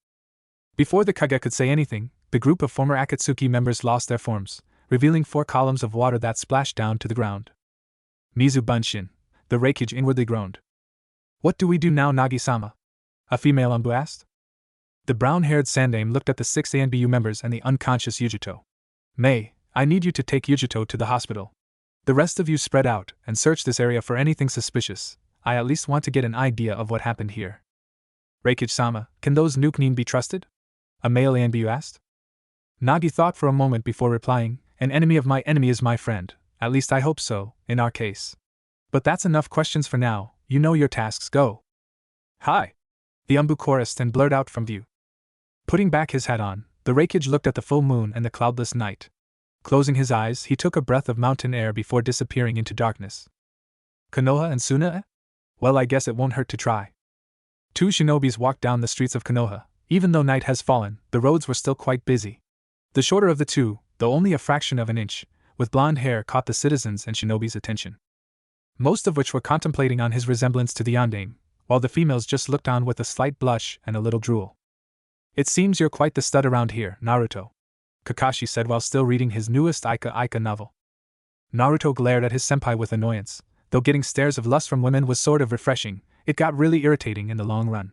[SPEAKER 1] Before the Kage could say anything, the group of former Akatsuki members lost their forms, revealing 4 columns of water that splashed down to the ground. Mizu Bunshin, the Reikage inwardly groaned. What do we do now, Nagi-sama? A female Anbu asked. The brown-haired Sandaime looked at the 6 ANBU members and the unconscious Yujito. Mei, I need you to take Yujito to the hospital. The rest of you spread out and search this area for anything suspicious. I at least want to get an idea of what happened here. Reikage-sama, can those Nukenin be trusted? A male ANBU asked. Nagi thought for a moment before replying, an enemy of my enemy is my friend, at least I hope so, in our case. But that's enough questions for now, you know your tasks, go. Hi! The Anbu chorused and blurred out from view. Putting back his hat on, the Reikage looked at the full moon and the cloudless night. Closing his eyes, he took a breath of mountain air before disappearing into darkness. Konoha and Suna? Well, I guess it won't hurt to try. 2 shinobis walked down the streets of Konoha. Even though night has fallen, the roads were still quite busy. The shorter of the 2, though only a fraction of an inch, with blonde hair caught the citizens' and shinobi's attention. Most of which were contemplating on his resemblance to the Yondaime, while the females just looked on with a slight blush and a little drool. It seems you're quite the stud around here, Naruto, Kakashi said while still reading his newest Ika novel. Naruto glared at his senpai with annoyance. Though getting stares of lust from women was sort of refreshing, it got really irritating in the long run.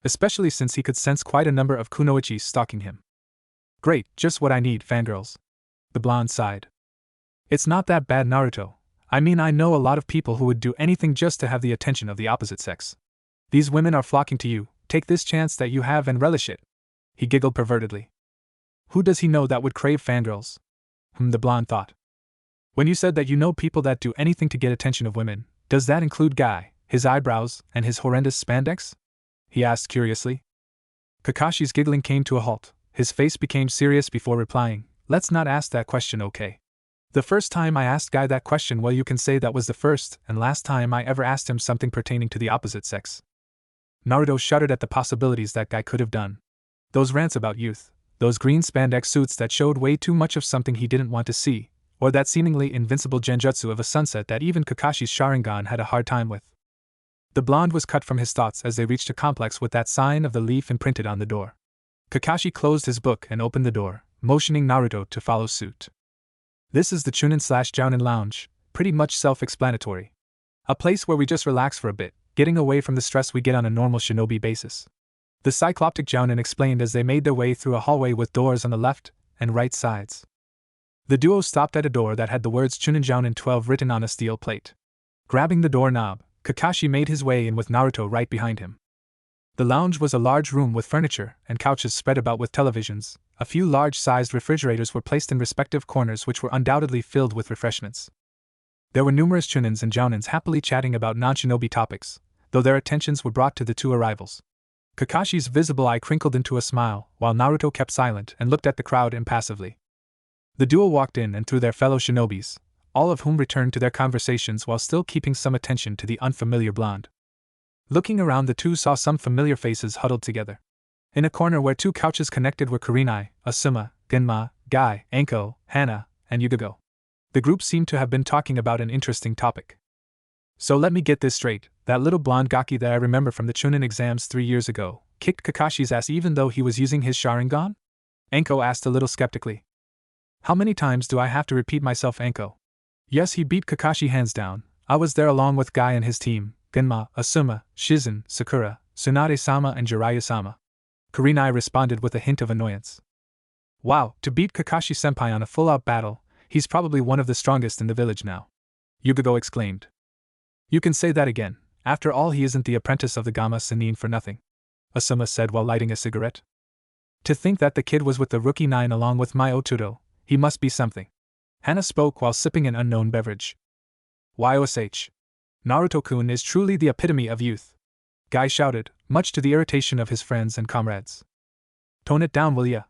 [SPEAKER 1] Especially since he could sense quite a number of kunoichis stalking him. Great, just what I need, fangirls. The blonde sighed. It's not that bad, Naruto. I mean, I know a lot of people who would do anything just to have the attention of the opposite sex. These women are flocking to you, take this chance that you have and relish it. He giggled pervertedly. Who does he know that would crave fangirls? The blonde thought. When you said that you know people that do anything to get attention of women, does that include Guy, his eyebrows, and his horrendous spandex? He asked curiously. Kakashi's giggling came to a halt. His face became serious before replying, let's not ask that question, okay? The first time I asked Guy that question, well, you can say that was the first and last time I ever asked him something pertaining to the opposite sex. Naruto shuddered at the possibilities that Guy could have done. Those rants about youth, those green spandex suits that showed way too much of something he didn't want to see, or that seemingly invincible genjutsu of a sunset that even Kakashi's Sharingan had a hard time with. The blonde was cut from his thoughts as they reached a complex with that sign of the leaf imprinted on the door. Kakashi closed his book and opened the door, motioning Naruto to follow suit. This is the Chunin/Jounin Lounge, pretty much self-explanatory. A place where we just relax for a bit, getting away from the stress we get on a normal shinobi basis. The cycloptic Jounin explained as they made their way through a hallway with doors on the left and right sides. The duo stopped at a door that had the words Chunin Jounin 12 written on a steel plate. Grabbing the doorknob, Kakashi made his way in with Naruto right behind him. The lounge was a large room with furniture and couches spread about with televisions. A few large-sized refrigerators were placed in respective corners which were undoubtedly filled with refreshments. There were numerous Chunins and Jounins happily chatting about non-shinobi topics, though their attentions were brought to the 2 arrivals. Kakashi's visible eye crinkled into a smile, while Naruto kept silent and looked at the crowd impassively. The duo walked in and through their fellow shinobis, all of whom returned to their conversations while still keeping some attention to the unfamiliar blonde. Looking around, the 2 saw some familiar faces huddled together. In a corner where 2 couches connected were Kurenai, Asuma, Genma, Guy, Anko, Hana, and Yugago. The group seemed to have been talking about an interesting topic. So let me get this straight, that little blonde Gaki that I remember from the Chunin exams 3 years ago, kicked Kakashi's ass even though he was using his Sharingan? Anko asked a little skeptically. How many times do I have to repeat myself, Anko? Yes, he beat Kakashi hands down. I was there along with Guy and his team, Genma, Asuma, Shizen, Sakura, Tsunade-sama and Jiraiya-sama. Kurenai responded with a hint of annoyance. Wow, to beat Kakashi-senpai on a full-out battle, he's probably one of the strongest in the village now. Yugogo exclaimed. You can say that again. After all, he isn't the apprentice of the Gamma Sennin for nothing, Asuma said while lighting a cigarette. To think that the kid was with the rookie 9 along with my Oturo, he must be something. Hana spoke while sipping an unknown beverage. YOSH. Naruto-kun is truly the epitome of youth, Guy shouted, much to the irritation of his friends and comrades. Tone it down, will ya?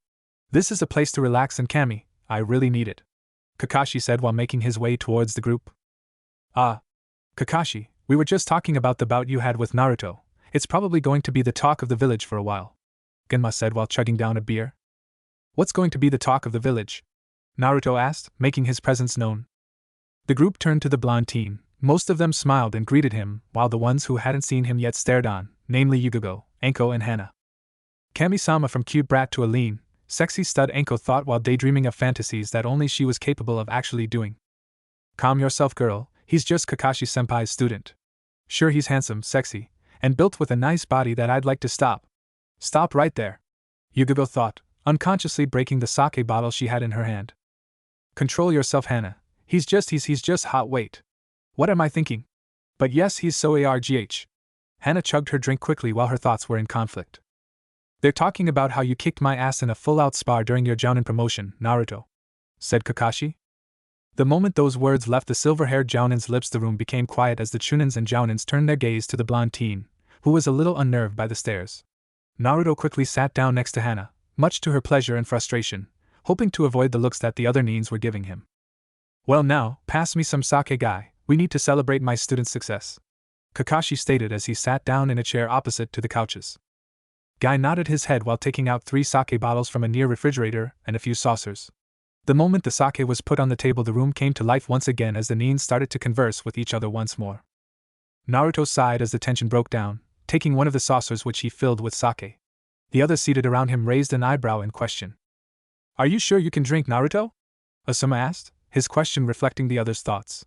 [SPEAKER 1] This is a place to relax, and Kami, I really need it, Kakashi said while making his way towards the group. Ah. Kakashi, we were just talking about the bout you had with Naruto. It's probably going to be the talk of the village for a while, Genma said while chugging down a beer. What's going to be the talk of the village? Naruto asked, making his presence known. The group turned to the blonde teen. Most of them smiled and greeted him, while the ones who hadn't seen him yet stared on, namely Yugogo, Anko and Hana. Kami-sama, from cute brat to a lean, sexy stud, Anko thought while daydreaming of fantasies that only she was capable of actually doing. Calm yourself, girl, he's just Kakashi-senpai's student. Sure, he's handsome, sexy, and built with a nice body that I'd like to stop. Stop right there, Yugogo thought, unconsciously breaking the sake bottle she had in her hand. Control yourself, Hana. He's just hot. Wait. What am I thinking? But yes, he's so argh. Hana chugged her drink quickly while her thoughts were in conflict. They're talking about how you kicked my ass in a full-out spar during your Jonin promotion, Naruto, said Kakashi. The moment those words left the silver-haired Jounin's lips, the room became quiet as the Chunins and Jounins turned their gaze to the blonde teen, who was a little unnerved by the stares. Naruto quickly sat down next to Hana, much to her pleasure and frustration, hoping to avoid the looks that the other neens were giving him. Well now, pass me some sake, Guy. We need to celebrate my student's success, Kakashi stated as he sat down in a chair opposite to the couches. Guy nodded his head while taking out 3 sake bottles from a near refrigerator and a few saucers. The moment the sake was put on the table, the room came to life once again as the neens started to converse with each other once more. Naruto sighed as the tension broke down, taking one of the saucers which he filled with sake. The others seated around him raised an eyebrow in question. Are you sure you can drink, Naruto? Asuma asked, his question reflecting the others' thoughts.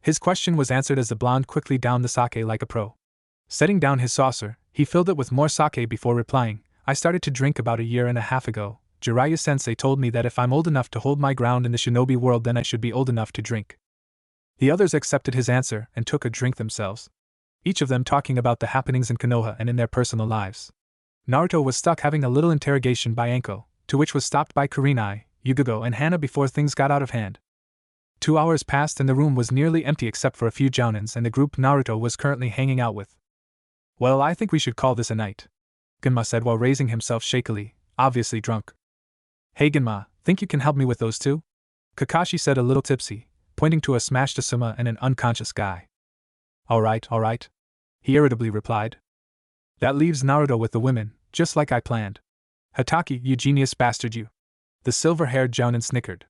[SPEAKER 1] His question was answered as the blonde quickly downed the sake like a pro. Setting down his saucer, he filled it with more sake before replying, I started to drink about 1.5 years ago. Jiraiya-sensei told me that if I'm old enough to hold my ground in the shinobi world, then I should be old enough to drink. The others accepted his answer and took a drink themselves, each of them talking about the happenings in Konoha and in their personal lives. Naruto was stuck having a little interrogation by Anko, to which was stopped by Kurenai, Yugogo and Hana before things got out of hand. 2 hours passed and the room was nearly empty except for a few Jounins and the group Naruto was currently hanging out with. Well, I think we should call this a night, Genma said while raising himself shakily, obviously drunk. Hey Genma, think you can help me with those two? Kakashi said a little tipsy, pointing to a smashed Asuma and an unconscious Guy. Alright, he irritably replied. That leaves Naruto with the women, just like I planned. Hataki, you genius bastard you. The silver-haired Jounin snickered.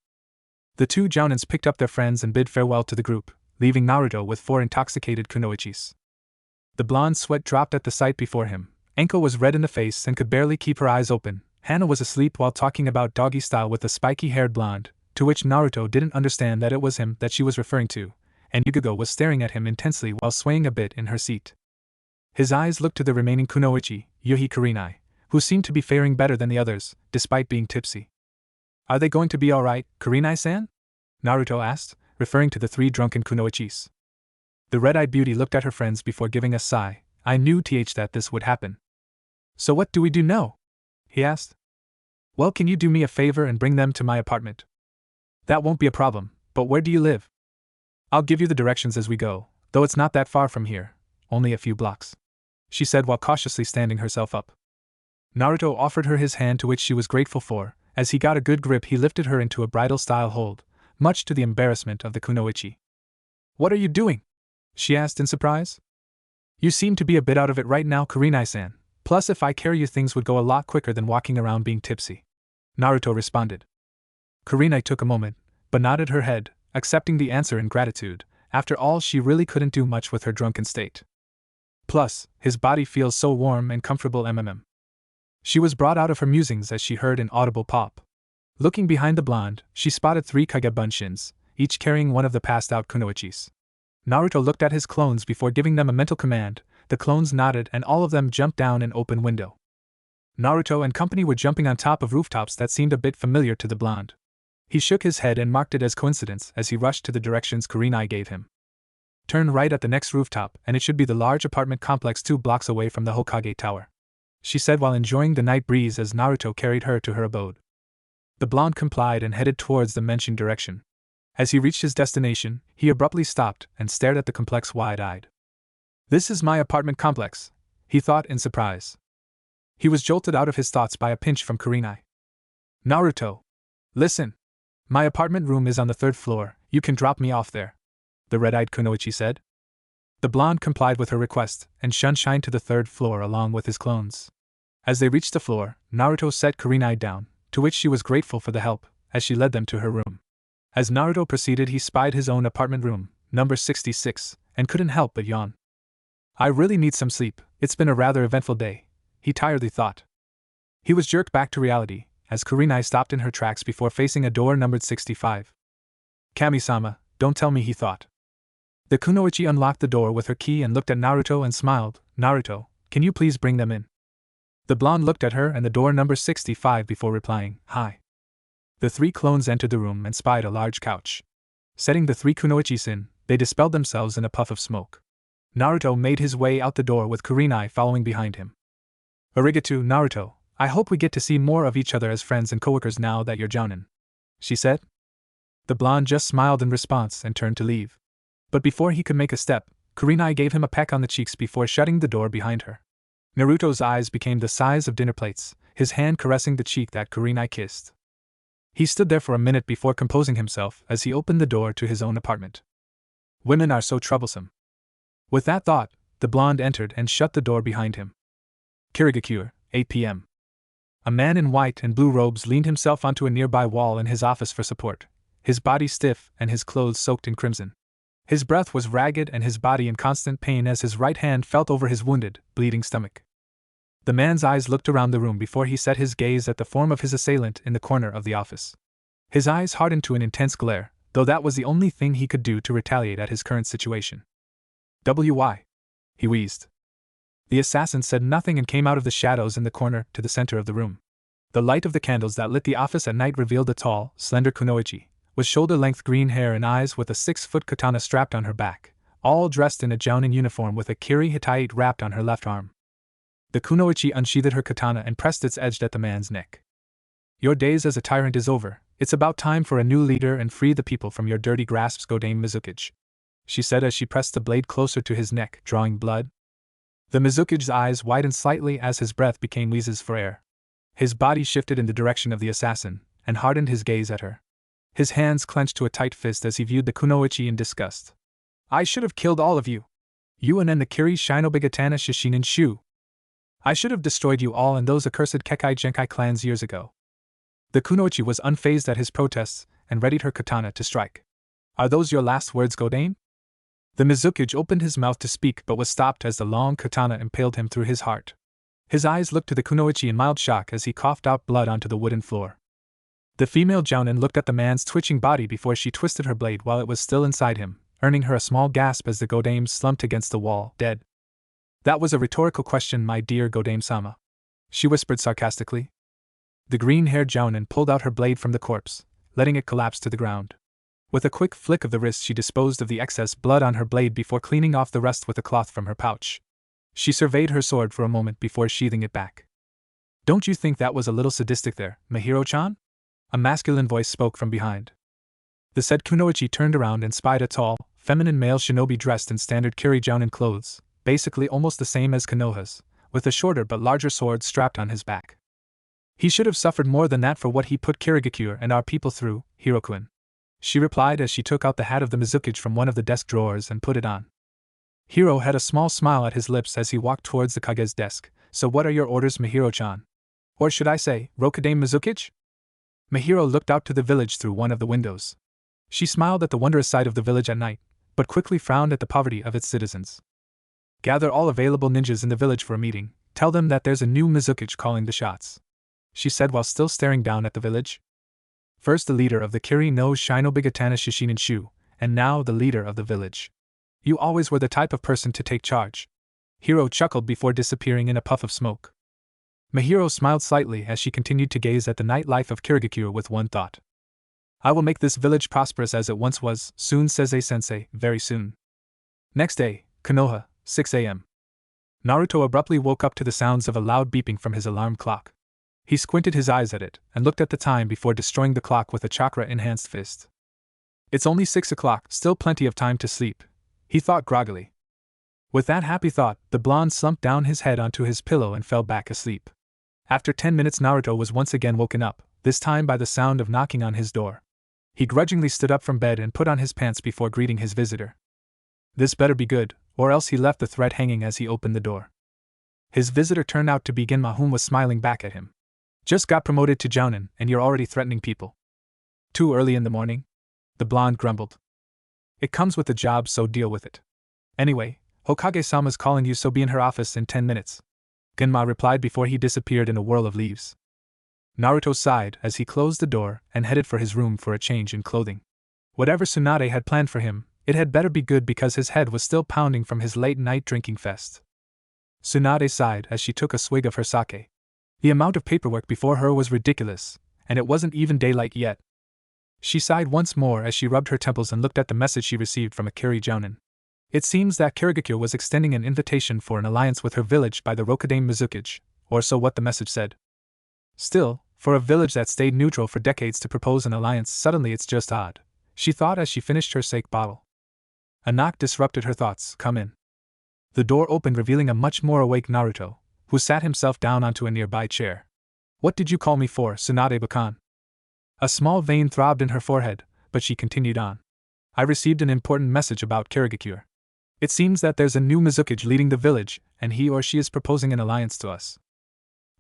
[SPEAKER 1] The 2 Jounins picked up their friends and bid farewell to the group, leaving Naruto with 4 intoxicated kunoichis. The blonde's sweat dropped at the sight before him. Anko was red in the face and could barely keep her eyes open. Hana was asleep while talking about doggy style with the spiky-haired blonde, to which Naruto didn't understand that it was him that she was referring to, and Yugogo was staring at him intensely while swaying a bit in her seat. His eyes looked to the remaining kunoichi, Yuhi Kurenai, who seemed to be faring better than the others, despite being tipsy. Are they going to be alright, Kurenai-san? Naruto asked, referring to the 3 drunken kunoichis. The red-eyed beauty looked at her friends before giving a sigh. I knew that this would happen. So what do we do now? He asked. Well, can you do me a favor and bring them to my apartment? That won't be a problem, but where do you live? I'll give you the directions as we go, though it's not that far from here, only a few blocks, she said while cautiously standing herself up. Naruto offered her his hand, to which she was grateful for. As he got a good grip, he lifted her into a bridal-style hold, much to the embarrassment of the kunoichi. What are you doing? She asked in surprise. You seem to be a bit out of it right now, Kurenai-san. Plus, if I carry you, things would go a lot quicker than walking around being tipsy, Naruto responded. Kurenai took a moment, but nodded her head, accepting the answer in gratitude. After all, she really couldn't do much with her drunken state. Plus, his body feels so warm and comfortable. She was brought out of her musings as she heard an audible pop. Looking behind the blonde, she spotted 3 Kagebunshin, each carrying one of the passed-out kunoichis. Naruto looked at his clones before giving them a mental command. The clones nodded and all of them jumped down an open window. Naruto and company were jumping on top of rooftops that seemed a bit familiar to the blonde. He shook his head and marked it as coincidence as he rushed to the directions Kurenai gave him. Turn right at the next rooftop and it should be the large apartment complex 2 blocks away from the Hokage Tower, she said while enjoying the night breeze as Naruto carried her to her abode. The blonde complied and headed towards the mentioned direction. As he reached his destination, he abruptly stopped and stared at the complex wide-eyed. This is my apartment complex, he thought in surprise. He was jolted out of his thoughts by a pinch from Kurenai. Naruto! Listen! My apartment room is on the 3rd floor, you can drop me off there, the red-eyed kunoichi said. The blonde complied with her request and shined to the 3rd floor along with his clones. As they reached the floor, Naruto set Kurenai down, to which she was grateful for the help, as she led them to her room. As Naruto proceeded, he spied his own apartment room, number 66, and couldn't help but yawn. I really need some sleep, it's been a rather eventful day, he tiredly thought. He was jerked back to reality, as Kurenai stopped in her tracks before facing a door numbered 65. Kami-sama, don't tell me, he thought. The kunoichi unlocked the door with her key and looked at Naruto and smiled. Naruto, can you please bring them in? The blonde looked at her and the door number 65 before replying, hi. The 3 clones entered the room and spied a large couch. Setting the 3 kunoichis in, they dispelled themselves in a puff of smoke. Naruto made his way out the door with Kurenai following behind him. Arigato, Naruto, I hope we get to see more of each other as friends and coworkers now that you're Jonin, she said. The blonde just smiled in response and turned to leave. But before he could make a step, Kurenai gave him a peck on the cheeks before shutting the door behind her. Naruto's eyes became the size of dinner plates, his hand caressing the cheek that Kurenai kissed. He stood there for a minute before composing himself as he opened the door to his own apartment. Women are so troublesome. With that thought, the blonde entered and shut the door behind him. Kirigakure, 8 p.m. A man in white and blue robes leaned himself onto a nearby wall in his office for support, his body stiff and his clothes soaked in crimson. His breath was ragged and his body in constant pain as his right hand felt over his wounded, bleeding stomach. The man's eyes looked around the room before he set his gaze at the form of his assailant in the corner of the office. His eyes hardened to an intense glare, though that was the only thing he could do to retaliate at his current situation. "Why?" he wheezed. The assassin said nothing and came out of the shadows in the corner to the center of the room. The light of the candles that lit the office at night revealed a tall, slender kunoichi, with shoulder-length green hair and eyes with a 6-foot katana strapped on her back, all dressed in a Jonin uniform with a kiri hitite wrapped on her left arm. The kunoichi unsheathed her katana and pressed its edge at the man's neck. Your days as a tyrant is over, it's about time for a new leader and free the people from your dirty grasps, Godame Mizukage, she said as she pressed the blade closer to his neck, drawing blood. The Mizukage's eyes widened slightly as his breath became wheezes for air. His body shifted in the direction of the assassin, and hardened his gaze at her. His hands clenched to a tight fist as he viewed the kunoichi in disgust. I should have killed all of you. You and the Kiri Shinobigatana Shishinin Shu. I should have destroyed you all and those accursed Kekai Genkai clans years ago. The kunoichi was unfazed at his protests, and readied her katana to strike. Are those your last words, Godane? The Mizukage opened his mouth to speak but was stopped as the long katana impaled him through his heart. His eyes looked to the kunoichi in mild shock as he coughed out blood onto the wooden floor. The female Jonin looked at the man's twitching body before she twisted her blade while it was still inside him, earning her a small gasp as the Godame slumped against the wall, dead. That was a rhetorical question, my dear Godame-sama, she whispered sarcastically. The green-haired Jonin pulled out her blade from the corpse, letting it collapse to the ground. With a quick flick of the wrist, she disposed of the excess blood on her blade before cleaning off the rest with a cloth from her pouch. She surveyed her sword for a moment before sheathing it back. Don't you think that was a little sadistic there, Mahiro-chan? A masculine voice spoke from behind. The said kunoichi turned around and spied a tall, feminine male shinobi dressed in standard Kiri Jonin clothes, basically almost the same as Konoha's, with a shorter but larger sword strapped on his back. He should have suffered more than that for what he put Kirigakure and our people through, Hirokun, she replied as she took out the hat of the Mizukage from one of the desk drawers and put it on. Hiro had a small smile at his lips as he walked towards the Kage's desk. So what are your orders, Mahiro-chan? Or should I say, Rokudame Mizukage? Mahiro looked out to the village through one of the windows. She smiled at the wondrous sight of the village at night, but quickly frowned at the poverty of its citizens. Gather all available ninjas in the village for a meeting. Tell them that there's a new Mizukage calling the shots, she said while still staring down at the village. First the leader of the Kiri no Shinobigatana Shishinin Shu, and now the leader of the village. You always were the type of person to take charge. Hiro chuckled before disappearing in a puff of smoke. Mahiro smiled slightly as she continued to gaze at the nightlife of Kirigakure with one thought. I will make this village prosperous as it once was, soon, Sensei, very soon. Next day, Konoha, 6 a.m. Naruto abruptly woke up to the sounds of a loud beeping from his alarm clock. He squinted his eyes at it and looked at the time before destroying the clock with a chakra-enhanced fist. It's only 6 o'clock, still plenty of time to sleep, he thought groggily. With that happy thought, the blonde slumped down his head onto his pillow and fell back asleep. After 10 minutes, Naruto was once again woken up, this time by the sound of knocking on his door. He grudgingly stood up from bed and put on his pants before greeting his visitor. This better be good, or else he left the threat hanging as he opened the door. His visitor turned out to be Genma, whom was smiling back at him. Just got promoted to Jonin, and you're already threatening people. Too early in the morning? The blonde grumbled. It comes with the job, so deal with it. Anyway, Hokage-sama's calling you, so be in her office in 10 minutes. Genma replied before he disappeared in a whirl of leaves. Naruto sighed as he closed the door and headed for his room for a change in clothing. Whatever Tsunade had planned for him, it had better be good because his head was still pounding from his late-night drinking fest. Tsunade sighed as she took a swig of her sake. The amount of paperwork before her was ridiculous, and it wasn't even daylight yet. She sighed once more as she rubbed her temples and looked at the message she received from Akiri Jonin. It seems that Kirigakure was extending an invitation for an alliance with her village by the Rokudame Mizukage, or so what the message said. Still, for a village that stayed neutral for decades to propose an alliance, suddenly it's just odd, she thought as she finished her sake bottle. A knock disrupted her thoughts. Come in. The door opened, revealing a much more awake Naruto, who sat himself down onto a nearby chair. What did you call me for, Tsunade-bakan? A small vein throbbed in her forehead, but she continued on. I received an important message about Kirigakure. It seems that there's a new Mizukage leading the village, and he or she is proposing an alliance to us.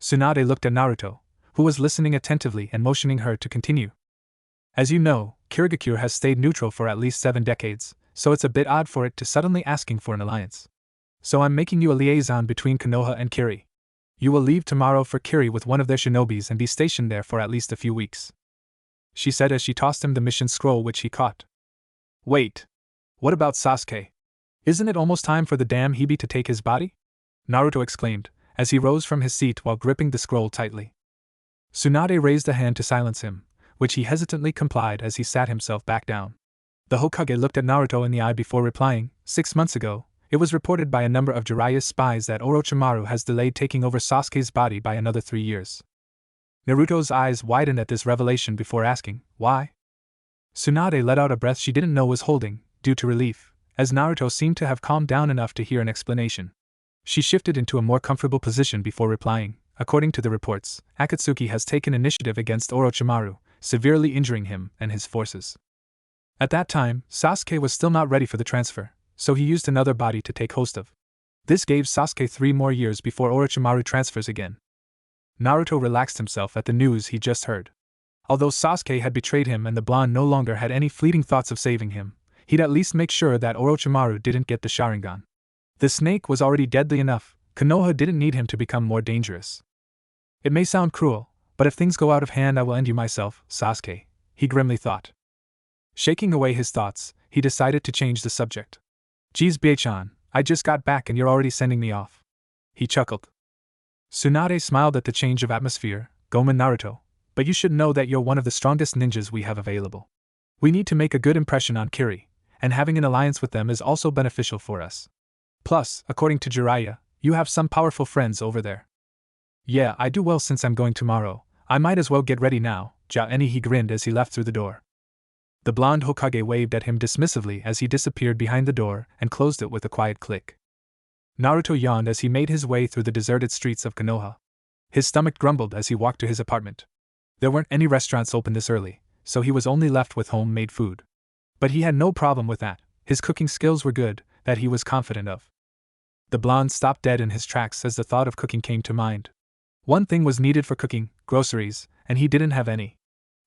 [SPEAKER 1] Tsunade looked at Naruto, who was listening attentively and motioning her to continue. As you know, Kirigakure has stayed neutral for at least 7 decades, so it's a bit odd for it to suddenly asking for an alliance. So I'm making you a liaison between Konoha and Kiri. You will leave tomorrow for Kiri with one of their shinobis and be stationed there for at least a few weeks, she said as she tossed him the mission scroll, which he caught. Wait. What about Sasuke? Isn't it almost time for the damn Hibi to take his body? Naruto exclaimed, as he rose from his seat while gripping the scroll tightly. Tsunade raised a hand to silence him, which he hesitantly complied as he sat himself back down. The Hokage looked at Naruto in the eye before replying. 6 months ago, it was reported by a number of Jiraiya's spies that Orochimaru has delayed taking over Sasuke's body by another 3 years. Naruto's eyes widened at this revelation before asking, why? Tsunade let out a breath she didn't know was holding, due to relief, as Naruto seemed to have calmed down enough to hear an explanation. She shifted into a more comfortable position before replying. According to the reports, Akatsuki has taken initiative against Orochimaru, severely injuring him and his forces. At that time, Sasuke was still not ready for the transfer, so he used another body to take host of. This gave Sasuke 3 more years before Orochimaru transfers again. Naruto relaxed himself at the news he just heard. Although Sasuke had betrayed him and the blonde no longer had any fleeting thoughts of saving him, he'd at least make sure that Orochimaru didn't get the Sharingan. The snake was already deadly enough, Konoha didn't need him to become more dangerous. It may sound cruel, but if things go out of hand I will end you myself, Sasuke, he grimly thought. Shaking away his thoughts, he decided to change the subject. Geez Byae-chan, I just got back and you're already sending me off. He chuckled. Tsunade smiled at the change of atmosphere. Gomen Naruto, but you should know that you're one of the strongest ninjas we have available. We need to make a good impression on Kiri, and having an alliance with them is also beneficial for us. Plus, according to Jiraiya, you have some powerful friends over there. Yeah, I do. Well, since I'm going tomorrow, I might as well get ready now, Ja-eni, he grinned as he left through the door. The blonde Hokage waved at him dismissively as he disappeared behind the door and closed it with a quiet click. Naruto yawned as he made his way through the deserted streets of Konoha. His stomach grumbled as he walked to his apartment. There weren't any restaurants open this early, so he was only left with home-made food. But he had no problem with that. His cooking skills were good, that he was confident of. The blonde stopped dead in his tracks as the thought of cooking came to mind. One thing was needed for cooking, groceries, and he didn't have any.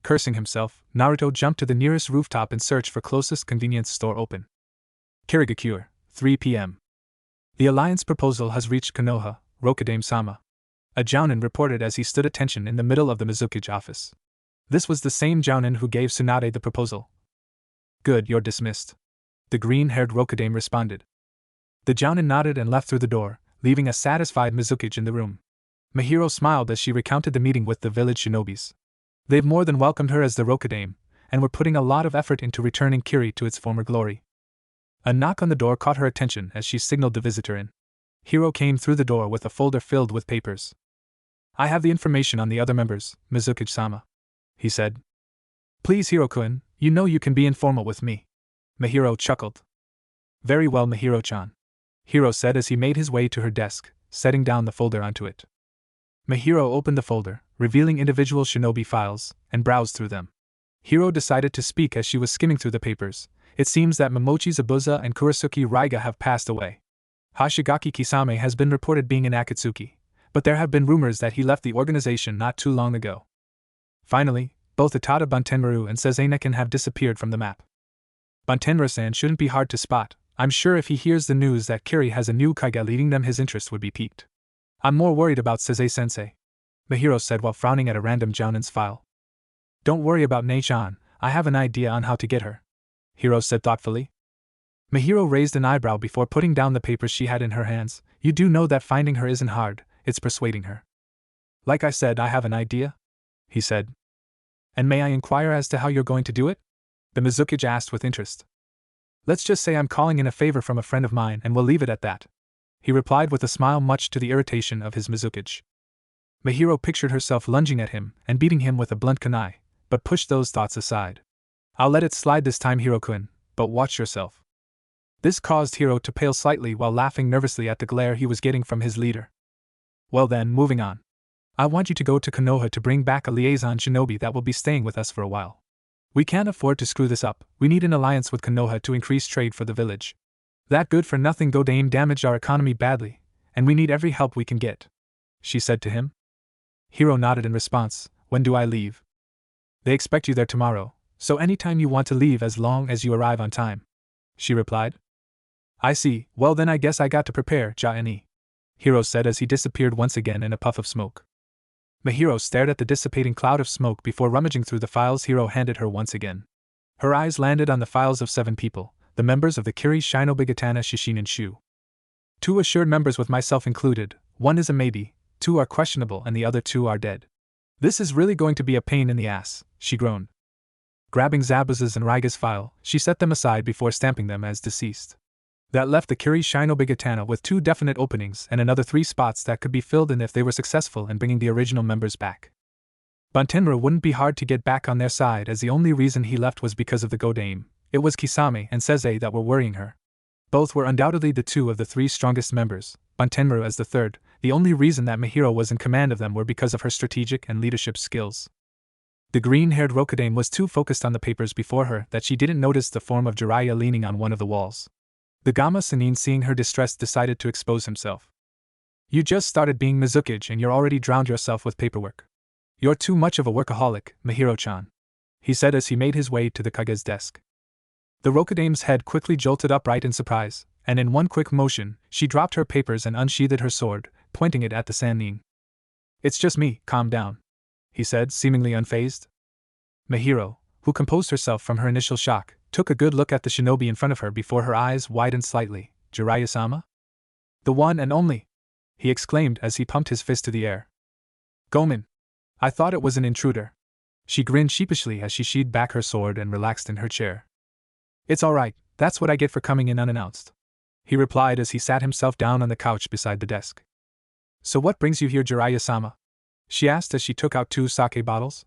[SPEAKER 1] Cursing himself, Naruto jumped to the nearest rooftop in search for closest convenience store open. Kirigakure, 3 p.m. The alliance proposal has reached Konoha, Rokudame-sama. A Jonin reported as he stood at attention in the middle of the Mizukage office. This was the same Jonin who gave Tsunade the proposal. Good, you're dismissed. The green-haired Rokudame responded. The Jonin nodded and left through the door, leaving a satisfied Mizukage in the room. Mahiro smiled as she recounted the meeting with the village shinobis. They've more than welcomed her as the Rokudame, and were putting a lot of effort into returning Kiri to its former glory. A knock on the door caught her attention as she signaled the visitor in. Hiro came through the door with a folder filled with papers. I have the information on the other members, Mizuki-sama, he said. Please, Hiro-kun, you know you can be informal with me. Mahiro chuckled. Very well, Mahiro-chan, Hiro said as he made his way to her desk, setting down the folder onto it. Mahiro opened the folder, revealing individual shinobi files, and browsed through them. Hiro decided to speak as she was skimming through the papers. It seems that Momochi Zabuza and Kurisuke Raiga have passed away. Hashigaki Kisame has been reported being in Akatsuki, but there have been rumors that he left the organization not too long ago. Finally, both Utada Buntenmaru and Seizenekin have disappeared from the map. Buntenmaru-san shouldn't be hard to spot. I'm sure if he hears the news that Kiri has a new kage leading them, his interest would be piqued. I'm more worried about Seize-sensei, Mahiro said while frowning at a random Jonin's file. Don't worry about Nei-chan, I have an idea on how to get her, Hiro said thoughtfully. Mahiro raised an eyebrow before putting down the papers she had in her hands. You do know that finding her isn't hard, it's persuading her. Like I said, I have an idea, he said. And may I inquire as to how you're going to do it? The Mizuki asked with interest. Let's just say I'm calling in a favor from a friend of mine and we'll leave it at that, he replied with a smile much to the irritation of his Mizuki. Mahiro pictured herself lunging at him and beating him with a blunt kunai, but pushed those thoughts aside. I'll let it slide this time, Hiro-kun, but watch yourself. This caused Hiro to pale slightly while laughing nervously at the glare he was getting from his leader. Well then, moving on. I want you to go to Konoha to bring back a liaison shinobi that will be staying with us for a while. We can't afford to screw this up. We need an alliance with Konoha to increase trade for the village. That good-for-nothing Godame damaged our economy badly, and we need every help we can get, she said to him. Hiro nodded in response. When do I leave? They expect you there tomorrow, so anytime you want to leave as long as you arrive on time, she replied. I see, well then I guess I got to prepare, Ja-ni, Hiro said as he disappeared once again in a puff of smoke. Mahiro stared at the dissipating cloud of smoke before rummaging through the files Hiro handed her once again. Her eyes landed on the files of 7 people, the members of the Kiri Shinobigatana Shishinin Shu. 2 assured members with myself included, 1 is a maybe, 2 are questionable and the other 2 are dead. This is really going to be a pain in the ass, she groaned. Grabbing Zabuza's and Raiga's file, she set them aside before stamping them as deceased. That left the Kiri Shinobigatana with 2 definite openings and another 3 spots that could be filled in if they were successful in bringing the original members back. Buntenmaru wouldn't be hard to get back on their side as the only reason he left was because of the Godame. It was Kisame and Seize that were worrying her. Both were undoubtedly the 2 of the 3 strongest members, Buntenmaru as the 3rd. The only reason that Mahiro was in command of them were because of her strategic and leadership skills. The green-haired Rokudame was too focused on the papers before her that she didn't notice the form of Jiraiya leaning on one of the walls. The Gamma Sennin, seeing her distress, decided to expose himself. You just started being Mizuki and you're already drowned yourself with paperwork. You're too much of a workaholic, Mahiro-chan, he said as he made his way to the Kage's desk. The Rokudame's head quickly jolted upright in surprise, and in one quick motion, she dropped her papers and unsheathed her sword, pointing it at the Sannin. It's just me, calm down, he said, seemingly unfazed. Mahiro, who composed herself from her initial shock, took a good look at the shinobi in front of her before her eyes widened slightly. Jiraiya-sama? The one and only, he exclaimed as he pumped his fist to the air. Gomen! I thought it was an intruder. She grinned sheepishly as she sheathed back her sword and relaxed in her chair. It's all right, that's what I get for coming in unannounced, he replied as he sat himself down on the couch beside the desk. So what brings you here, Jiraiya-sama? She asked as she took out 2 sake bottles.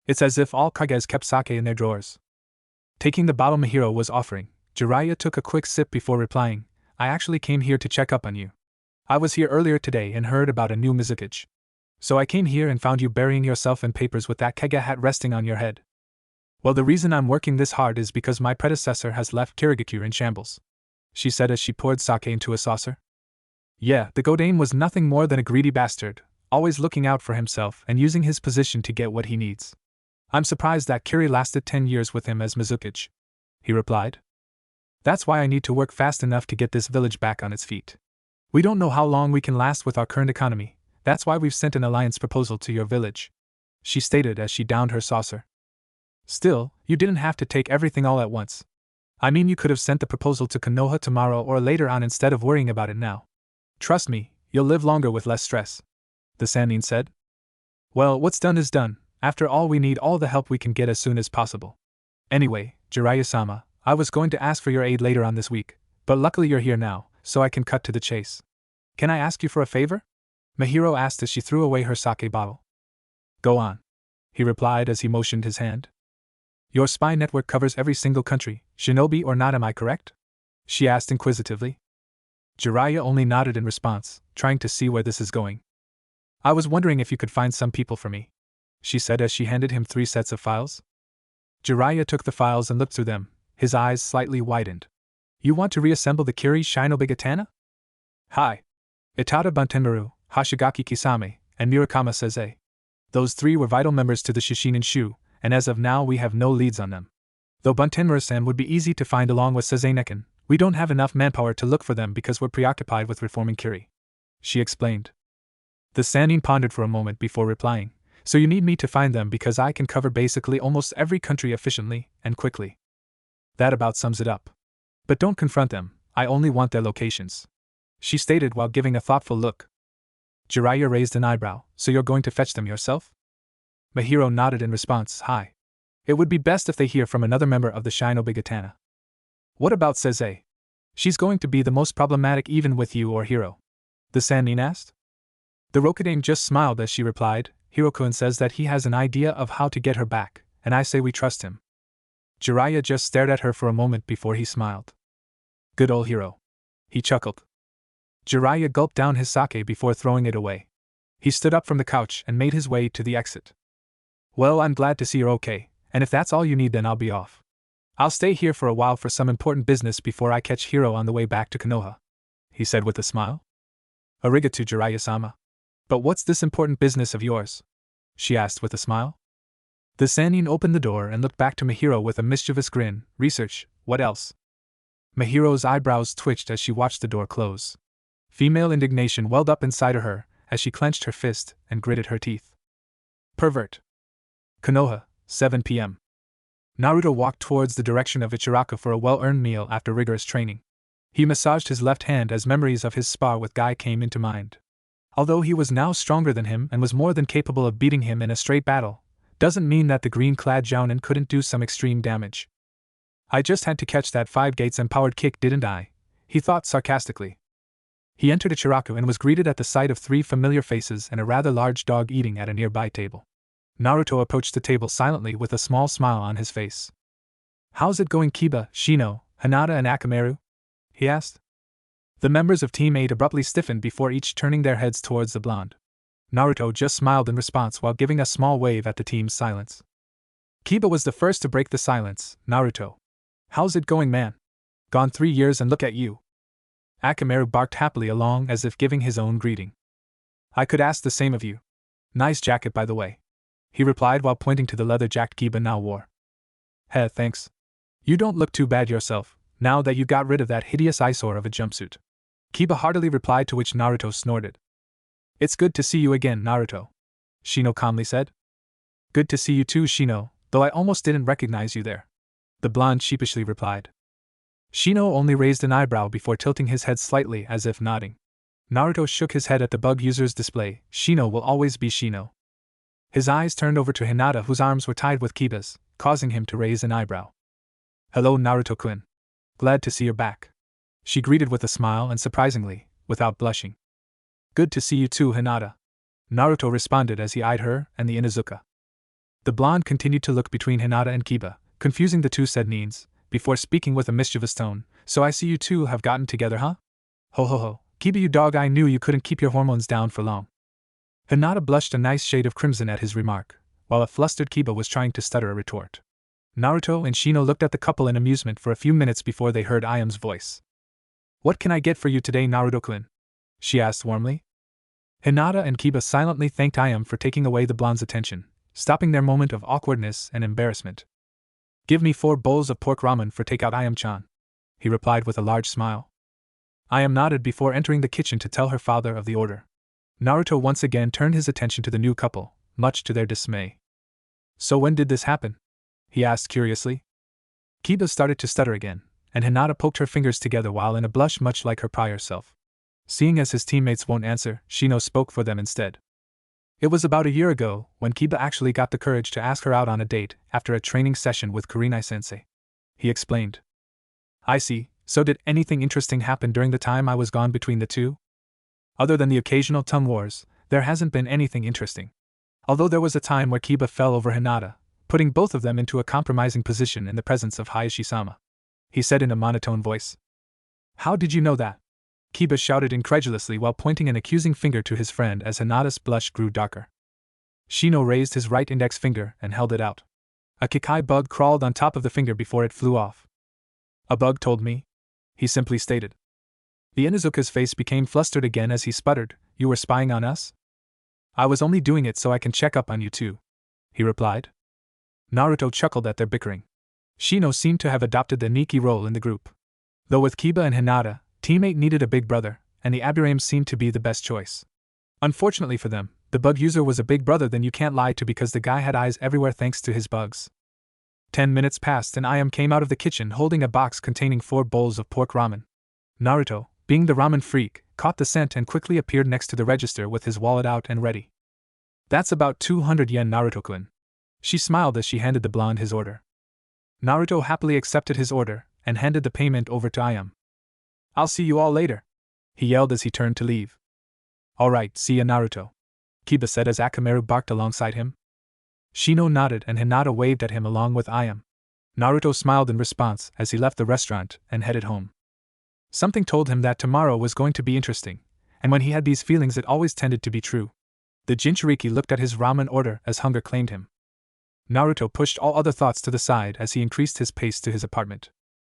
[SPEAKER 1] It's as if all kages kept sake in their drawers. Taking the bottle Mahiro was offering, Jiraiya took a quick sip before replying, I actually came here to check up on you. I was here earlier today and heard about a new Mizuki. So I came here and found you burying yourself in papers with that kage hat resting on your head. Well, the reason I'm working this hard is because my predecessor has left Kirigakure in shambles, she said as she poured sake into a saucer. Yeah, the Godame was nothing more than a greedy bastard, always looking out for himself and using his position to get what he needs. I'm surprised that Kiri lasted 10 years with him as Mizuki, he replied. That's why I need to work fast enough to get this village back on its feet. We don't know how long we can last with our current economy, that's why we've sent an alliance proposal to your village, she stated as she downed her saucer. Still, you didn't have to take everything all at once. I mean, you could have sent the proposal to Konoha tomorrow or later on instead of worrying about it now. Trust me, you'll live longer with less stress. the Sannin said. Well, what's done is done. After all, we need all the help we can get as soon as possible. Anyway, Jiraiya-sama, I was going to ask for your aid later on this week, but luckily you're here now, so I can cut to the chase. Can I ask you for a favor? Mahiro asked as she threw away her sake bottle. Go on, he replied as he motioned his hand. Your spy network covers every single country, shinobi or not, am I correct? She asked inquisitively. Jiraiya only nodded in response, trying to see where this is going. I was wondering if you could find some people for me, she said as she handed him 3 sets of files. Jiraiya took the files and looked through them, his eyes slightly widened. You want to reassemble the Kiri Shinobi Katana? Hi. Itada Buntenmaru, Hashigaki Kisame, and Murakama Seze. Those 3 were vital members to the Shishinin Shu, and as of now we have no leads on them. Though Buntenmaru-san would be easy to find along with Seze-nekin, we don't have enough manpower to look for them because we're preoccupied with reforming Kiri. She explained. The Sannin pondered for a moment before replying, so you need me to find them because I can cover basically almost every country efficiently and quickly. That about sums it up. But don't confront them, I only want their locations, she stated while giving a thoughtful look. Jiraiya raised an eyebrow, so you're going to fetch them yourself? Mahiro nodded in response, hi. It would be best if they hear from another member of the Shinobi Katana. What about Seze? She's going to be the most problematic even with you or Hiro, the Sannin asked. The Rokudan just smiled as she replied, Hiro-kun says that he has an idea of how to get her back, and I say we trust him. Jiraiya just stared at her for a moment before he smiled. Good old Hiro. He chuckled. Jiraiya gulped down his sake before throwing it away. He stood up from the couch and made his way to the exit. Well, I'm glad to see you're okay, and if that's all you need then I'll be off. I'll stay here for a while for some important business before I catch Hiro on the way back to Konoha, he said with a smile. Arigato, Jiraiya-sama. But what's this important business of yours? She asked with a smile. The Sannin opened the door and looked back to Mahiro with a mischievous grin. Research, what else? Mahiro's eyebrows twitched as she watched the door close. Female indignation welled up inside of her as she clenched her fist and gritted her teeth. Pervert. Konoha, 7 p.m. Naruto walked towards the direction of Ichiraku for a well-earned meal after rigorous training. He massaged his left hand as memories of his spar with Guy came into mind. Although he was now stronger than him and was more than capable of beating him in a straight battle, doesn't mean that the green-clad Jonin couldn't do some extreme damage. I just had to catch that 5 gates empowered kick, didn't I? He thought sarcastically. He entered Ichiraku and was greeted at the sight of 3 familiar faces and a rather large dog eating at a nearby table. Naruto approached the table silently with a small smile on his face. How's it going, Kiba, Shino, Hinata and Akamaru? He asked. The members of Team 8 abruptly stiffened before each turning their heads towards the blonde. Naruto just smiled in response while giving a small wave at the team's silence. Kiba was the first to break the silence. Naruto. How's it going, man? Gone 3 years and look at you. Akamaru barked happily along as if giving his own greeting. I could ask the same of you. Nice jacket, by the way, he replied while pointing to the leather jacket Kiba now wore. Heh, thanks. You don't look too bad yourself, now that you got rid of that hideous eyesore of a jumpsuit. Kiba heartily replied, to which Naruto snorted. It's good to see you again, Naruto, Shino calmly said. Good to see you too, Shino, though I almost didn't recognize you there, the blonde sheepishly replied. Shino only raised an eyebrow before tilting his head slightly as if nodding. Naruto shook his head at the bug user's display. Shino will always be Shino. His eyes turned over to Hinata, whose arms were tied with Kiba's, causing him to raise an eyebrow. Hello, Naruto-kun. Glad to see you're back, she greeted with a smile and surprisingly, without blushing. Good to see you too, Hinata, Naruto responded as he eyed her and the Inuzuka. The blonde continued to look between Hinata and Kiba, confusing the two Sednines, before speaking with a mischievous tone. So I see you two have gotten together, huh? Ho ho ho, Kiba, you dog, I knew you couldn't keep your hormones down for long. Hinata blushed a nice shade of crimson at his remark, while a flustered Kiba was trying to stutter a retort. Naruto and Shino looked at the couple in amusement for a few minutes before they heard Ayam's voice. What can I get for you today, Naruto-kun? She asked warmly. Hinata and Kiba silently thanked Ayam for taking away the blonde's attention, stopping their moment of awkwardness and embarrassment. Give me 4 bowls of pork ramen for takeout, Ayam-chan, he replied with a large smile. Ayam nodded before entering the kitchen to tell her father of the order. Naruto once again turned his attention to the new couple, much to their dismay. So when did this happen? He asked curiously. Kiba started to stutter again, and Hinata poked her fingers together while in a blush much like her prior self. Seeing as his teammates won't answer, Shino spoke for them instead. It was about a year ago when Kiba actually got the courage to ask her out on a date after a training session with Kurenai-sensei. He explained. I see, so did anything interesting happen during the time I was gone between the two? Other than the occasional tongue wars, there hasn't been anything interesting. Although there was a time where Kiba fell over Hinata, putting both of them into a compromising position in the presence of Hayashi-sama. He said in a monotone voice. How did you know that? Kiba shouted incredulously while pointing an accusing finger to his friend as Hinata's blush grew darker. Shino raised his right index finger and held it out. A Kikai bug crawled on top of the finger before it flew off. A bug told me, he simply stated. The Inuzuka's face became flustered again as he sputtered, You were spying on us? I was only doing it so I can check up on you too, he replied. Naruto chuckled at their bickering. Shino seemed to have adopted the Nikki role in the group. Though with Kiba and Hinata, teammate needed a big brother, and the Aburames seemed to be the best choice. Unfortunately for them, the bug user was a big brother then you can't lie to because the guy had eyes everywhere thanks to his bugs. 10 minutes passed and Ayam came out of the kitchen holding a box containing 4 bowls of pork ramen. Naruto, being the ramen freak, caught the scent and quickly appeared next to the register with his wallet out and ready. That's about 200 yen, Naruto-kun. She smiled as she handed the blonde his order. Naruto happily accepted his order and handed the payment over to Ayam. I'll see you all later, he yelled as he turned to leave. Alright, see ya, Naruto, Kiba said as Akamaru barked alongside him. Shino nodded and Hinata waved at him along with Ayam. Naruto smiled in response as he left the restaurant and headed home. Something told him that tomorrow was going to be interesting, and when he had these feelings it always tended to be true. The Jinchuriki looked at his ramen order as hunger claimed him. Naruto pushed all other thoughts to the side as he increased his pace to his apartment.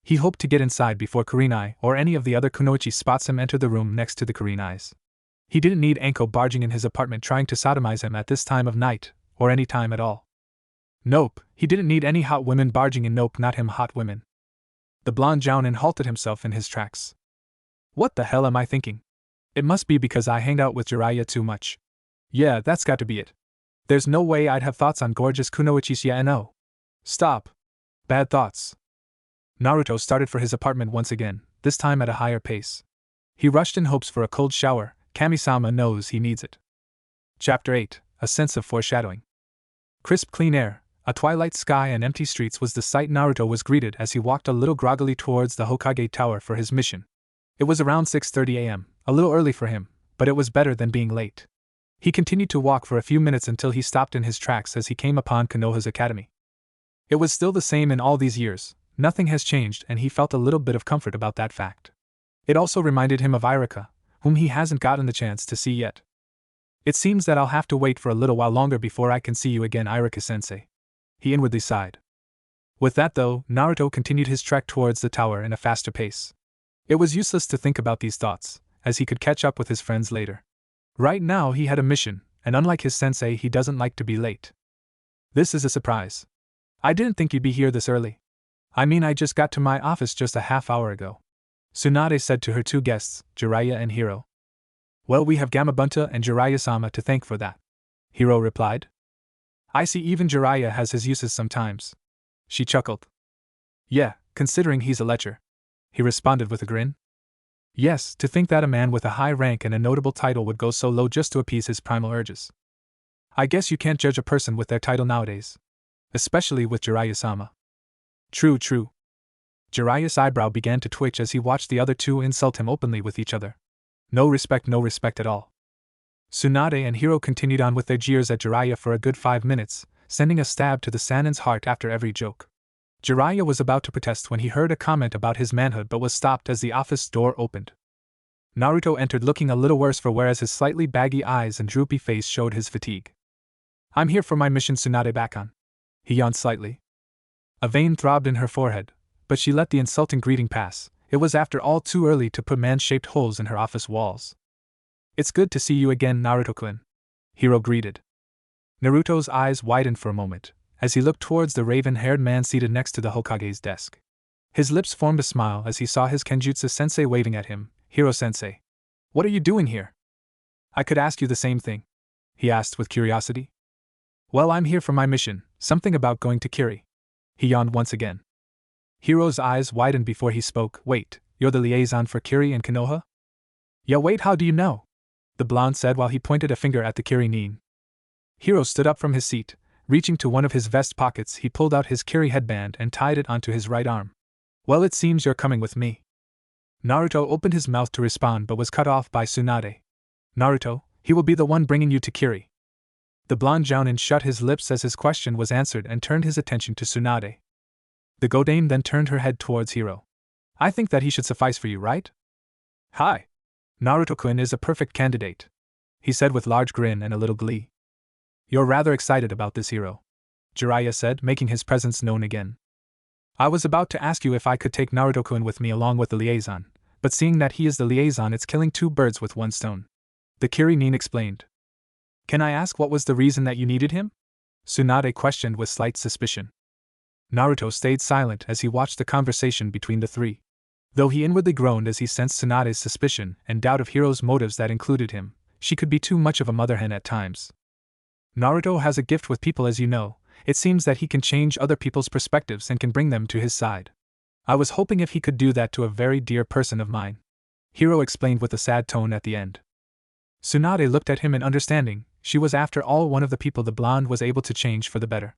[SPEAKER 1] He hoped to get inside before Kurenai or any of the other kunoichi spots him enter the room next to the Kurenais. He didn't need Anko barging in his apartment trying to sodomize him at this time of night, or any time at all. Nope, he didn't need any hot women barging in. Nope, not him hot women. The blonde Jonin halted himself in his tracks. What the hell am I thinking? It must be because I hang out with Jiraiya too much. Yeah, that's got to be it. There's no way I'd have thoughts on gorgeous kunoichis. Yeah, no. Stop. Bad thoughts. Naruto started for his apartment once again, this time at a higher pace. He rushed in hopes for a cold shower. Kami-sama knows he needs it. Chapter 8, A Sense of Foreshadowing. Crisp clean air, a twilight sky and empty streets was the sight Naruto was greeted as he walked a little groggily towards the Hokage Tower for his mission. It was around 6:30 a.m., a little early for him, but it was better than being late. He continued to walk for a few minutes until he stopped in his tracks as he came upon Konoha's academy. It was still the same in all these years, nothing has changed and he felt a little bit of comfort about that fact. It also reminded him of Irika, whom he hasn't gotten the chance to see yet. It seems that I'll have to wait for a little while longer before I can see you again, Irika-sensei. He inwardly sighed. With that though, Naruto continued his trek towards the tower in a faster pace. It was useless to think about these thoughts, as he could catch up with his friends later. Right now he had a mission, and unlike his sensei he doesn't like to be late. This is a surprise. I didn't think you'd be here this early. I mean I just got to my office just a half hour ago. Tsunade said to her 2 guests, Jiraiya and Hiro. Well, we have Gamabunta and Jiraiya-sama to thank for that, Hiro replied. I see even Jiraiya has his uses sometimes. She chuckled. Yeah, considering he's a lecher, he responded with a grin. Yes, to think that a man with a high rank and a notable title would go so low just to appease his primal urges. I guess you can't judge a person with their title nowadays. Especially with Jiraiya-sama. True. Jiraiya's eyebrow began to twitch as he watched the other 2 insult him openly with each other. No respect at all. Tsunade and Hiro continued on with their jeers at Jiraiya for a good 5 minutes, sending a stab to the Sanin's heart after every joke. Jiraiya was about to protest when he heard a comment about his manhood but was stopped as the office door opened. Naruto entered looking a little worse for wear as his slightly baggy eyes and droopy face showed his fatigue. I'm here for my mission, Tsunade Bakon. He yawned slightly. A vein throbbed in her forehead, but she let the insulting greeting pass. It was after all too early to put man-shaped holes in her office walls. It's good to see you again, Naruto-kun, Hiro greeted. Naruto's eyes widened for a moment, as he looked towards the raven-haired man seated next to the Hokage's desk. His lips formed a smile as he saw his Kenjutsu-sensei waving at him. Hiro-sensei. What are you doing here? I could ask you the same thing, he asked with curiosity. Well, I'm here for my mission, something about going to Kiri. He yawned once again. Hiro's eyes widened before he spoke. Wait, you're the liaison for Kiri and Konoha? Yeah, wait, how do you know? The blonde said while he pointed a finger at the Kiri Nin. Hiro stood up from his seat. Reaching to one of his vest pockets, he pulled out his Kiri headband and tied it onto his right arm. Well, it seems you're coming with me. Naruto opened his mouth to respond but was cut off by Tsunade. Naruto, he will be the one bringing you to Kiri. The blonde Jonin shut his lips as his question was answered and turned his attention to Tsunade. The Godame then turned her head towards Hiro. I think that he should suffice for you, right? Hi. Naruto-kun is a perfect candidate, he said with large grin and a little glee. You're rather excited about this, Hiro, Jiraiya said, making his presence known again. I was about to ask you if I could take Naruto-kun with me along with the liaison, but seeing that he is the liaison, it's killing two birds with one stone. The Kiri-nin explained. Can I ask what was the reason that you needed him? Tsunade questioned with slight suspicion. Naruto stayed silent as he watched the conversation between the three. Though he inwardly groaned as he sensed Tsunade's suspicion and doubt of Hiro's motives that included him, she could be too much of a mother hen at times. Naruto has a gift with people, as you know. It seems that he can change other people's perspectives and can bring them to his side. I was hoping if he could do that to a very dear person of mine, Hiro explained with a sad tone at the end. Tsunade looked at him in understanding. She was after all one of the people the blonde was able to change for the better.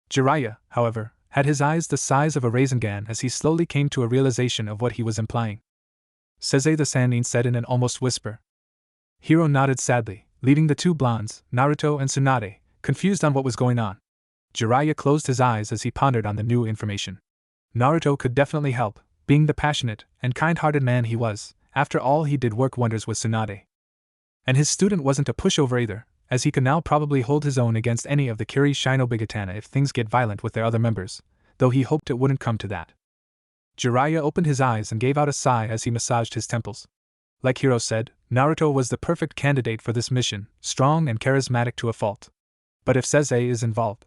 [SPEAKER 1] Jiraiya, however, had his eyes the size of a raisin as he slowly came to a realization of what he was implying. Seze the Sannin said in an almost whisper. Hiro nodded sadly, leaving the two blondes, Naruto and Tsunade, confused on what was going on. Jiraiya closed his eyes as he pondered on the new information. Naruto could definitely help, being the passionate and kind-hearted man he was. After all, he did work wonders with Tsunade. And his student wasn't a pushover either, as he could now probably hold his own against any of the Kiri Shinobigatana if things get violent with their other members, though he hoped it wouldn't come to that. Jiraiya opened his eyes and gave out a sigh as he massaged his temples. Like Hiro said, Naruto was the perfect candidate for this mission, strong and charismatic to a fault. But if Seze is involved...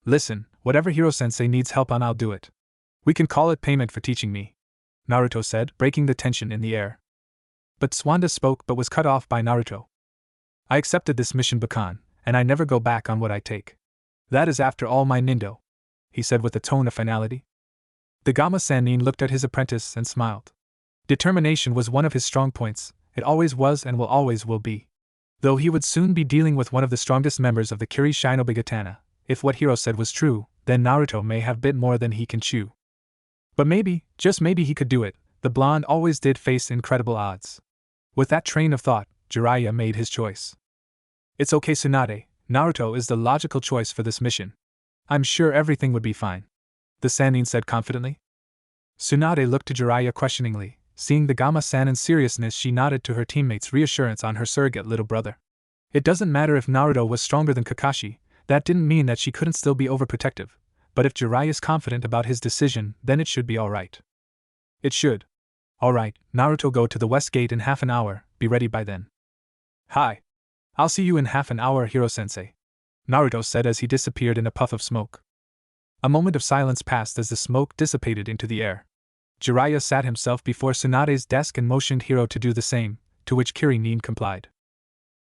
[SPEAKER 1] Listen, whatever Hiro-sensei needs help on, I'll do it. We can call it payment for teaching me, Naruto said, breaking the tension in the air. But Swanda spoke but was cut off by Naruto. I accepted this mission, Bakan, and I never go back on what I take. That is after all my Nindo, he said with a tone of finality. The Gama Sannin looked at his apprentice and smiled. Determination was one of his strong points. It always was and will be. Though he would soon be dealing with one of the strongest members of the Kiri Shinobigatana, if what Hiro said was true, then Naruto may have bit more than he can chew. But maybe, just maybe he could do it. The blonde always did face incredible odds. With that train of thought, Jiraiya made his choice. It's okay, Tsunade, Naruto is the logical choice for this mission. I'm sure everything would be fine, the Sannin said confidently. Tsunade looked to Jiraiya questioningly. Seeing the Gama Sannin's seriousness, she nodded to her teammates' reassurance on her surrogate little brother. It doesn't matter if Naruto was stronger than Kakashi, that didn't mean that she couldn't still be overprotective. But if Jiraiya's confident about his decision, then it should be alright. It should. Alright, Naruto, go to the west gate in half an hour, be ready by then. Hi. I'll see you in half an hour, Hiro-sensei, Naruto said as he disappeared in a puff of smoke. A moment of silence passed as the smoke dissipated into the air. Jiraiya sat himself before Tsunade's desk and motioned Hiro to do the same, to which Kiri-nin complied.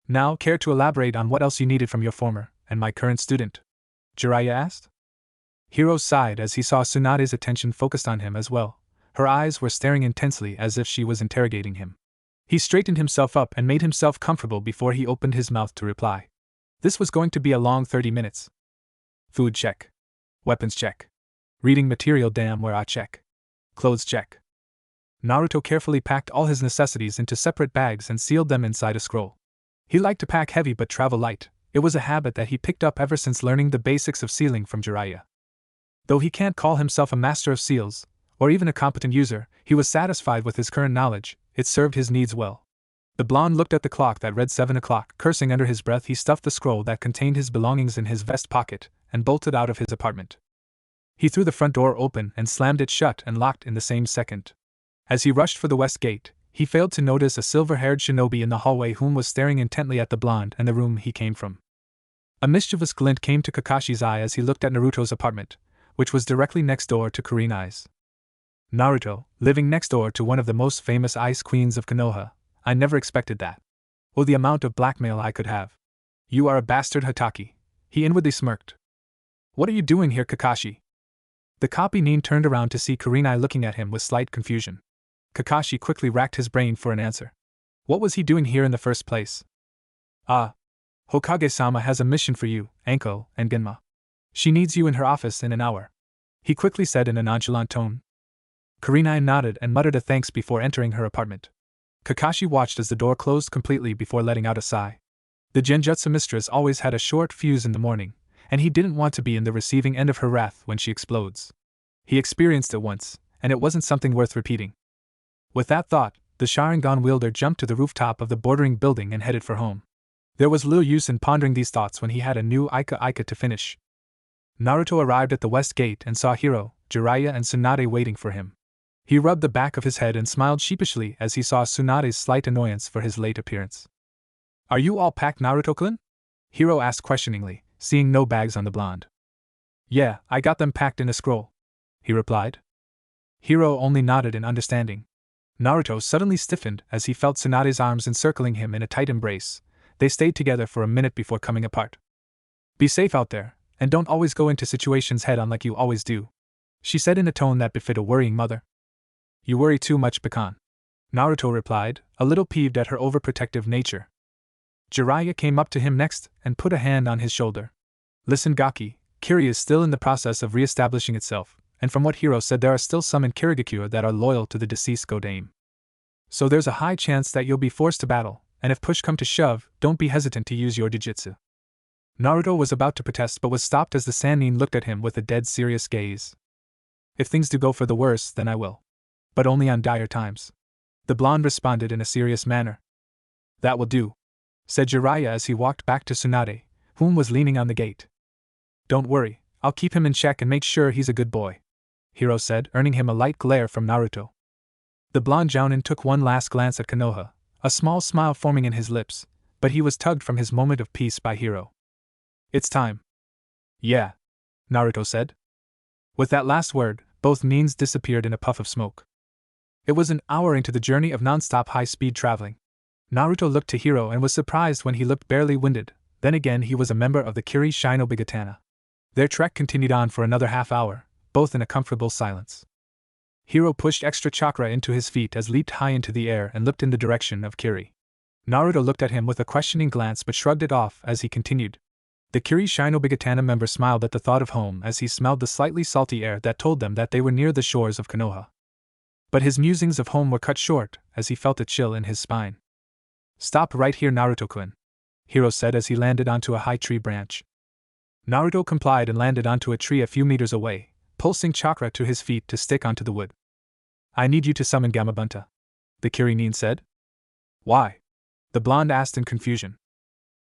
[SPEAKER 1] Now, care to elaborate on what else you needed from your former, and my current student? Jiraiya asked. Hiro sighed as he saw Tsunade's attention focused on him as well. Her eyes were staring intensely as if she was interrogating him. He straightened himself up and made himself comfortable before he opened his mouth to reply. This was going to be a long 30 minutes. Food check. Weapons check. Reading material damn where I check. Clothes check. Naruto carefully packed all his necessities into separate bags and sealed them inside a scroll. He liked to pack heavy but travel light. It was a habit that he picked up ever since learning the basics of sealing from Jiraiya. Though he can't call himself a master of seals, or even a competent user, he was satisfied with his current knowledge. It served his needs well. The blonde looked at the clock that read 7 o'clock. Cursing under his breath, he stuffed the scroll that contained his belongings in his vest pocket and bolted out of his apartment. He threw the front door open and slammed it shut and locked in the same second. As he rushed for the west gate, he failed to notice a silver-haired shinobi in the hallway whom was staring intently at the blonde and the room he came from. A mischievous glint came to Kakashi's eye as he looked at Naruto's apartment, which was directly next door to Kurenai's. Naruto, living next door to one of the most famous ice queens of Konoha. I never expected that. Oh, the amount of blackmail I could have. You are a bastard, Hataki. He inwardly smirked. What are you doing here, Kakashi? The copy-nin turned around to see Kurenai looking at him with slight confusion. Kakashi quickly racked his brain for an answer. What was he doing here in the first place? Ah. Hokage-sama has a mission for you, Anko and Genma. She needs you in her office in an hour. He quickly said in a nonchalant tone. Kurenai nodded and muttered a thanks before entering her apartment. Kakashi watched as the door closed completely before letting out a sigh. The Genjutsu mistress always had a short fuse in the morning, and he didn't want to be in the receiving end of her wrath when she explodes. He experienced it once, and it wasn't something worth repeating. With that thought, the Sharingan wielder jumped to the rooftop of the bordering building and headed for home. There was little use in pondering these thoughts when he had a new Ika to finish. Naruto arrived at the west gate and saw Hiro, Jiraiya and Tsunade waiting for him. He rubbed the back of his head and smiled sheepishly as he saw Tsunade's slight annoyance for his late appearance. Are you all packed, Naruto-kun? Hiro asked questioningly, seeing no bags on the blonde. Yeah, I got them packed in a scroll, he replied. Hiro only nodded in understanding. Naruto suddenly stiffened as he felt Tsunade's arms encircling him in a tight embrace. They stayed together for a minute before coming apart. Be safe out there, and don't always go into situations head-on like you always do, she said in a tone that befit a worrying mother. You worry too much, Pekan, Naruto replied, a little peeved at her overprotective nature. Jiraiya came up to him next and put a hand on his shoulder. Listen, Gaki, Kiri is still in the process of re-establishing itself, and from what Hiro said there are still some in Kirigakure that are loyal to the deceased Godame. So there's a high chance that you'll be forced to battle, and if push come to shove, don't be hesitant to use your Dijitsu. Naruto was about to protest but was stopped as the Sannin looked at him with a dead serious gaze. If things do go for the worse, then I will. But only on dire times. The blonde responded in a serious manner. That will do, said Jiraiya as he walked back to Tsunade, whom was leaning on the gate. Don't worry, I'll keep him in check and make sure he's a good boy, Hiro said, earning him a light glare from Naruto. The blonde Jonin took one last glance at Konoha, a small smile forming in his lips, but he was tugged from his moment of peace by Hiro. It's time. Yeah, Naruto said. With that last word, both Nins disappeared in a puff of smoke. It was an hour into the journey of non-stop high-speed traveling. Naruto looked to Hiro and was surprised when he looked barely winded. Then again he was a member of the Kiri Shinobigatana. Their trek continued on for another half hour, both in a comfortable silence. Hiro pushed extra chakra into his feet as leaped high into the air and looked in the direction of Kiri. Naruto looked at him with a questioning glance but shrugged it off as he continued. The Kiri Shinobigatana member smiled at the thought of home as he smelled the slightly salty air that told them that they were near the shores of Konoha. But his musings of home were cut short as he felt a chill in his spine. Stop right here, Naruto-kun, Hiro said as he landed onto a high tree branch. Naruto complied and landed onto a tree a few meters away, pulsing chakra to his feet to stick onto the wood. I need you to summon Gamabunta, the Kirinin said. Why? The blonde asked in confusion.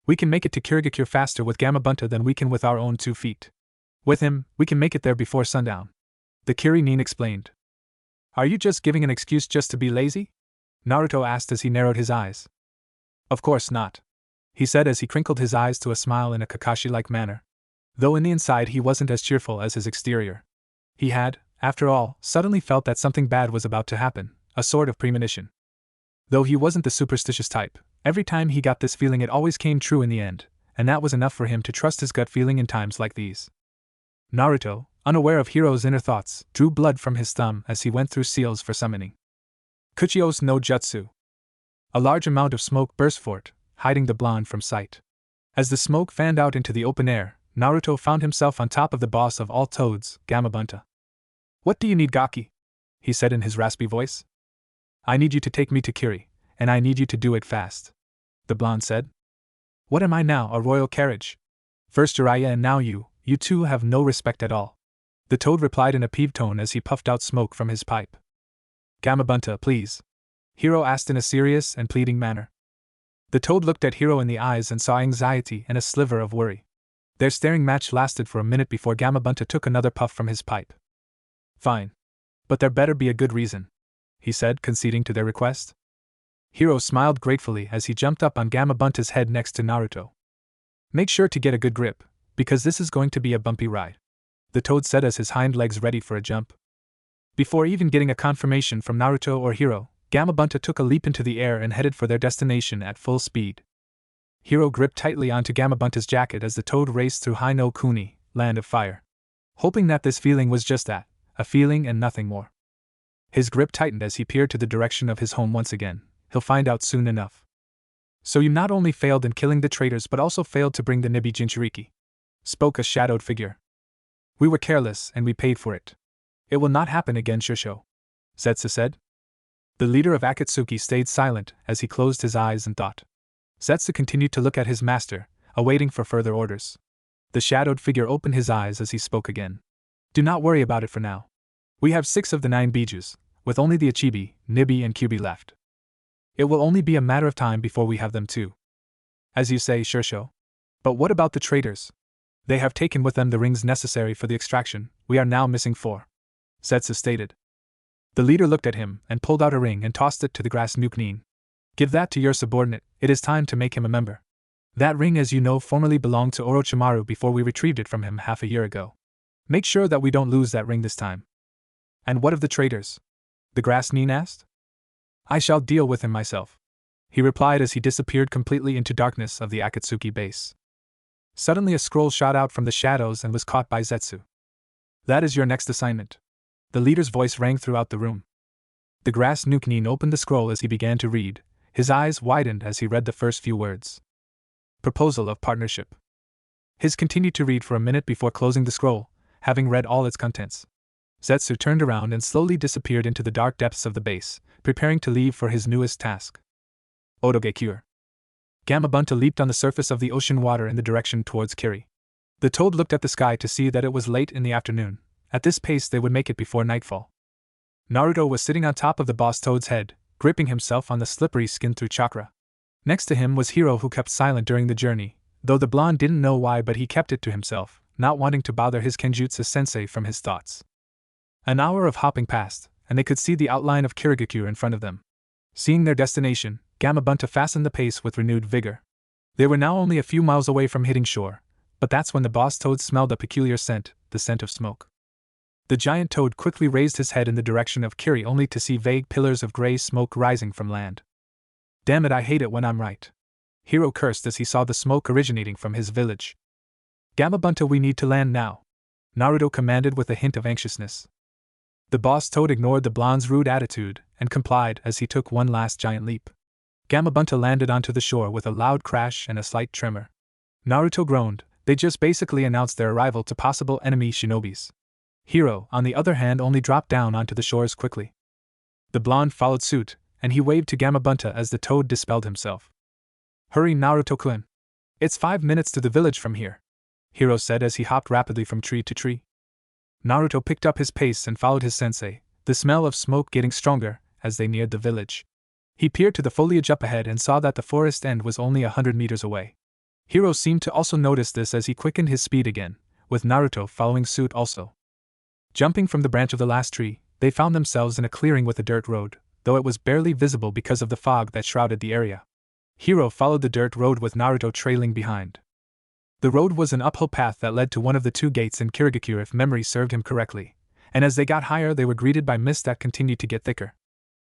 [SPEAKER 1] We can make it to Kirigakure faster with Gamabunta than we can with our own 2 feet. With him, we can make it there before sundown, the Kirinin explained. Are you just giving an excuse just to be lazy? Naruto asked as he narrowed his eyes. Of course not, he said as he crinkled his eyes to a smile in a Kakashi-like manner. Though in the inside he wasn't as cheerful as his exterior. He had, after all, suddenly felt that something bad was about to happen, a sort of premonition. Though he wasn't the superstitious type, every time he got this feeling it always came true in the end, and that was enough for him to trust his gut feeling in times like these. Naruto, unaware of Hiro's inner thoughts, drew blood from his thumb as he went through seals for summoning. Kuchios no Jutsu. A large amount of smoke burst forth, hiding the blonde from sight. As the smoke fanned out into the open air, Naruto found himself on top of the boss of all toads, Gamabunta. What do you need, Gaki? He said in his raspy voice. I need you to take me to Kiri, and I need you to do it fast, the blonde said. What am I now, a royal carriage? First Jiraiya and now you two have no respect at all. The toad replied in a peeved tone as he puffed out smoke from his pipe. Gamabunta, please, Hiro asked in a serious and pleading manner. The toad looked at Hiro in the eyes and saw anxiety and a sliver of worry. Their staring match lasted for a minute before Gamabunta took another puff from his pipe. Fine. But there better be a good reason, he said, conceding to their request. Hiro smiled gratefully as he jumped up on Gamabunta's head next to Naruto. Make sure to get a good grip, because this is going to be a bumpy ride, the toad said as his hind legs ready for a jump. Before even getting a confirmation from Naruto or Hiro, Gamabunta took a leap into the air and headed for their destination at full speed. Hiro gripped tightly onto Gamabunta's jacket as the toad raced through High no Kuni, land of fire. Hoping that this feeling was just that, a feeling and nothing more. His grip tightened as he peered to the direction of his home once again. He'll find out soon enough. So you not only failed in killing the traitors but also failed to bring the Nibi Jinchuriki, spoke a shadowed figure. We were careless and we paid for it. It will not happen again, Shusho, Zetsu said. The leader of Akatsuki stayed silent as he closed his eyes and thought. Zetsu continued to look at his master, awaiting for further orders. The shadowed figure opened his eyes as he spoke again. Do not worry about it for now. We have 6 of the 9 bijus, with only the Ichibi, Nibi and Kyuubi left. It will only be a matter of time before we have them too. As you say, Shusho. But what about the traitors? They have taken with them the rings necessary for the extraction. We are now missing 4. Zetsu stated. The leader looked at him and pulled out a ring and tossed it to the grass Nuke-nin. Give that to your subordinate, it is time to make him a member. That ring, as you know, formerly belonged to Orochimaru before we retrieved it from him half a year ago. Make sure that we don't lose that ring this time. And what of the traitors? The grass Nin asked. I shall deal with him myself, he replied as he disappeared completely into darkness of the Akatsuki base. Suddenly a scroll shot out from the shadows and was caught by Zetsu. That is your next assignment. The leader's voice rang throughout the room. The grass Nuke-nin opened the scroll as he began to read. His eyes widened as he read the first few words. Proposal of partnership. His continued to read for a minute before closing the scroll, having read all its contents. Zetsu turned around and slowly disappeared into the dark depths of the base, preparing to leave for his newest task. Odogekure. Gamabunta leaped on the surface of the ocean water in the direction towards Kiri. The toad looked at the sky to see that it was late in the afternoon. At this pace they would make it before nightfall. Naruto was sitting on top of the boss toad's head, gripping himself on the slippery skin through chakra. Next to him was Hiro, who kept silent during the journey, though the blonde didn't know why, but he kept it to himself, not wanting to bother his Kenjutsu sensei from his thoughts. An hour of hopping passed, and they could see the outline of Kirigakure in front of them. Seeing their destination, Gamabunta fastened the pace with renewed vigor. They were now only a few miles away from hitting shore, but that's when the boss toad smelled a peculiar scent, the scent of smoke. The giant toad quickly raised his head in the direction of Kiri, only to see vague pillars of gray smoke rising from land. Damn it, I hate it when I'm right. Hiro cursed as he saw the smoke originating from his village. Gamabunta, we need to land now, Naruto commanded with a hint of anxiousness. The boss toad ignored the blonde's rude attitude and complied as he took one last giant leap. Gamabunta landed onto the shore with a loud crash and a slight tremor. Naruto groaned. They just basically announced their arrival to possible enemy shinobis. Hiro, on the other hand, only dropped down onto the shores quickly. The blonde followed suit, and he waved to Gamabunta as the toad dispelled himself. Hurry, Naruto-kun. It's 5 minutes to the village from here, Hiro said as he hopped rapidly from tree to tree. Naruto picked up his pace and followed his sensei, the smell of smoke getting stronger as they neared the village. He peered to the foliage up ahead and saw that the forest end was only 100 meters away. Hiro seemed to also notice this as he quickened his speed again, with Naruto following suit also. Jumping from the branch of the last tree, they found themselves in a clearing with a dirt road, though it was barely visible because of the fog that shrouded the area. Hiro followed the dirt road with Naruto trailing behind. The road was an uphill path that led to one of the 2 gates in Kirigakure if memory served him correctly, and as they got higher they were greeted by mist that continued to get thicker.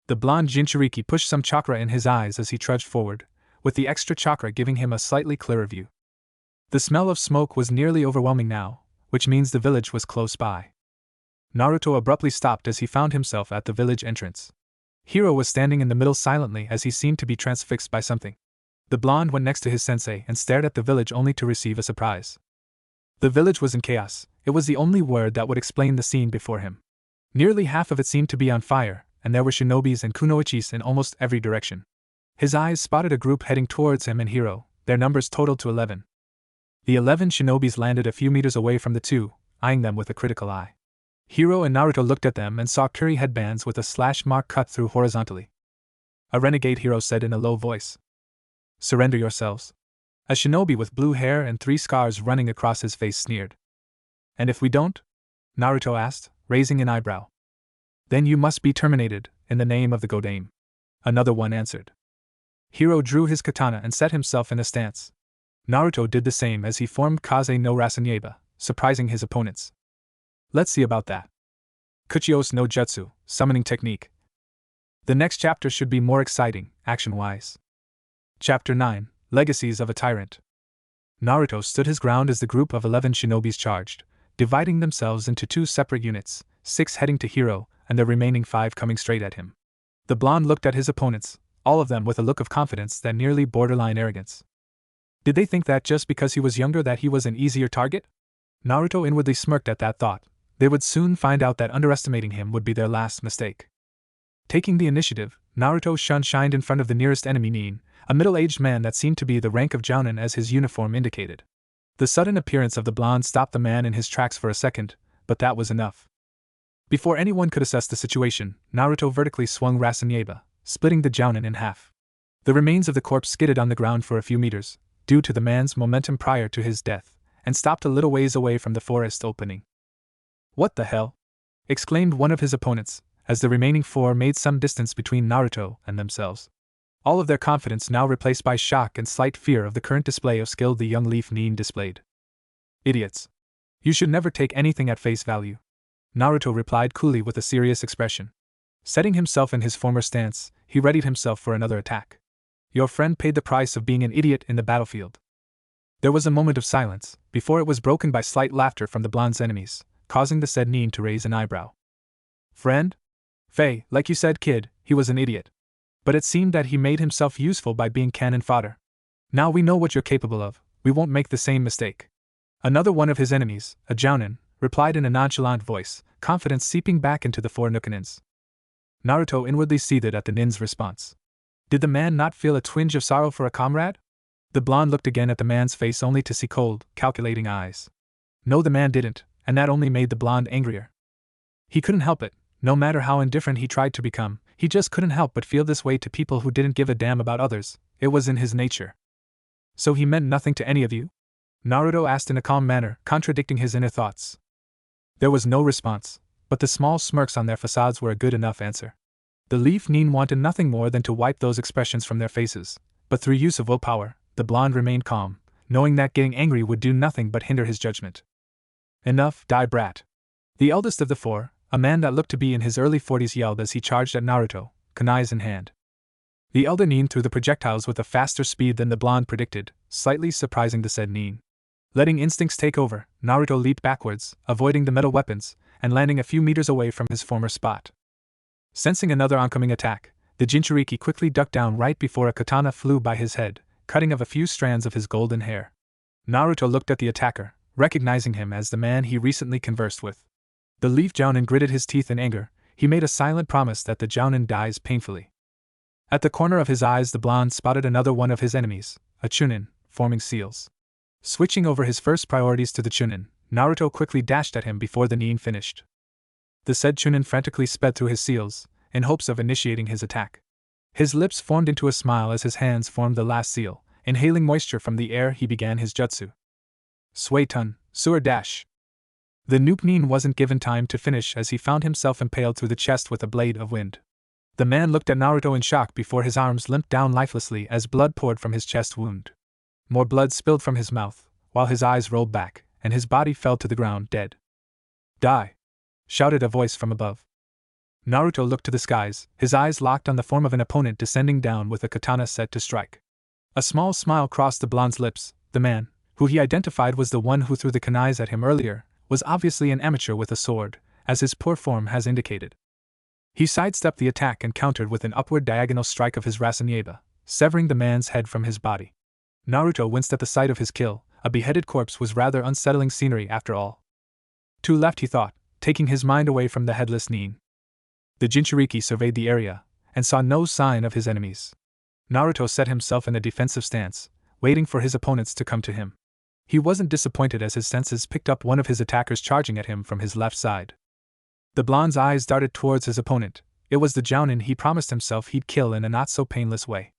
[SPEAKER 1] The blonde Jinchuriki pushed some chakra in his eyes as he trudged forward, with the extra chakra giving him a slightly clearer view. The smell of smoke was nearly overwhelming now, which means the village was close by. Naruto abruptly stopped as he found himself at the village entrance. Hiro was standing in the middle silently as he seemed to be transfixed by something. The blonde went next to his sensei and stared at the village only to receive a surprise. The village was in chaos. It was the only word that would explain the scene before him. Nearly half of it seemed to be on fire, and there were shinobis and kunoichis in almost every direction. His eyes spotted a group heading towards him and Hiro. Their numbers totaled to 11. The 11 shinobis landed a few meters away from the 2, eyeing them with a critical eye. Hiro and Naruto looked at them and saw Kiri headbands with a slash mark cut through horizontally. A renegade, Hiro said in a low voice. Surrender yourselves. A shinobi with blue hair and 3 scars running across his face sneered. And if we don't? Naruto asked, raising an eyebrow. Then you must be terminated, in the name of the Godame. Another one answered. Hiro drew his katana and set himself in a stance. Naruto did the same as he formed Kaze no Rasanyeba, surprising his opponents. Let's see about that. Kuchios no Jutsu, summoning technique. The next chapter should be more exciting, action-wise. Chapter 9, Legacies of a Tyrant. Naruto stood his ground as the group of 11 shinobis charged, dividing themselves into 2 separate units, 6 heading to Hiro, and the remaining 5 coming straight at him. The blonde looked at his opponents, all of them with a look of confidence that nearly borderline arrogance. Did they think that just because he was younger that he was an easier target? Naruto inwardly smirked at that thought. They would soon find out that underestimating him would be their last mistake. Taking the initiative, Naruto shined in front of the nearest enemy Nin, a middle-aged man that seemed to be the rank of Jonin as his uniform indicated. The sudden appearance of the blonde stopped the man in his tracks for a second, but that was enough. Before anyone could assess the situation, Naruto vertically swung Rasengan, splitting the Jonin in half. The remains of the corpse skidded on the ground for a few meters, due to the man's momentum prior to his death, and stopped a little ways away from the forest opening. "What the hell?" exclaimed one of his opponents, as the remaining four made some distance between Naruto and themselves. All of their confidence now replaced by shock and slight fear of the current display of skill the young Leaf Nin displayed. "Idiots. You should never take anything at face value," Naruto replied coolly with a serious expression. Setting himself in his former stance, he readied himself for another attack. "Your friend paid the price of being an idiot in the battlefield." There was a moment of silence, before it was broken by slight laughter from the blonde's enemies, causing the said Nin to raise an eyebrow. "Friend? Faye, like you said, kid, he was an idiot. But it seemed that he made himself useful by being cannon fodder. Now we know what you're capable of, we won't make the same mistake." Another one of his enemies, a Jonin, replied in a nonchalant voice, confidence seeping back into the four Nukanins. Naruto inwardly seethed at the nin's response. Did the man not feel a twinge of sorrow for a comrade? The blonde looked again at the man's face only to see cold, calculating eyes. No, the man didn't, and that only made the blonde angrier. He couldn't help it, no matter how indifferent he tried to become, he just couldn't help but feel this way to people who didn't give a damn about others. It was in his nature. "So he meant nothing to any of you?" Naruto asked in a calm manner, contradicting his inner thoughts. There was no response, but the small smirks on their facades were a good enough answer. The Leaf Nin wanted nothing more than to wipe those expressions from their faces, but through use of willpower, the blonde remained calm, knowing that getting angry would do nothing but hinder his judgment. "Enough, die brat." The eldest of the four, a man that looked to be in his early 40s, yelled as he charged at Naruto, kunais in hand. The elder Nin threw the projectiles with a faster speed than the blonde predicted, slightly surprising the said Nin. Letting instincts take over, Naruto leaped backwards, avoiding the metal weapons, and landing a few meters away from his former spot. Sensing another oncoming attack, the Jinchuriki quickly ducked down right before a katana flew by his head, cutting off a few strands of his golden hair. Naruto looked at the attacker, recognizing him as the man he recently conversed with. The Leaf Jonin gritted his teeth in anger. He made a silent promise that the Jonin dies painfully. At the corner of his eyes the blonde spotted another one of his enemies, a Chunin, forming seals. Switching over his first priorities to the Chunin, Naruto quickly dashed at him before the Nin finished. The said Chunin frantically sped through his seals, in hopes of initiating his attack. His lips formed into a smile as his hands formed the last seal. Inhaling moisture from the air, he began his jutsu. Suetun, Sewer Dash. The noob Nin wasn't given time to finish as he found himself impaled through the chest with a blade of wind. The man looked at Naruto in shock before his arms limped down lifelessly as blood poured from his chest wound. More blood spilled from his mouth, while his eyes rolled back, and his body fell to the ground dead. "Die!" shouted a voice from above. Naruto looked to the skies, his eyes locked on the form of an opponent descending down with a katana set to strike. A small smile crossed the blonde's lips. The man, who he identified was the one who threw the kunais at him earlier, was obviously an amateur with a sword, as his poor form has indicated. He sidestepped the attack and countered with an upward diagonal strike of his Rasengan, severing the man's head from his body. Naruto winced at the sight of his kill. A beheaded corpse was rather unsettling scenery after all. To left, he thought, taking his mind away from the headless Nin. The Jinchuriki surveyed the area, and saw no sign of his enemies. Naruto set himself in a defensive stance, waiting for his opponents to come to him. He wasn't disappointed as his senses picked up one of his attackers charging at him from his left side. The blonde's eyes darted towards his opponent. It was the Jonin he promised himself he'd kill in a not-so-painless way.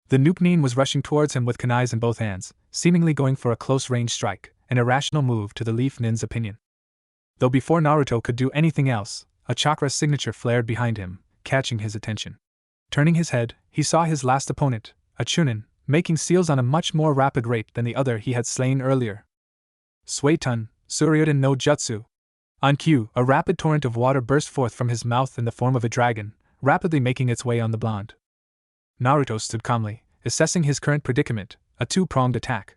[SPEAKER 1] The noob Nin was rushing towards him with kunais in both hands, seemingly going for a close-range strike, an irrational move to the Leaf Nin's opinion. Though before Naruto could do anything else, a chakra signature flared behind him, catching his attention. Turning his head, he saw his last opponent, a Chunin, making seals on a much more rapid rate than the other he had slain earlier. Suetun, Suryuden no Jutsu. On cue, a rapid torrent of water burst forth from his mouth in the form of a dragon, rapidly making its way on the blonde. Naruto stood calmly, assessing his current predicament, a two-pronged attack.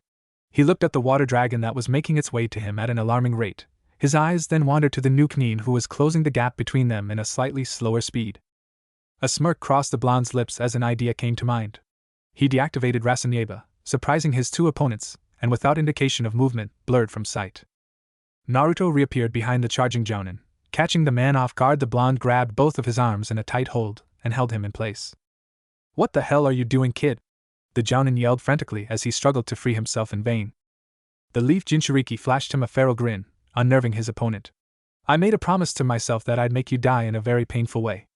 [SPEAKER 1] He looked at the water dragon that was making its way to him at an alarming rate. His eyes then wandered to the noob Nin who was closing the gap between them in a slightly slower speed. A smirk crossed the blonde's lips as an idea came to mind. He deactivated Raseneba, surprising his two opponents, and without indication of movement, blurred from sight. Naruto reappeared behind the charging Jonin. Catching the man off guard, the blonde grabbed both of his arms in a tight hold and held him in place. "What the hell are you doing, kid?" the Jonin yelled frantically as he struggled to free himself in vain. The leaf Jinchuriki flashed him a feral grin, unnerving his opponent. "I made a promise to myself that I'd make you die in a very painful way."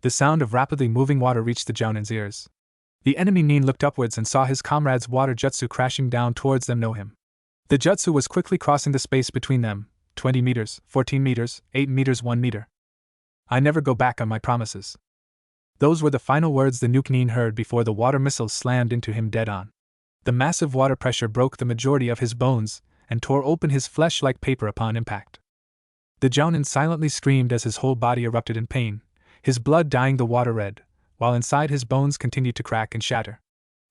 [SPEAKER 1] The sound of rapidly moving water reached the Jonin's ears. The enemy Nin looked upwards and saw his comrade's water jutsu crashing down towards them. The jutsu was quickly crossing the space between them, 20 meters, 14 meters, 8 meters, 1 meter. "I never go back on my promises." Those were the final words the nuke Nin heard before the water missiles slammed into him dead on. The massive water pressure broke the majority of his bones and tore open his flesh like paper upon impact. The Jonin silently screamed as his whole body erupted in pain, his blood dyeing the water red, while inside his bones continued to crack and shatter.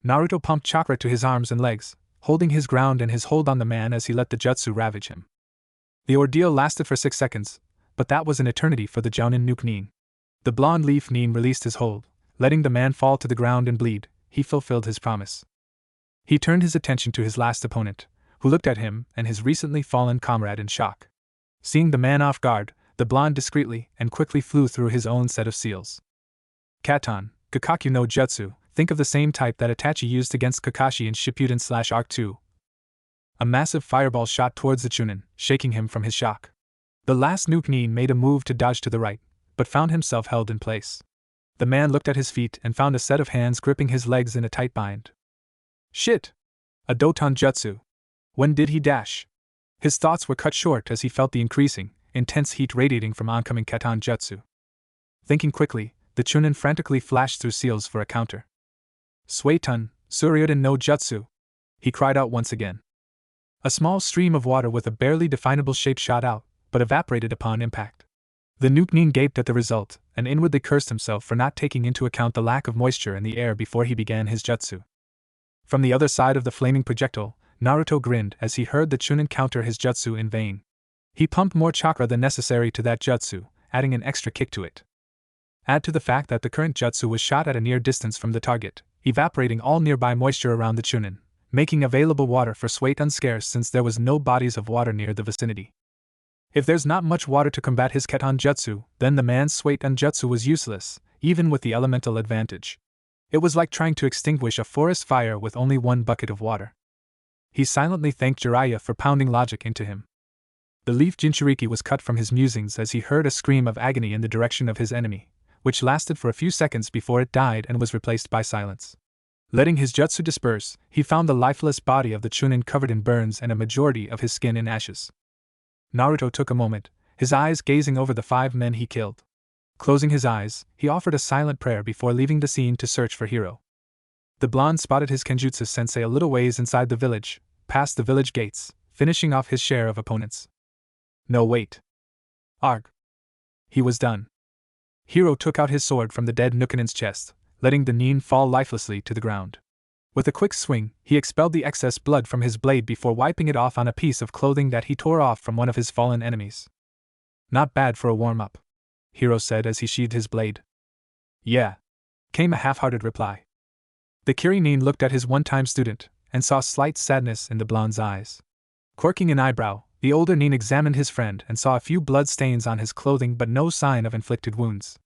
[SPEAKER 1] Naruto pumped chakra to his arms and legs, holding his ground and his hold on the man as he let the jutsu ravage him. The ordeal lasted for 6 seconds, but that was an eternity for the Jonin nuke Nin. The blonde leaf Nin released his hold, letting the man fall to the ground and bleed. He fulfilled his promise. He turned his attention to his last opponent, who looked at him and his recently fallen comrade in shock. Seeing the man off guard, the blonde discreetly and quickly flew through his own set of seals. Katon, Kakaku no Jutsu, think of the same type that Itachi used against Kakashi in Shippuden/Arc 2. A massive fireball shot towards the Chunin, shaking him from his shock. The last nuke Nin made a move to dodge to the right, but found himself held in place. The man looked at his feet and found a set of hands gripping his legs in a tight bind. Shit! A Doton Jutsu. When did he dash? His thoughts were cut short as he felt the increasing, intense heat radiating from oncoming Katon Jutsu. Thinking quickly, the Chunin frantically flashed through seals for a counter. Suetun, Suryuden no Jutsu! He cried out once again. A small stream of water with a barely definable shape shot out, but evaporated upon impact. The nuke Nin gaped at the result, and inwardly cursed himself for not taking into account the lack of moisture in the air before he began his jutsu. From the other side of the flaming projectile, Naruto grinned as he heard the Chunin counter his jutsu in vain. He pumped more chakra than necessary to that jutsu, adding an extra kick to it. Add to the fact that the current jutsu was shot at a near distance from the target, evaporating all nearby moisture around the Chunin, making available water for Suetun scarce since there was no bodies of water near the vicinity. If there's not much water to combat his Katon Jutsu, then the man's Suetun Jutsu was useless, even with the elemental advantage. It was like trying to extinguish a forest fire with only one bucket of water. He silently thanked Jiraiya for pounding logic into him. The leaf Jinchuriki was cut from his musings as he heard a scream of agony in the direction of his enemy, which lasted for a few seconds before it died and was replaced by silence. Letting his jutsu disperse, he found the lifeless body of the Chunin covered in burns and a majority of his skin in ashes. Naruto took a moment, his eyes gazing over the 5 men he killed. Closing his eyes, he offered a silent prayer before leaving the scene to search for Hiro. The blonde spotted his Kenjutsu sensei a little ways inside the village, past the village gates, finishing off his share of opponents. No wait. Arg. He was done. Hiro took out his sword from the dead Nukanin's chest, letting the Nin fall lifelessly to the ground. With a quick swing, he expelled the excess blood from his blade before wiping it off on a piece of clothing that he tore off from one of his fallen enemies. Not bad for a warm-up, Hiro said as he sheathed his blade. Yeah, came a half-hearted reply. The Kirinin looked at his one-time student, and saw slight sadness in the blonde's eyes. Quirking an eyebrow, the older Nin examined his friend and saw a few blood stains on his clothing but no sign of inflicted wounds.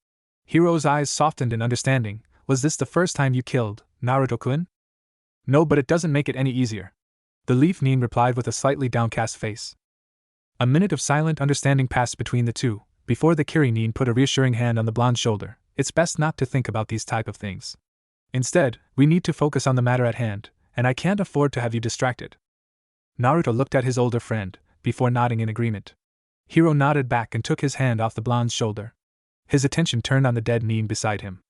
[SPEAKER 1] Hiro's eyes softened in understanding. Was this the first time you killed Naruto-kun? No, but it doesn't make it any easier. The leaf Nin replied with a slightly downcast face. A minute of silent understanding passed between the two, before the Kirinin put a reassuring hand on the blonde's shoulder. It's best not to think about these type of things. Instead, we need to focus on the matter at hand, and I can't afford to have you distracted. Naruto looked at his older friend, before nodding in agreement. Hiro nodded back and took his hand off the blonde's shoulder. His attention turned on the dead Nin beside him.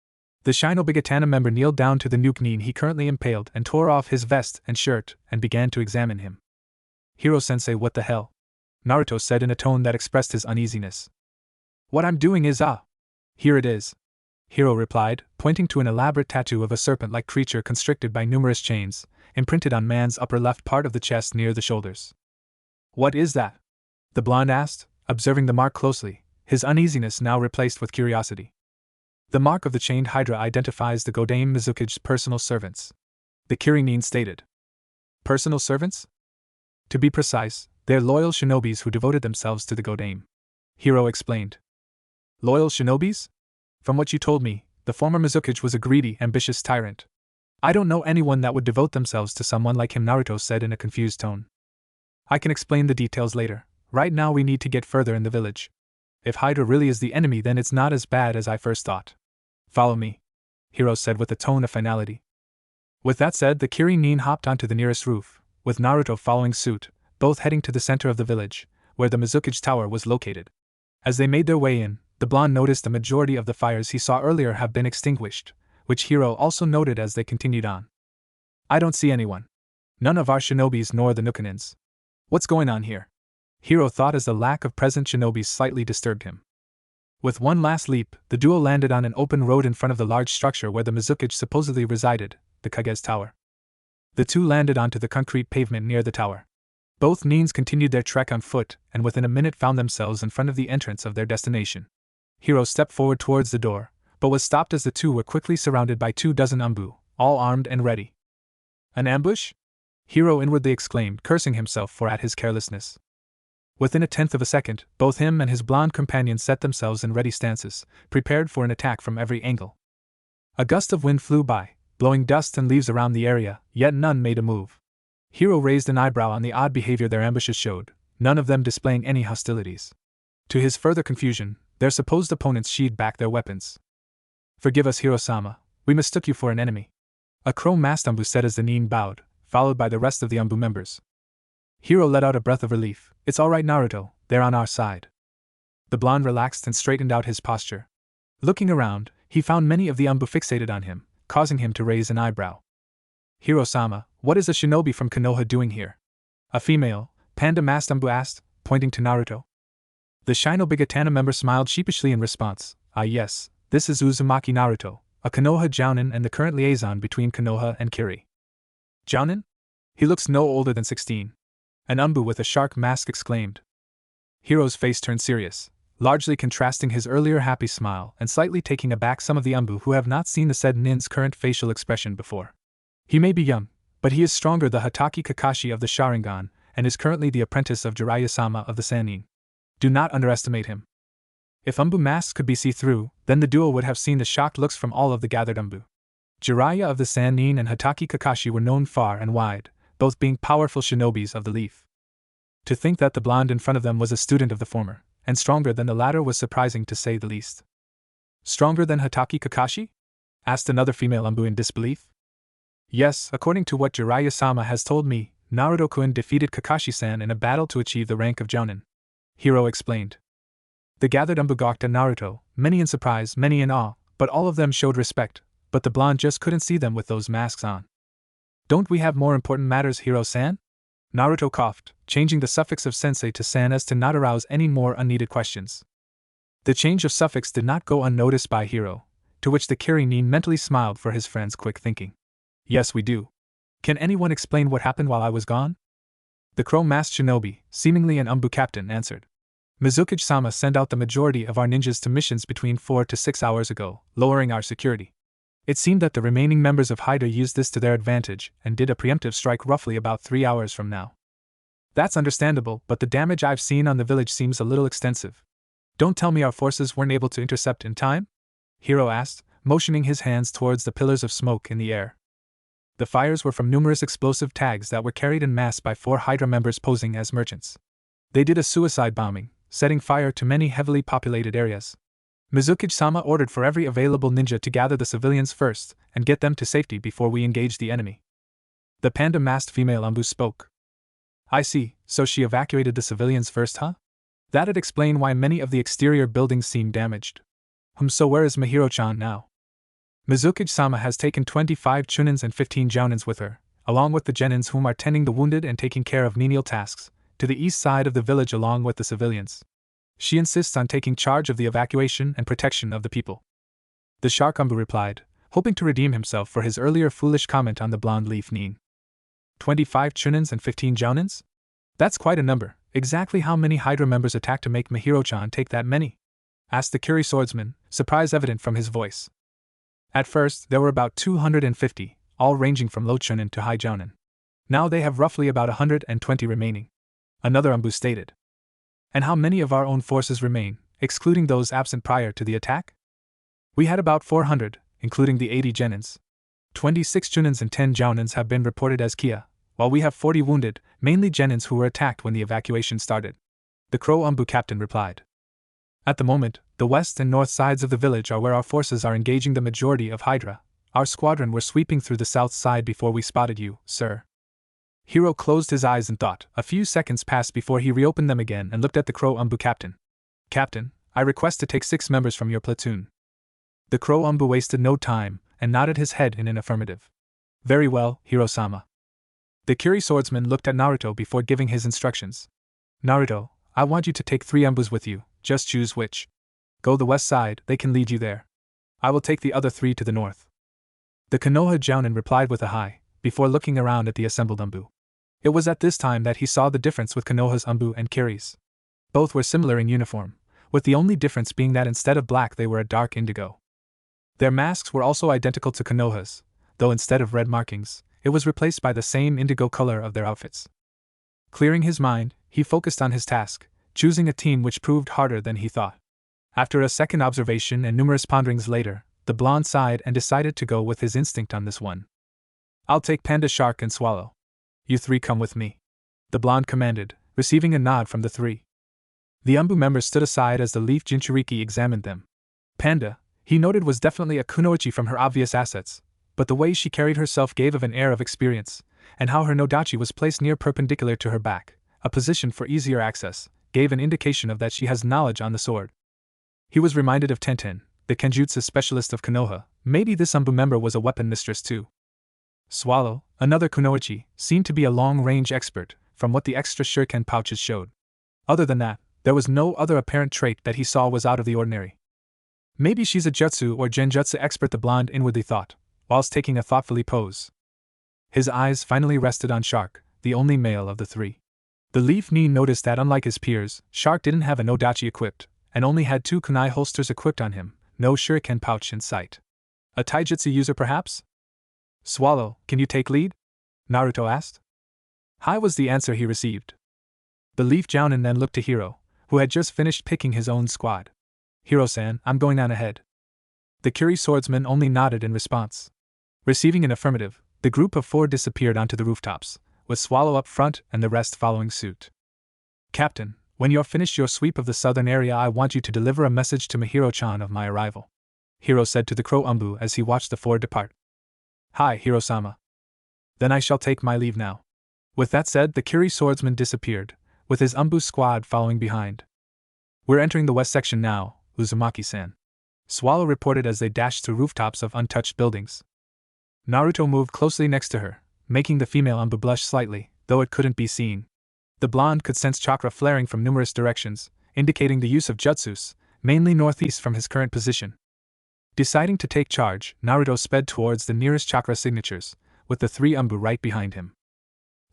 [SPEAKER 1] The Shinobigatana member kneeled down to the nuke Nin he currently impaled and tore off his vest and shirt and began to examine him. Hiro-sensei, what the hell? Naruto said in a tone that expressed his uneasiness. What I'm doing is here it is. Hiro replied, pointing to an elaborate tattoo of a serpent-like creature constricted by numerous chains, imprinted on man's upper left part of the chest near the shoulders. What is that? The blonde asked, observing the mark closely, his uneasiness now replaced with curiosity. The mark of the chained hydra identifies the Godame Mizuki's personal servants. The Kirigakure stated. Personal servants? To be precise, they're loyal shinobis who devoted themselves to the Godame. Hiro explained. Loyal shinobis? From what you told me, the former Mizuki was a greedy, ambitious tyrant. I don't know anyone that would devote themselves to someone like him, Naruto said in a confused tone. I can explain the details later. Right now we need to get further in the village. If Hydra really is the enemy, then it's not as bad as I first thought. Follow me, Hiro said with a tone of finality. With that said, the Kirigakure hopped onto the nearest roof, with Naruto following suit, both heading to the center of the village, where the Mizuki's tower was located. As they made their way in, the blonde noticed the majority of the fires he saw earlier have been extinguished, which Hiro also noted as they continued on. I don't see anyone. None of our shinobis nor the Nukanins. What's going on here? Hiro thought as the lack of present shinobis slightly disturbed him. With one last leap, the duo landed on an open road in front of the large structure where the Mizuki supposedly resided, the Kage's tower. The two landed onto the concrete pavement near the tower. Both Nins continued their trek on foot, and within a minute found themselves in front of the entrance of their destination. Hiro stepped forward towards the door, but was stopped as the two were quickly surrounded by 24 Anbu, all armed and ready. An ambush? Hiro inwardly exclaimed, cursing himself for his carelessness. Within a tenth of a second, both him and his blonde companion set themselves in ready stances, prepared for an attack from every angle. A gust of wind flew by, blowing dust and leaves around the area, yet none made a move. Hiro raised an eyebrow on the odd behavior their ambushes showed, none of them displaying any hostilities. To his further confusion, their supposed opponents sheathed back their weapons. Forgive us, Hiro-sama, we mistook you for an enemy. A chrome-masked Anbu said as the Nin bowed, followed by the rest of the Anbu members. Hiro let out a breath of relief. It's alright, Naruto, they're on our side. The blonde relaxed and straightened out his posture. Looking around, he found many of the Anbu fixated on him, causing him to raise an eyebrow. Hiro-sama, what is a shinobi from Konoha doing here? A female, panda-masked Anbu asked, pointing to Naruto. The Shinobigatana member smiled sheepishly in response. Ah yes, this is Uzumaki Naruto, a Konoha Jonin and the current liaison between Konoha and Kiri. Jonin? He looks no older than 16. An Anbu with a shark mask exclaimed. Hiro's face turned serious, largely contrasting his earlier happy smile and slightly taking aback some of the Anbu who have not seen the said Nin's current facial expression before. He may be young, but he is stronger than Hatake Kakashi of the Sharingan, and is currently the apprentice of Jiraiya-sama of the Sannin. Do not underestimate him. If Anbu masks could be see-through, then the duo would have seen the shocked looks from all of the gathered Anbu. Jiraiya of the Sannin and Hatake Kakashi were known far and wide, both being powerful shinobis of the leaf. To think that the blonde in front of them was a student of the former, and stronger than the latter was surprising to say the least. Stronger than Hatake Kakashi? Asked another female Anbu in disbelief. Yes, according to what Jiraiya-sama has told me, Naruto-kun defeated Kakashi-san in a battle to achieve the rank of Jonin. Hiro explained. The gathered Anbu gawked at Naruto, many in surprise, many in awe, but all of them showed respect, but the blonde just couldn't see them with those masks on. Don't we have more important matters, Hiro-san? Naruto coughed, changing the suffix of sensei to san as to not arouse any more unneeded questions. The change of suffix did not go unnoticed by Hiro, to which the Kirigakure mentally smiled for his friend's quick thinking. Yes, we do. Can anyone explain what happened while I was gone? The chrome-masked shinobi, seemingly an Anbu captain, answered. Mizuki-sama sent out the majority of our ninjas to missions between 4 to 6 hours ago, lowering our security. It seemed that the remaining members of Hydra used this to their advantage and did a preemptive strike roughly about 3 hours from now. That's understandable, but the damage I've seen on the village seems a little extensive. Don't tell me our forces weren't able to intercept in time? Hiro asked, motioning his hands towards the pillars of smoke in the air. The fires were from numerous explosive tags that were carried en masse by 4 Hydra members posing as merchants. They did a suicide bombing, setting fire to many heavily populated areas. Mizuki-sama ordered for every available ninja to gather the civilians first and get them to safety before we engage the enemy. The panda-masked female Anbu spoke. I see, so she evacuated the civilians first, huh? That'd explain why many of the exterior buildings seem damaged. So where is Mahiro-chan now? Mizuki-sama has taken 25 Chunins and 15 Jounins with her, along with the Genins whom are tending the wounded and taking care of menial tasks, to the east side of the village along with the civilians. She insists on taking charge of the evacuation and protection of the people. The Shark Anbu replied, hoping to redeem himself for his earlier foolish comment on the blonde leaf Nin. 25 Chunins and 15 Jounins? That's quite a number. Exactly how many Hydra members attacked to make Mahiro-chan take that many? asked the Kiri swordsman, surprise evident from his voice. At first, there were about 250, all ranging from low Jonin to high Jonin. Now they have roughly about 120 remaining. Another Umbu stated. And how many of our own forces remain, excluding those absent prior to the attack? We had about 400, including the 80 Genins. 26 Junins and 10 Jounins have been reported as Kia, while we have 40 wounded, mainly Genins who were attacked when the evacuation started. The Crow Umbu captain replied. At the moment, the west and north sides of the village are where our forces are engaging the majority of Hydra. Our squadron were sweeping through the south side before we spotted you, sir. Hiro closed his eyes and thought. A few seconds passed before he reopened them again and looked at the Crow Umbu captain. Captain, I request to take 6 members from your platoon. The Crow Umbu wasted no time and nodded his head in an affirmative. Very well, Hiro-sama. The Kiri swordsman looked at Naruto before giving his instructions. Naruto, I want you to take 3 Umbus with you, just choose which. Go the west side, they can lead you there. I will take the other 3 to the north. The Konoha Jounin replied with a hi, before looking around at the assembled Umbu. It was at this time that he saw the difference with Konoha's Umbu and Kiri's. Both were similar in uniform, with the only difference being that instead of black they were a dark indigo. Their masks were also identical to Konoha's, though instead of red markings, it was replaced by the same indigo color of their outfits. Clearing his mind, he focused on his task, choosing a team which proved harder than he thought. After a second observation and numerous ponderings later, the blonde sighed and decided to go with his instinct on this one. I'll take Panda, Shark, and Swallow. You 3 come with me. The blonde commanded, receiving a nod from the 3. The Umbu members stood aside as the Leaf Jinchuriki examined them. Panda, he noted, was definitely a kunoichi from her obvious assets, but the way she carried herself gave of an air of experience, and how her nodachi was placed near perpendicular to her back, a position for easier access, gave an indication of that she has knowledge on the sword. He was reminded of Tenten, the Kenjutsu specialist of Konoha. Maybe this Umbu member was a weapon mistress too. Swallow, another kunoichi, seemed to be a long-range expert, from what the extra shuriken pouches showed. Other than that, there was no other apparent trait that he saw was out of the ordinary. Maybe she's a jutsu or genjutsu expert, the blonde inwardly thought, whilst taking a thoughtfully pose. His eyes finally rested on Shark, the only male of the 3. The Leaf Nin noticed that unlike his peers, Shark didn't have a nodachi equipped, and only had 2 kunai holsters equipped on him, no shuriken pouch in sight. A taijutsu user perhaps? Swallow, can you take lead? Naruto asked. Hi was the answer he received. The Leaf Jounin then looked to Hiro, who had just finished picking his own squad. Hiro-san, I'm going on ahead. The Kiri swordsman only nodded in response. Receiving an affirmative, the group of 4 disappeared onto the rooftops, with Swallow up front and the rest following suit. Captain, when you're finished your sweep of the southern area, I want you to deliver a message to Mahiro-chan of my arrival, Hiro said to the Crow Umbu as he watched the 4 depart. Hi, Hiro-sama. Then I shall take my leave now. With that said, the Kiri swordsman disappeared, with his Umbu squad following behind. We're entering the west section now, Uzumaki-san, Swallow reported as they dashed through rooftops of untouched buildings. Naruto moved closely next to her, making the female Umbu blush slightly, though it couldn't be seen. The blonde could sense chakra flaring from numerous directions, indicating the use of jutsus, mainly northeast from his current position. Deciding to take charge, Naruto sped towards the nearest chakra signatures, with the 3 Umbu right behind him.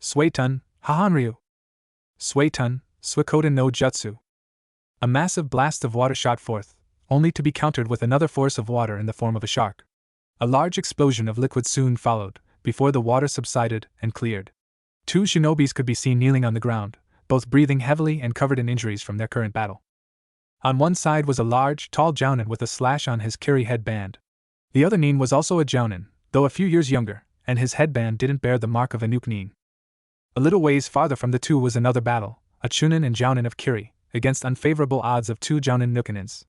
[SPEAKER 1] Suetun, Hahanryu. Suetun, Suikoden no Jutsu. A massive blast of water shot forth, only to be countered with another force of water in the form of a shark. A large explosion of liquid soon followed, before the water subsided and cleared. 2 shinobis could be seen kneeling on the ground, both breathing heavily and covered in injuries from their current battle. On one side was a large, tall Jounin with a slash on his Kiri headband. The other Nin was also a Jounin, though a few years younger, and his headband didn't bear the mark of a nuke Nin. A little ways farther from the 2 was another battle, a Chunin and Jounin of Kiri, against unfavorable odds of 2 Jounin Nukanins.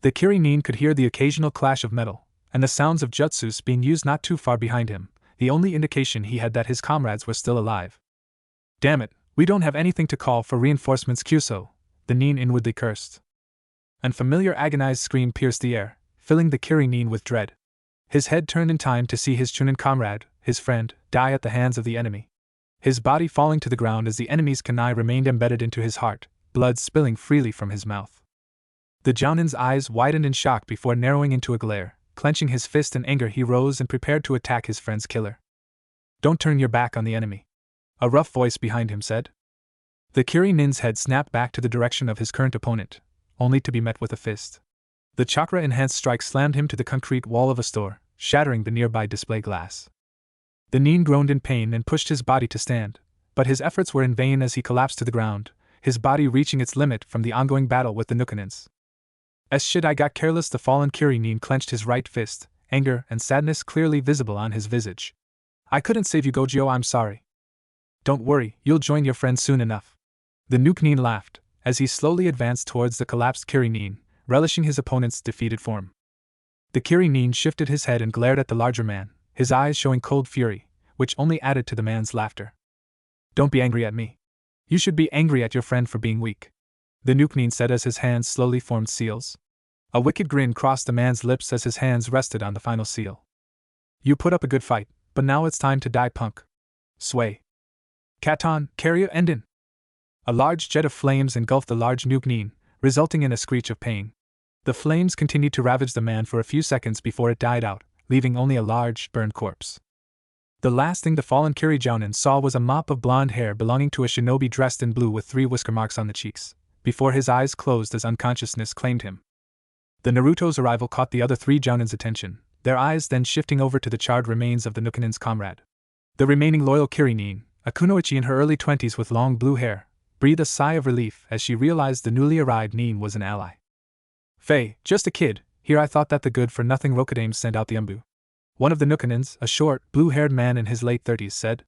[SPEAKER 1] The Kiri Nin could hear the occasional clash of metal, and the sounds of jutsus being used not too far behind him, the only indication he had that his comrades were still alive. Damn it, we don't have anything to call for reinforcements, Kyuso, the Nin inwardly cursed. An familiar agonized scream pierced the air, filling the Kiri Nin with dread. His head turned in time to see his Chunin comrade, his friend, die at the hands of the enemy. His body falling to the ground as the enemy's kunai remained embedded into his heart, blood spilling freely from his mouth. The Jounin's eyes widened in shock before narrowing into a glare. Clenching his fist in anger, he rose and prepared to attack his friend's killer. Don't turn your back on the enemy, a rough voice behind him said. The Kiri Nin's head snapped back to the direction of his current opponent, only to be met with a fist. The chakra-enhanced strike slammed him to the concrete wall of a store, shattering the nearby display glass. The Nin groaned in pain and pushed his body to stand, but his efforts were in vain as he collapsed to the ground, his body reaching its limit from the ongoing battle with the Nukanins. Shit, I got careless. The fallen Nin clenched his right fist, anger and sadness clearly visible on his visage. I couldn't save you, Gojio, I'm sorry. Don't worry, you'll join your friends soon enough. The Nukanin laughed, as he slowly advanced towards the collapsed Nin, relishing his opponent's defeated form. The Nin shifted his head and glared at the larger man, his eyes showing cold fury, which only added to the man's laughter. Don't be angry at me. You should be angry at your friend for being weak, the Nukanin said as his hands slowly formed seals. A wicked grin crossed the man's lips as his hands rested on the final seal. You put up a good fight, but now it's time to die, punk. Sway. Katon, Karya Endin. A large jet of flames engulfed the large Nukanin, resulting in a screech of pain. The flames continued to ravage the man for a few seconds before it died out, leaving only a large, burned corpse. The last thing the fallen Jonin saw was a mop of blonde hair belonging to a shinobi dressed in blue with 3 whisker marks on the cheeks, before his eyes closed as unconsciousness claimed him. The Naruto's arrival caught the other 3 Jonin's attention, their eyes then shifting over to the charred remains of the Nukanin's comrade. The remaining loyal Kirinin, a kunoichi in her early 20s with long blue hair, breathed a sigh of relief as she realized the newly arrived Nin was an ally. Faye, just a kid, here I thought that the good-for-nothing Rokudame sent out the umbu. One of the Nukanins, a short, blue-haired man in his late 30s, said.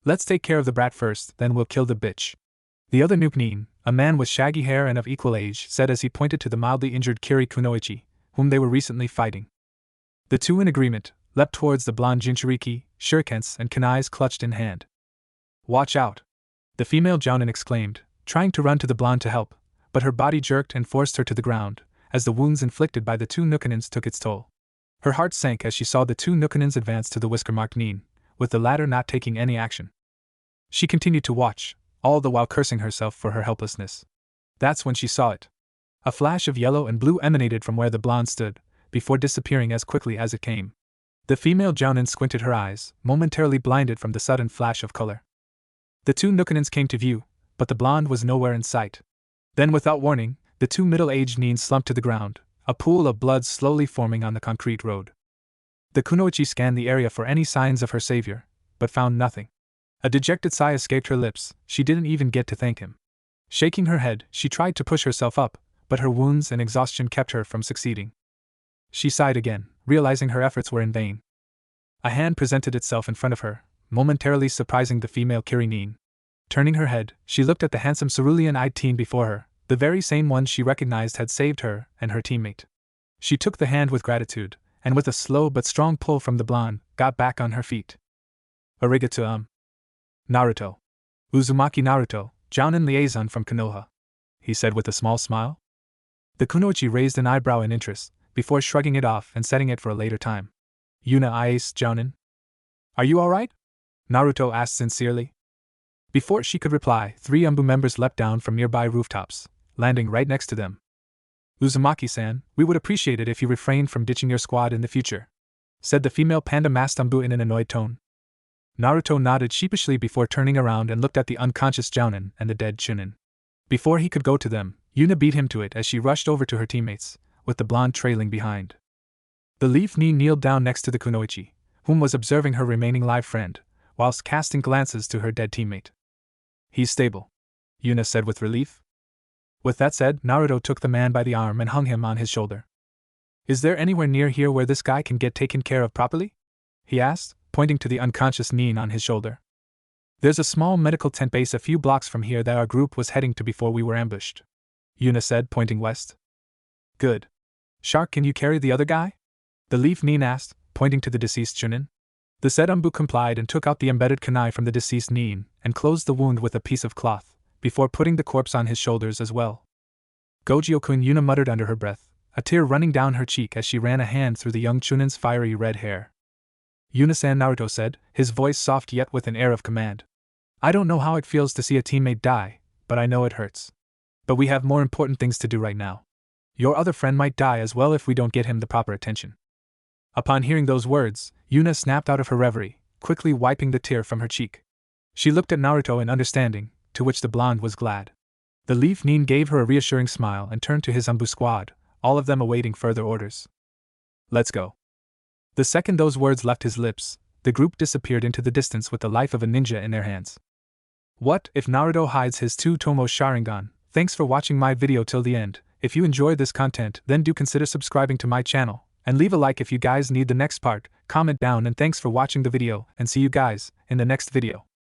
[SPEAKER 1] Let's take care of the brat first, then we'll kill the bitch. The other Nukanin, a man with shaggy hair and of equal age, said as he pointed to the mildly injured Kiri Kunoichi, whom they were recently fighting. The two in agreement, leapt towards the blonde Jinchuriki, shurikens and kunais clutched in hand. Watch out! The female Jounin exclaimed, trying to run to the blonde to help, but her body jerked and forced her to the ground, as the wounds inflicted by the 2 Nukanins took its toll. Her heart sank as she saw the 2 Nukanins advance to the whisker-marked Nin, with the latter not taking any action. She continued to watch, all the while cursing herself for her helplessness. That's when she saw it. A flash of yellow and blue emanated from where the blonde stood, before disappearing as quickly as it came. The female Jounin squinted her eyes, momentarily blinded from the sudden flash of color. The 2 Nukanins came to view, but the blonde was nowhere in sight. Then, without warning, the 2 middle-aged Nins slumped to the ground, a pool of blood slowly forming on the concrete road. The kunoichi scanned the area for any signs of her savior, but found nothing. A dejected sigh escaped her lips. She didn't even get to thank him. Shaking her head, she tried to push herself up, but her wounds and exhaustion kept her from succeeding. She sighed again, realizing her efforts were in vain. A hand presented itself in front of her, momentarily surprising the female Kirinin. Turning her head, she looked at the handsome cerulean-eyed teen before her, the very same one she recognized had saved her and her teammate. She took the hand with gratitude, and with a slow but strong pull from the blonde, got back on her feet. Arigato, Naruto. Uzumaki Naruto, Jounin liaison from Konoha, he said with a small smile. The kunoichi raised an eyebrow in interest, before shrugging it off and setting it for a later time. Yuna Ice Jounin? Are you alright? Naruto asked sincerely. Before she could reply, 3 umbu members leapt down from nearby rooftops, landing right next to them. Uzumaki-san, we would appreciate it if you refrained from ditching your squad in the future, said the female panda masked umbu in an annoyed tone. Naruto nodded sheepishly before turning around and looked at the unconscious Jounin and the dead Chunin. Before he could go to them, Yuna beat him to it as she rushed over to her teammates, with the blonde trailing behind. The Leaf Ni kneeled down next to the kunoichi, whom was observing her remaining live friend, whilst casting glances to her dead teammate. He's stable, Yuna said with relief. With that said, Naruto took the man by the arm and hung him on his shoulder. Is there anywhere near here where this guy can get taken care of properly? He asked, pointing to the unconscious Nin on his shoulder. There's a small medical tent base a few blocks from here that our group was heading to before we were ambushed, Yuna said, pointing west. Good. Shark, can you carry the other guy? The Leaf Nin asked, pointing to the deceased Chunin. The said umbu complied and took out the embedded kunai from the deceased Nin and closed the wound with a piece of cloth, before putting the corpse on his shoulders as well. Gojio-kun, Yuna muttered under her breath, a tear running down her cheek as she ran a hand through the young Chunin's fiery red hair. Yuna-san, Naruto said, his voice soft yet with an air of command. I don't know how it feels to see a teammate die, but I know it hurts. But we have more important things to do right now. Your other friend might die as well if we don't get him the proper attention. Upon hearing those words, Yuna snapped out of her reverie, quickly wiping the tear from her cheek. She looked at Naruto in understanding, to which the blonde was glad. The Leaf Nin gave her a reassuring smile and turned to his umbu squad, all of them awaiting further orders. Let's go. The second those words left his lips, the group disappeared into the distance with the life of a ninja in their hands. What if Naruto hides his two tomoe Sharingan? Thanks for watching my video till the end. If you enjoyed this content, then do consider subscribing to my channel, and leave a like if you guys need the next part, comment down, and thanks for watching the video, and see you guys in the next video.